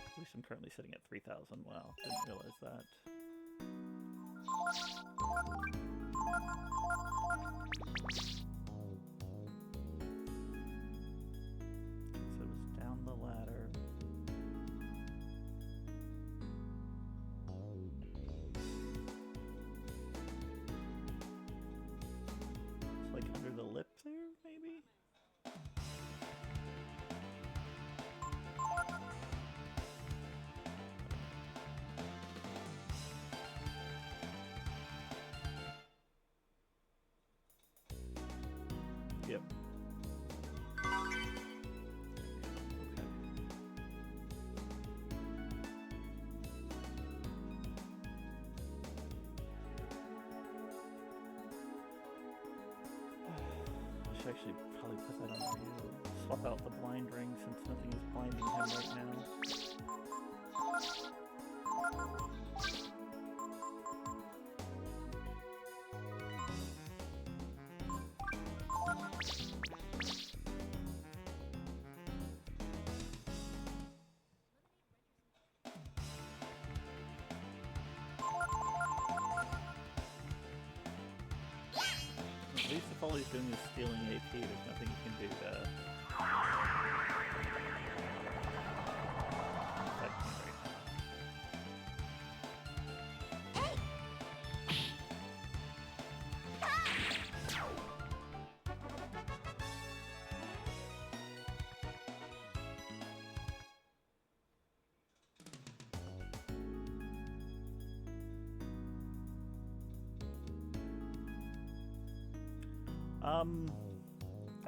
At least I'm currently sitting at 3,000. Wow, didn't realize that. So it was down the ladder. It's like under the lip there, maybe? Yep. I should actually probably put that on you. Swap out the blind ring since nothing is blinding him right now. At least if all he's doing is stealing AP, there's nothing you can do to...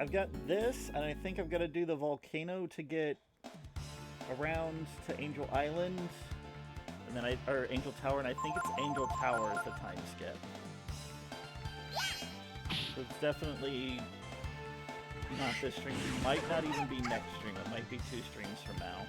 I've got this, and I think I've got to do the volcano to get around to Angel Island, and then or Angel Tower, and I think it's Angel Tower is the time skip. So it's definitely not this stream. It might not even be next stream. It might be 2 streams from now.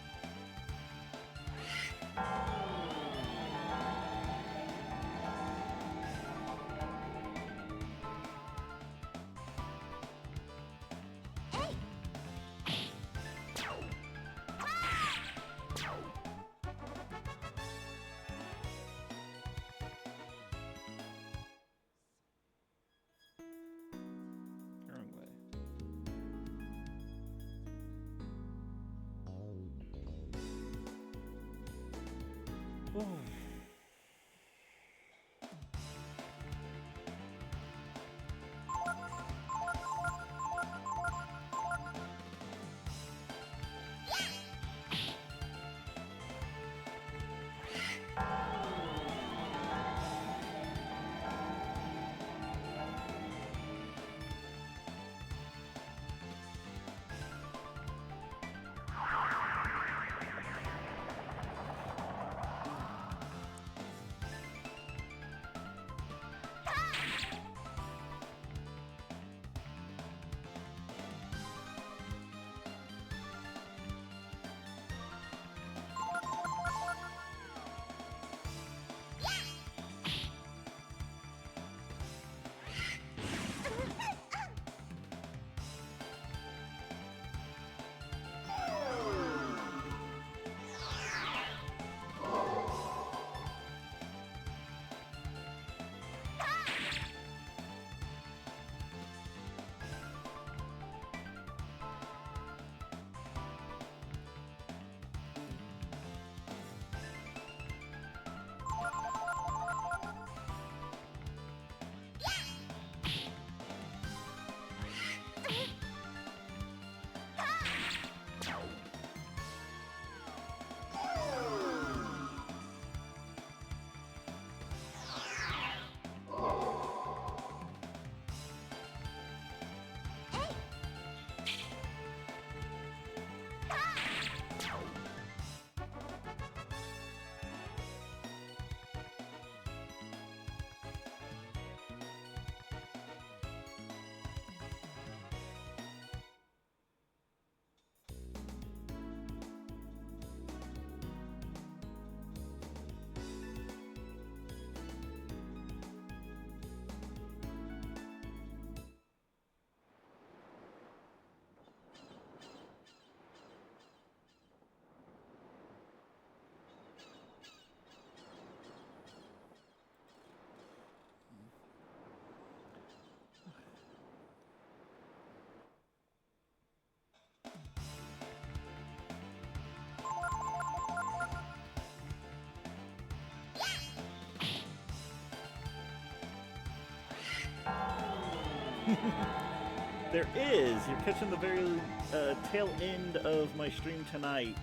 There is. You're catching the very tail end of my stream tonight.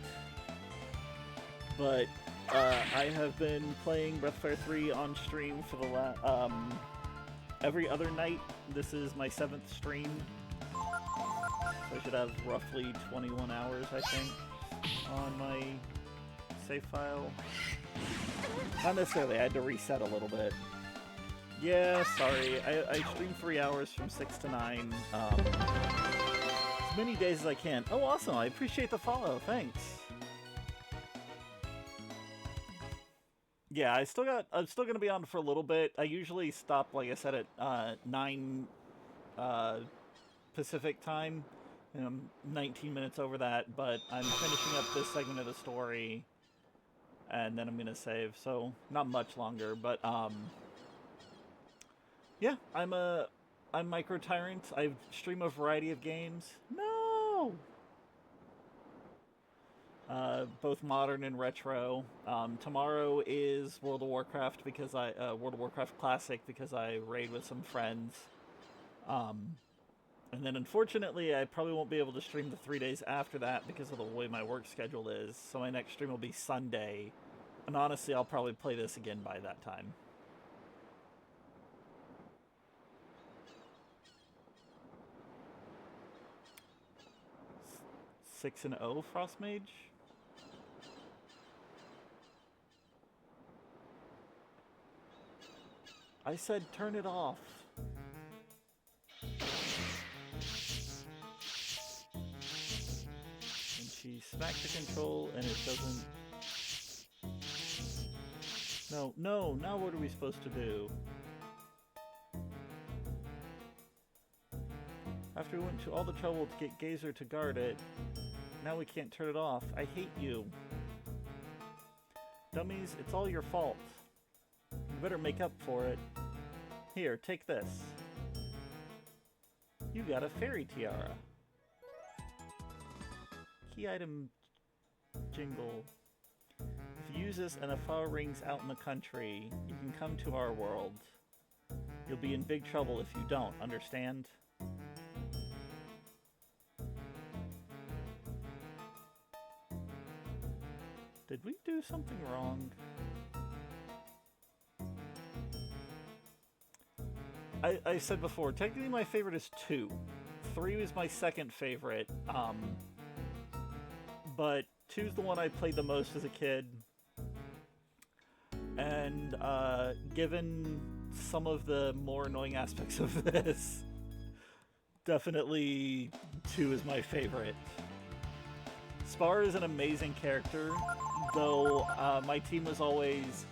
But I have been playing Breath of Fire 3 on stream for the every other night. This is my 7th stream. So I should have roughly 21 hours, I think, on my save file. Not necessarily, I had to reset a little bit. Yeah, sorry. I stream 3 hours from 6 to 9. As many days as I can. Oh, awesome. I appreciate the follow. Thanks. Yeah, I'm still going to be on for a little bit. I usually stop, like I said, at 9 Pacific time. And I'm 19 minutes over that, but I'm finishing up this segment of the story. And then I'm going to save. So, not much longer, but yeah, I'm Micro Tyrant. I stream a variety of games. No! Both modern and retro. Tomorrow is World of Warcraft because World of Warcraft Classic because I raid with some friends. And then unfortunately I probably won't be able to stream the 3 days after that because of the way my work schedule is. So my next stream will be Sunday. And honestly, I'll probably play this again by that time. Six and 0 Frost Mage. I said turn it off. And she smacked the control and it doesn't... No, now what are we supposed to do? After we went to all the trouble to get Gazer to guard it, now we can't turn it off. I hate you. Dummies, it's all your fault. You better make up for it. Here, take this. You got a fairy tiara. Key item jingle. If you use this and a flower rings out in the country, you can come to our world. You'll be in big trouble if you don't, understand? Did we do something wrong? I said before, technically my favorite is 2. 3 was my second favorite, but 2's the one I played the most as a kid. And given some of the more annoying aspects of this, definitely 2 is my favorite. Spar is an amazing character, though my team was always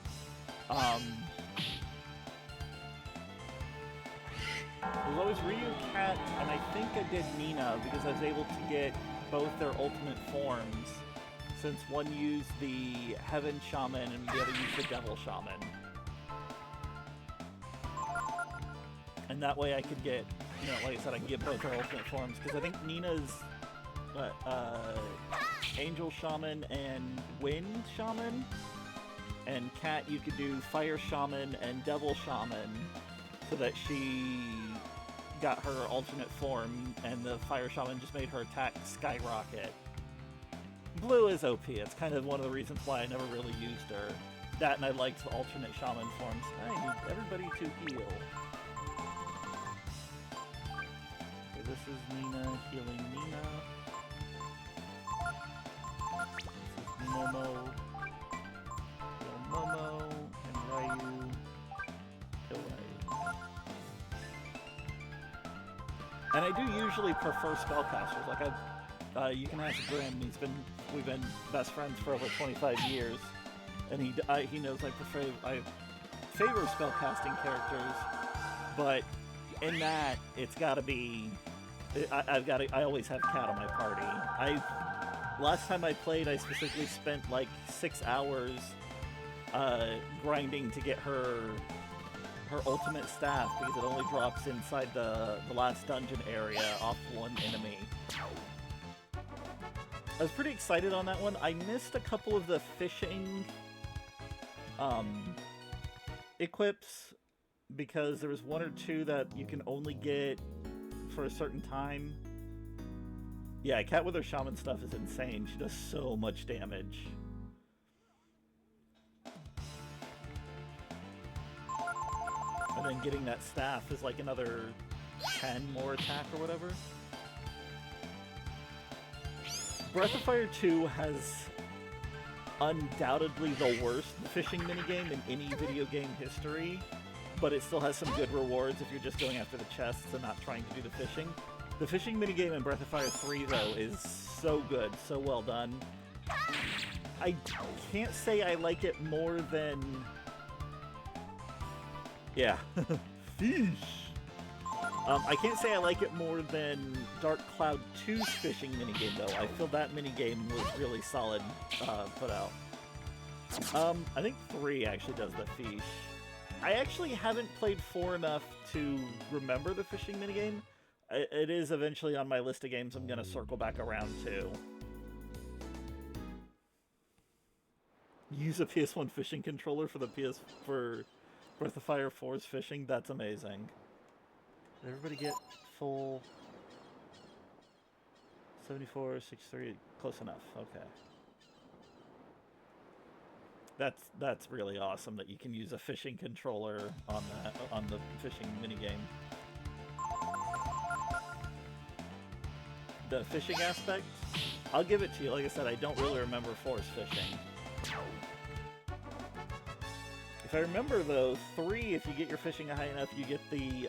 Ryu, Cat, and I think I did Nina because I was able to get both their ultimate forms, since one used the Heaven Shaman and the other used the Devil Shaman. And that way I could get, like I said, I can get both their ultimate forms, because I think Nina's Angel Shaman and Wind Shaman, and Cat you could do Fire Shaman and Devil Shaman, so that she got her alternate form, and the Fire Shaman just made her attack skyrocket. Blue is OP. It's kind of one of the reasons why I never really used her. That, and I liked the alternate Shaman forms. I need everybody to heal. Okay, this is Nina healing Nina. This is Momo. Heal Momo, and Ryu. Kill Ryu. And I do usually prefer spellcasters. Like you can ask Grim. We've been best friends for over 25 years, and he knows I favor spellcasting characters. But in that, it's got to be. I always have Cat on my party. Last time I played, I specifically spent like 6 hours grinding to get her ultimate staff, because it only drops inside the last dungeon area off one enemy. I was pretty excited on that one. I missed a couple of the fishing equips, because there was 1 or 2 that you can only get for a certain time. Yeah, Cat with her shaman stuff is insane. She does so much damage. And then getting that staff is like another 10 more attack or whatever. Breath of Fire 2 has undoubtedly the worst fishing minigame in any video game history, but it still has some good rewards if you're just going after the chests and not trying to do the fishing. The fishing minigame in Breath of Fire 3, though, is so good, so well done. I can't say I like it more than... Yeah. Fish! I can't say I like it more than Dark Cloud 2's fishing minigame, though. I feel that minigame was really solid put out. I think 3 actually does the fish. I actually haven't played 4 enough to remember the fishing minigame. It is eventually on my list of games I'm going to circle back around to. Use a PS1 fishing controller for the for Breath of Fire 4's fishing? That's amazing. Did everybody get full 74, 63? Close enough. Okay. That's really awesome that you can use a fishing controller on the fishing minigame. The fishing aspect, I'll give it to you. Like I said, I don't really remember force fishing. If I remember, though, 3, if you get your fishing high enough, you get the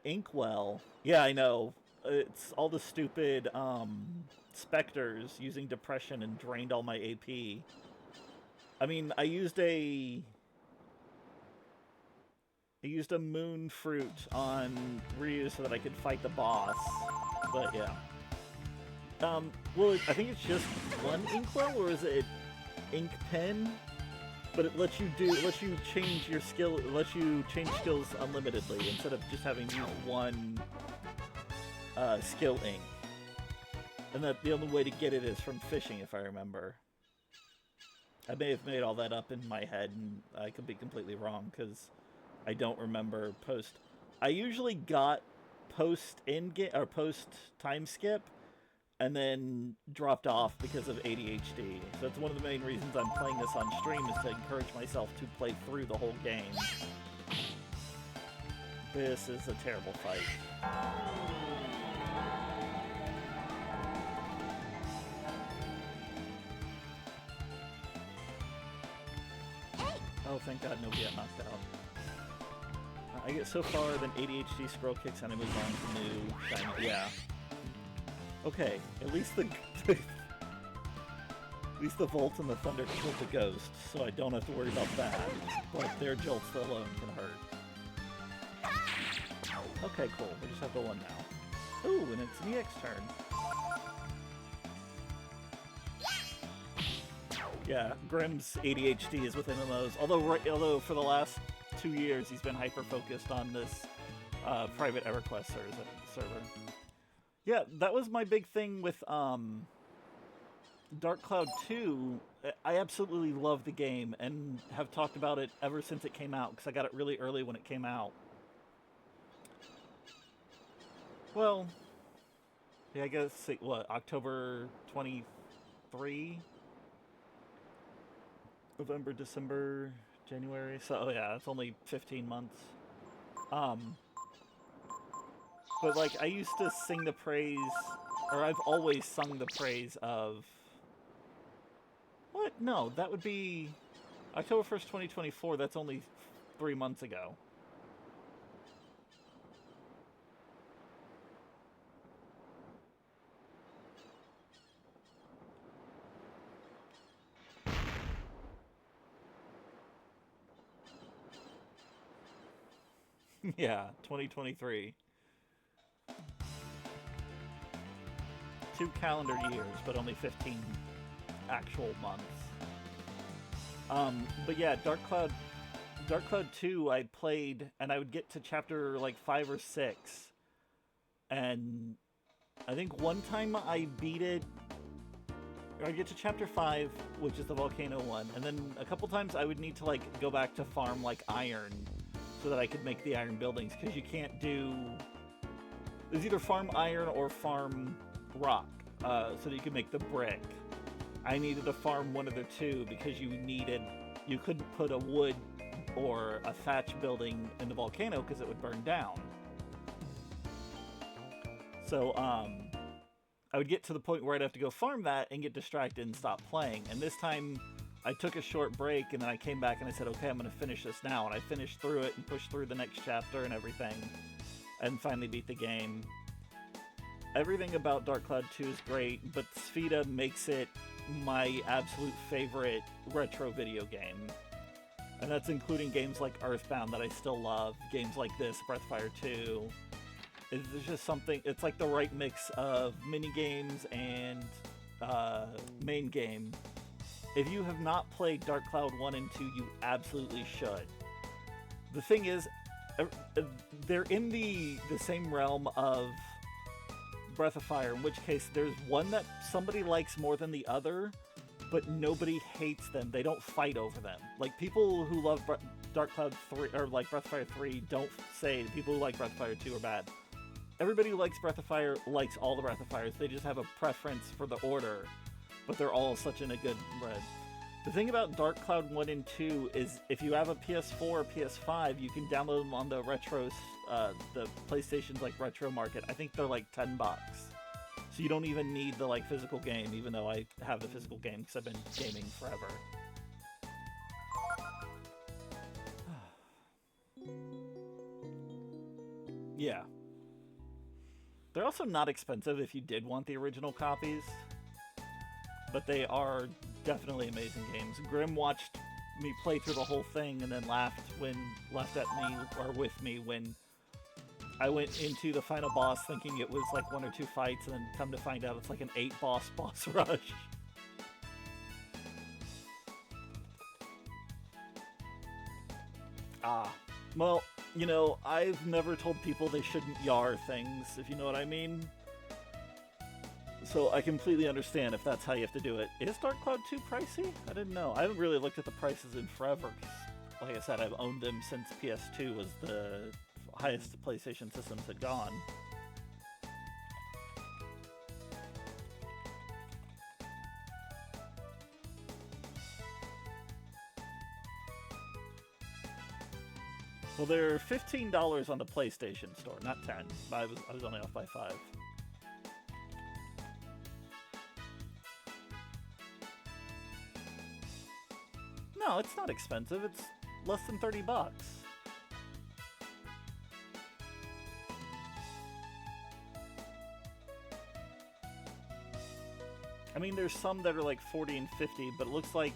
inkwell. Yeah, I know. It's all the stupid specters using depression and drained all my AP. I mean, I used a moon fruit on Ryu so that I could fight the boss. But yeah. Well, I think it's just one inkwell, or is it ink pen? But it lets you change your skill. It lets you change skills unlimitedly instead of just having used one skill ink. And that the only way to get it is from fishing, if I remember. I may have made all that up in my head, and I could be completely wrong because I don't remember post. I usually got post in-game or post time skip, and then dropped off because of ADHD. So that's one of the main reasons I'm playing this on stream, is to encourage myself to play through the whole game. This is a terrible fight. Oh, thank God nobody got knocked out. I get so far, then ADHD scroll kicks enemies on to new shiny. Yeah. Okay, at least the Volt and the Thunder killed the ghost, so I don't have to worry about that. But their jolts alone can hurt. Okay, cool. We just have the one now. Ooh, and it's an EX turn. Yeah, Grimm's ADHD is with MMOs. Although for the last 2 years he's been hyper-focused on this private EverQuest server. Yeah, that was my big thing with Dark Cloud 2. I absolutely love the game and have talked about it ever since it came out, because I got it really early when it came out. Well, yeah, I guess, what, October 23? November, December, January. So, oh yeah, it's only 15 months. But, like, I used to sing the praise, or I've always sung the praise of... What? No, that would be October 1st, 2024. That's only 3 months ago. Yeah, 2023. 2 calendar years, but only 15 actual months. But yeah, Dark Cloud 2 I played, and I would get to chapter like 5 or 6, and I think one time I beat it, or I'd get to chapter 5, which is the volcano one, and then a couple times I would need to like go back to farm like iron, so so that I could make the iron buildings, because you can't do... There's either farm iron or farm rock, so that you can make the brick. I needed to farm one of the two because you couldn't put a wood or a thatch building in the volcano because it would burn down. So, I would get to the point where I'd have to go farm that and get distracted and stop playing. And this time, I took a short break, and then I came back and I said, okay, I'm going to finish this now. And I finished through it and pushed through the next chapter and everything, and finally beat the game. Everything about Dark Cloud 2 is great, but Sfida makes it my absolute favorite retro video game. And that's including games like Earthbound that I still love, games like this, Breath of Fire 2. It's just something, it's like the right mix of mini-games and main game. If you have not played Dark Cloud 1 and 2, you absolutely should. The thing is, they're in the same realm of Breath of Fire, in which case there's one that somebody likes more than the other, but nobody hates them. They don't fight over them. Like, people who love Dark Cloud 3, or like Breath of Fire 3, don't say people who like Breath of Fire 2 are bad. Everybody who likes Breath of Fire likes all the Breath of Fires. They just have a preference for the order, but they're all such in a good red. The thing about Dark Cloud 1 and 2 is if you have a PS4 or PS5, you can download them on the retros, the PlayStation's like retro market. I think they're like $10. So you don't even need the like physical game, even though I have the physical game because I've been gaming forever. Yeah. They're also not expensive if you did want the original copies, but they are definitely amazing games. Grim watched me play through the whole thing and then laughed with me when I went into the final boss thinking it was like 1 or 2 fights, and then come to find out it's like an 8 boss rush. Well, you know, I've never told people they shouldn't yar things, if you know what I mean. So I completely understand if that's how you have to do it. Is Dark Cloud 2 pricey? I didn't know. I haven't really looked at the prices in forever, because, like I said, I've owned them since PS2 was the highest PlayStation systems had gone. Well, they're $15 on the PlayStation Store, not 10. I was only off by 5. No, it's not expensive. It's less than $30. I mean, there's some that are like 40 and 50, but it looks like...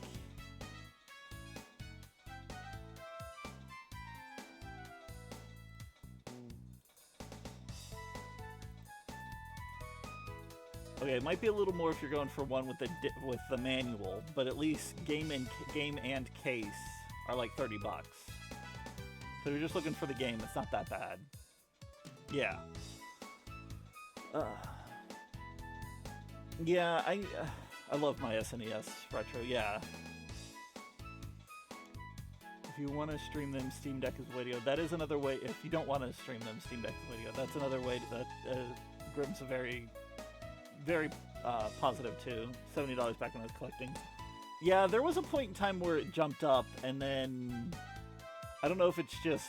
Okay, it might be a little more if you're going for one with the manual, but at least game and case are like $30. So if you're just looking for the game, it's not that bad. Yeah. Yeah, I love my SNES Retro, yeah. If you want to stream them, Steam Deck is the way to go. That is another way. If you don't want to stream them, Steam Deck is the way to go. That's another way that Grim's a very positive too. $70 back when I was collecting. Yeah, there was a point in time where it jumped up, and then I don't know if it's just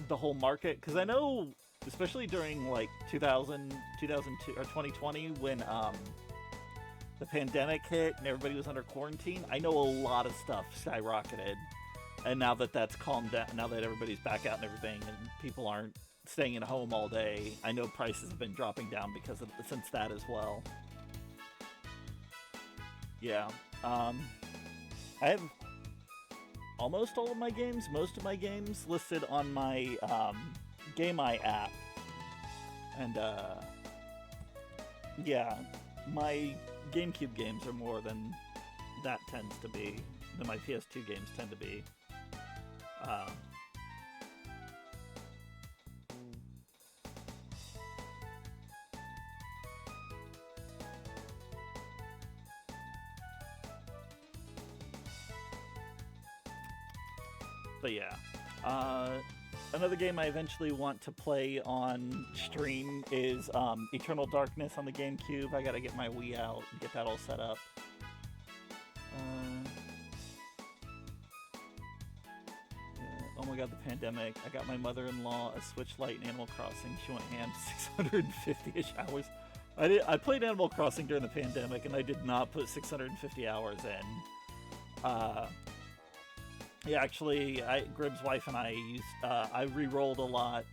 the whole market, because I know, especially during like 2000, 2002, or 2020, when the pandemic hit and everybody was under quarantine, I know a lot of stuff skyrocketed. And now that that's calmed down, now that everybody's back out and everything, and people aren't staying at home all day, I know prices have been dropping down since that as well. Yeah. I have almost all of my games, most of my games listed on my GameEye app. And yeah, my GameCube games are more than that tends to be, than my PS2 games tend to be. But yeah. Uh, Another game I eventually want to play on stream is Eternal Darkness on the GameCube. I gotta get my Wii out and get that all set up. Yeah. Oh my god, the pandemic. I got my mother-in-law a Switch Lite and Animal Crossing. She went ham 650-ish hours. I played Animal Crossing during the pandemic, and I did not put 650 hours in. Yeah, actually, Grib's wife and I re-rolled a lot.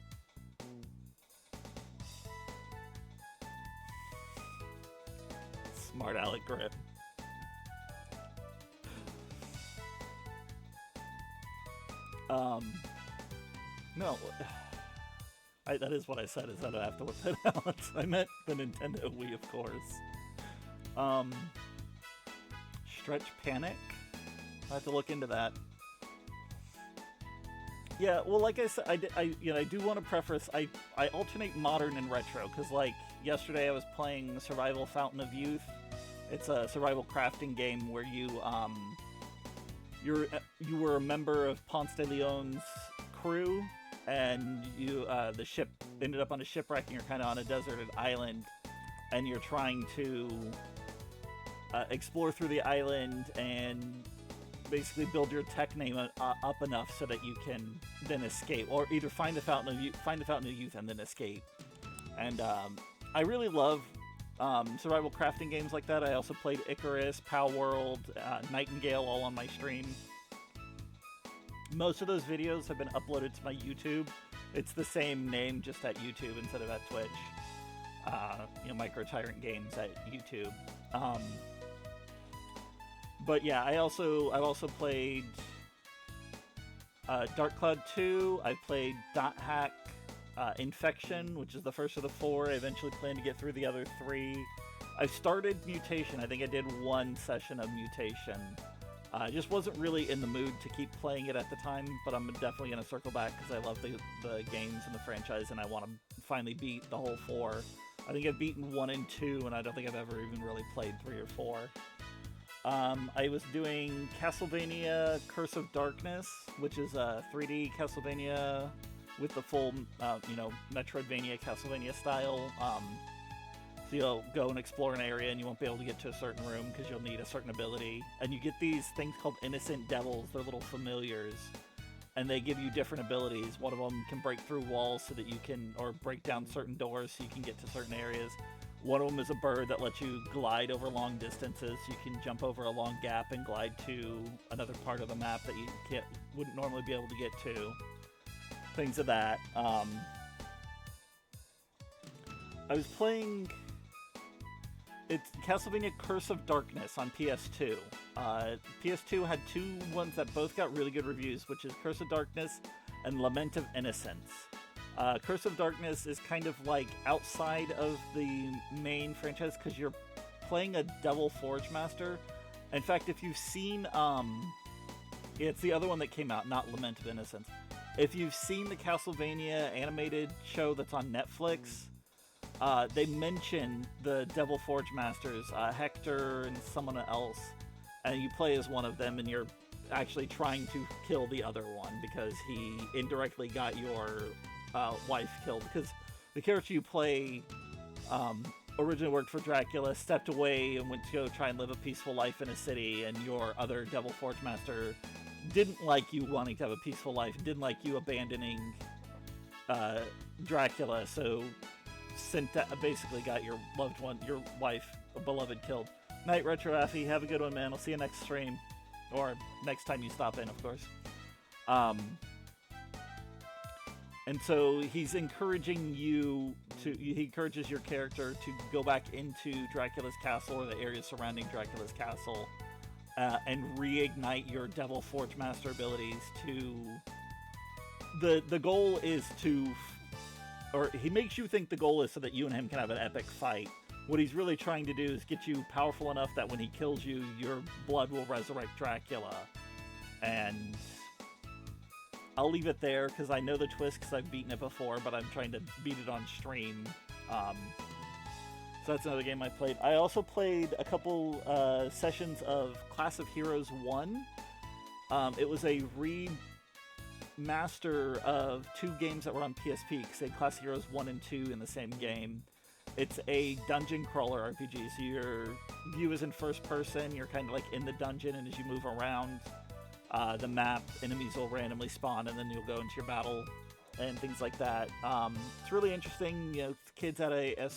Smart Alec Grib. No. That is what I said, is that I have to whip that out. I meant the Nintendo Wii, of course. Stretch Panic? I have to look into that. Yeah, well, like I said, I do want to preface, I alternate modern and retro, because, like, yesterday I was playing Survival Fountain of Youth. It's a survival crafting game where you were a member of Ponce de Leon's crew, and the ship ended up on a shipwreck, and you're kind of on a deserted island, and you're trying to explore through the island and basically build your tech name up enough so that you can then escape, or either find the Fountain of Youth and then escape. And I really love survival crafting games like that. I also played Icarus, Pal World, Nightingale, all on my stream. Most of those videos have been uploaded to my YouTube. It's the same name, just at YouTube instead of at Twitch. Micro Tyrant Games at YouTube. But yeah, I've also played Dark Cloud 2. I played Dot Hack Infection, which is the first of the 4. I eventually plan to get through the other 3. I started Mutation. I think I did 1 session of Mutation. I just wasn't really in the mood to keep playing it at the time, but I'm definitely going to circle back because I love the games and the franchise, and I want to finally beat the whole 4. I think I've beaten 1 and 2, and I don't think I've ever even really played 3 or 4. I was doing Castlevania Curse of Darkness, which is a 3D Castlevania with the full, Metroidvania Castlevania style. So you'll go and explore an area and you won't be able to get to a certain room because you'll need a certain ability. And you get these things called innocent devils. They're little familiars. And they give you different abilities. One of them can break through walls so that you can, or break down certain doors so you can get to certain areas. One of them is a bird that lets you glide over long distances. So you can jump over a long gap and glide to another part of the map that you wouldn't normally be able to get to. Things of that. I was playing... It's Castlevania Curse of Darkness on PS2. PS2 had 2 ones that both got really good reviews, which is Curse of Darkness and Lament of Innocence. Curse of Darkness is kind of like outside of the main franchise because you're playing a Devil Forge Master. In fact, if you've seen... it's the other one that came out, not Lament of Innocence. If you've seen the Castlevania animated show that's on Netflix... they mention the Devil Forge Masters, Hector and someone else, and you play as one of them, and you're actually trying to kill the other one because he indirectly got your wife killed. Because the character you play originally worked for Dracula, stepped away and went to go try and live a peaceful life in a city, and your other Devil Forge Master didn't like you wanting to have a peaceful life, didn't like you abandoning Dracula, so... basically got your loved one, your wife, a beloved, killed. Night Retro Affy, have a good one, man. I'll see you next stream. Or next time you stop in, of course. And so he's encouraging he encourages your character to go back into Dracula's castle, or the area surrounding Dracula's castle, and reignite your Devil Forge Master abilities to... The goal is to... Or he makes you think the goal is so that you and him can have an epic fight. What he's really trying to do is get you powerful enough that when he kills you, your blood will resurrect Dracula. And I'll leave it there, because I know the twist, because I've beaten it before, but I'm trying to beat it on stream. So that's another game I played. I also played a couple sessions of Class of Heroes 1. It was a master of two games that were on PSP, because they had Classic Heroes 1 and 2 in the same game. It's a dungeon crawler RPG, so your view is in first person, you're kind of like in the dungeon, and as you move around the map, enemies will randomly spawn, and then you'll go into your battle and things like that. It's really interesting. You know, kids at a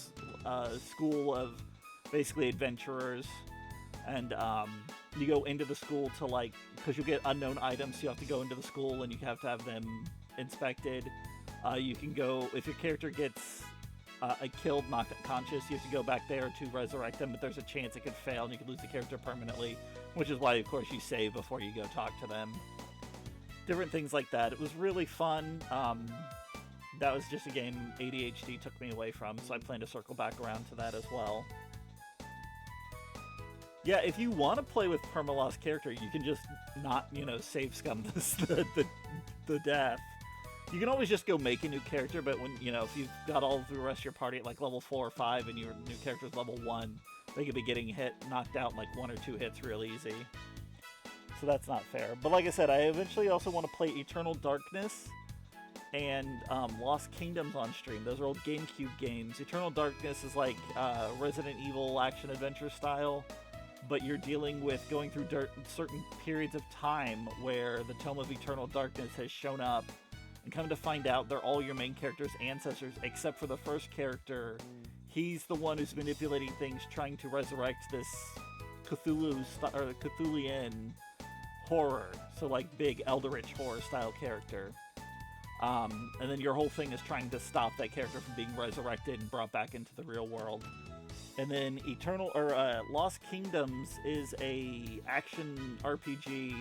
school of basically adventurers, and you go into the school to, like, because you get unknown items, so you have to go into the school and you have to have them inspected. You can go, if your character gets killed, knocked unconscious, you have to go back there to resurrect them, but there's a chance it could fail and you could lose the character permanently, which is why, of course, you save before you go talk to them. Different things like that. It was really fun. That was just a game ADHD took me away from, so I plan to circle back around to that as well. Yeah, if you want to play with perma-lost character, you can just not, save scum the death. You can always just go make a new character, but when, if you've got all the rest of your party at like level 4 or 5 and your new character's level 1, they could be getting knocked out in like 1 or 2 hits real easy. So that's not fair. But like I said, I eventually also want to play Eternal Darkness and Lost Kingdoms on stream. Those are old GameCube games. Eternal Darkness is like Resident Evil action-adventure style, but you're dealing with going through certain periods of time where the Tome of Eternal Darkness has shown up, and come to find out they're all your main character's ancestors, except for the first character. He's the one who's manipulating things, trying to resurrect this Cthulhian horror, so like big Eldritch horror style character. And then your whole thing is trying to stop that character from being resurrected and brought back into the real world. And then Lost Kingdoms is a action RPG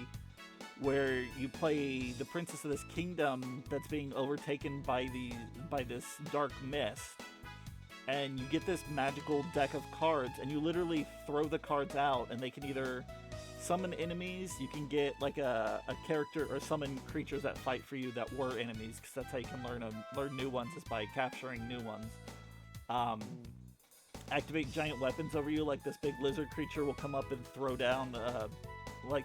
where you play the princess of this kingdom that's being overtaken by this dark mist. And you get this magical deck of cards, and you literally throw the cards out, and they can either summon enemies, you can get like a character, or summon creatures that fight for you that were enemies, because that's how you can learn new ones, is by capturing new ones. Activate giant weapons over you, like this big lizard creature will come up and throw down,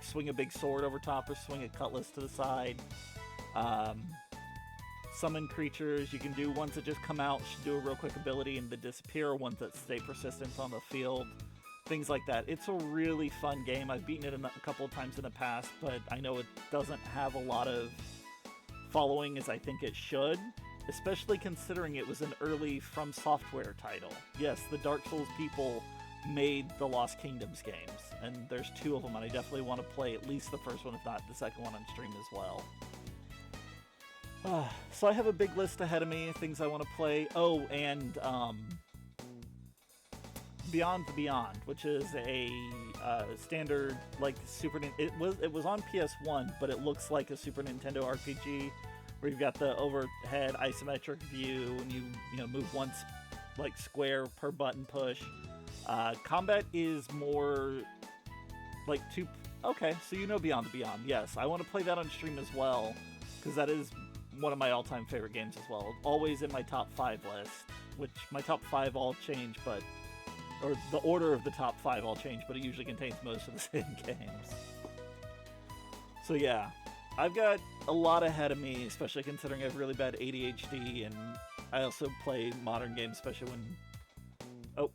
swing a big sword over top or swing a cutlass to the side. Summon creatures. You can do ones that just come out, do a real quick ability and then disappear, ones that stay persistent on the field. Things like that. It's a really fun game. I've beaten it a couple of times in the past, but I know it doesn't have a lot of following as I think it should, especially considering it was an early From Software title. Yes, the Dark Souls people made the Lost Kingdoms games, and there's 2 of them, and I definitely want to play at least the first one, if not the second one, on stream as well. So I have a big list ahead of me, things I want to play. Oh, and Beyond the Beyond, which is a standard, like, it was on PS1, but it looks like a Super Nintendo RPG, where you've got the overhead isometric view, and you move once, like, square per button push. Combat is more like okay, so Beyond the Beyond. Yes, I want to play that on stream as well, because that is one of my all-time favorite games as well. Always in my top 5 list, which my top 5 all change, or the order of the top 5 all change, but it usually contains most of the same games. So yeah, I've got a lot ahead of me, especially considering I have really bad ADHD, and I also play modern games, especially when... Oh.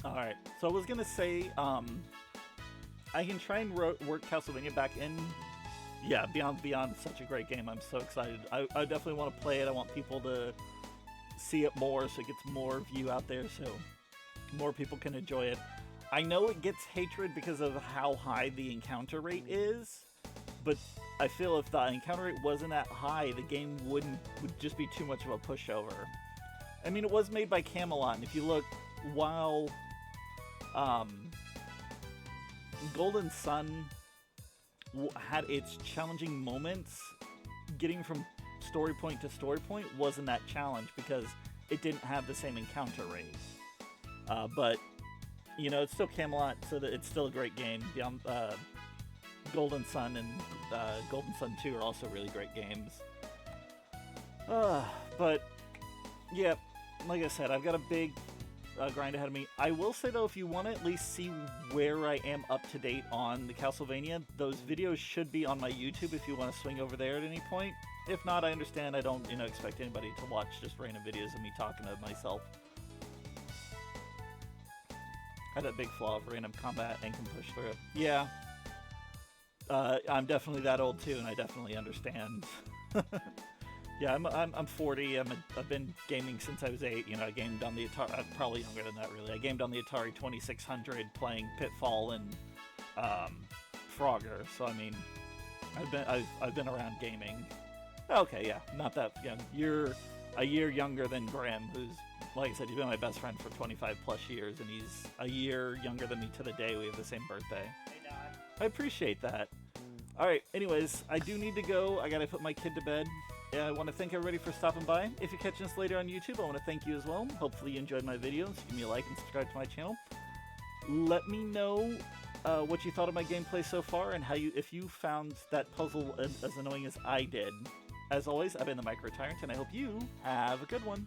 Alright, so I was gonna say, I can try and work Castlevania back in. Yeah, Beyond is such a great game. I'm so excited. I definitely want to play it. I want people to see it more, so it gets more view out there, so more people can enjoy it. I know it gets hatred because of how high the encounter rate is, but I feel if the encounter rate wasn't that high, the game would just be too much of a pushover. I mean, it was made by Camelot, and if you look, while Golden Sun had its challenging moments, getting from story point to story point wasn't that challenge, because it didn't have the same encounter rate. But, you know, it's still Camelot, so that it's still a great game. Beyond, Golden Sun and Golden Sun 2 are also really great games. But, yeah, like I said, I've got a big grind ahead of me. I will say, though, if you want to at least see where I am up to date on the Castlevania, those videos should be on my YouTube if you want to swing over there at any point. If not, I understand. I don't, expect anybody to watch just random videos of me talking to myself. I had that big flaw of random combat and can push through it. Yeah. I'm definitely that old too, and I definitely understand. Yeah, I'm 40. I've been gaming since I was 8. I gamed on the Atari. I'm probably younger than that, really. I gamed on the Atari 2600, playing Pitfall and Frogger. So I mean, I've been around gaming. Okay, yeah, not that young. You're a year younger than Graham, who's, like I said, he's been my best friend for 25 plus years, and he's a year younger than me to the day. We have the same birthday. Hey, Dad. I appreciate that. Alright, anyways, I do need to go. I gotta put my kid to bed. I want to thank everybody for stopping by. If you're catching us later on YouTube, I want to thank you as well. Hopefully you enjoyed my videos. Give me a like and subscribe to my channel. Let me know what you thought of my gameplay so far, and if you found that puzzle as annoying as I did. As always, I've been the Micro Tyrant, and I hope you have a good one.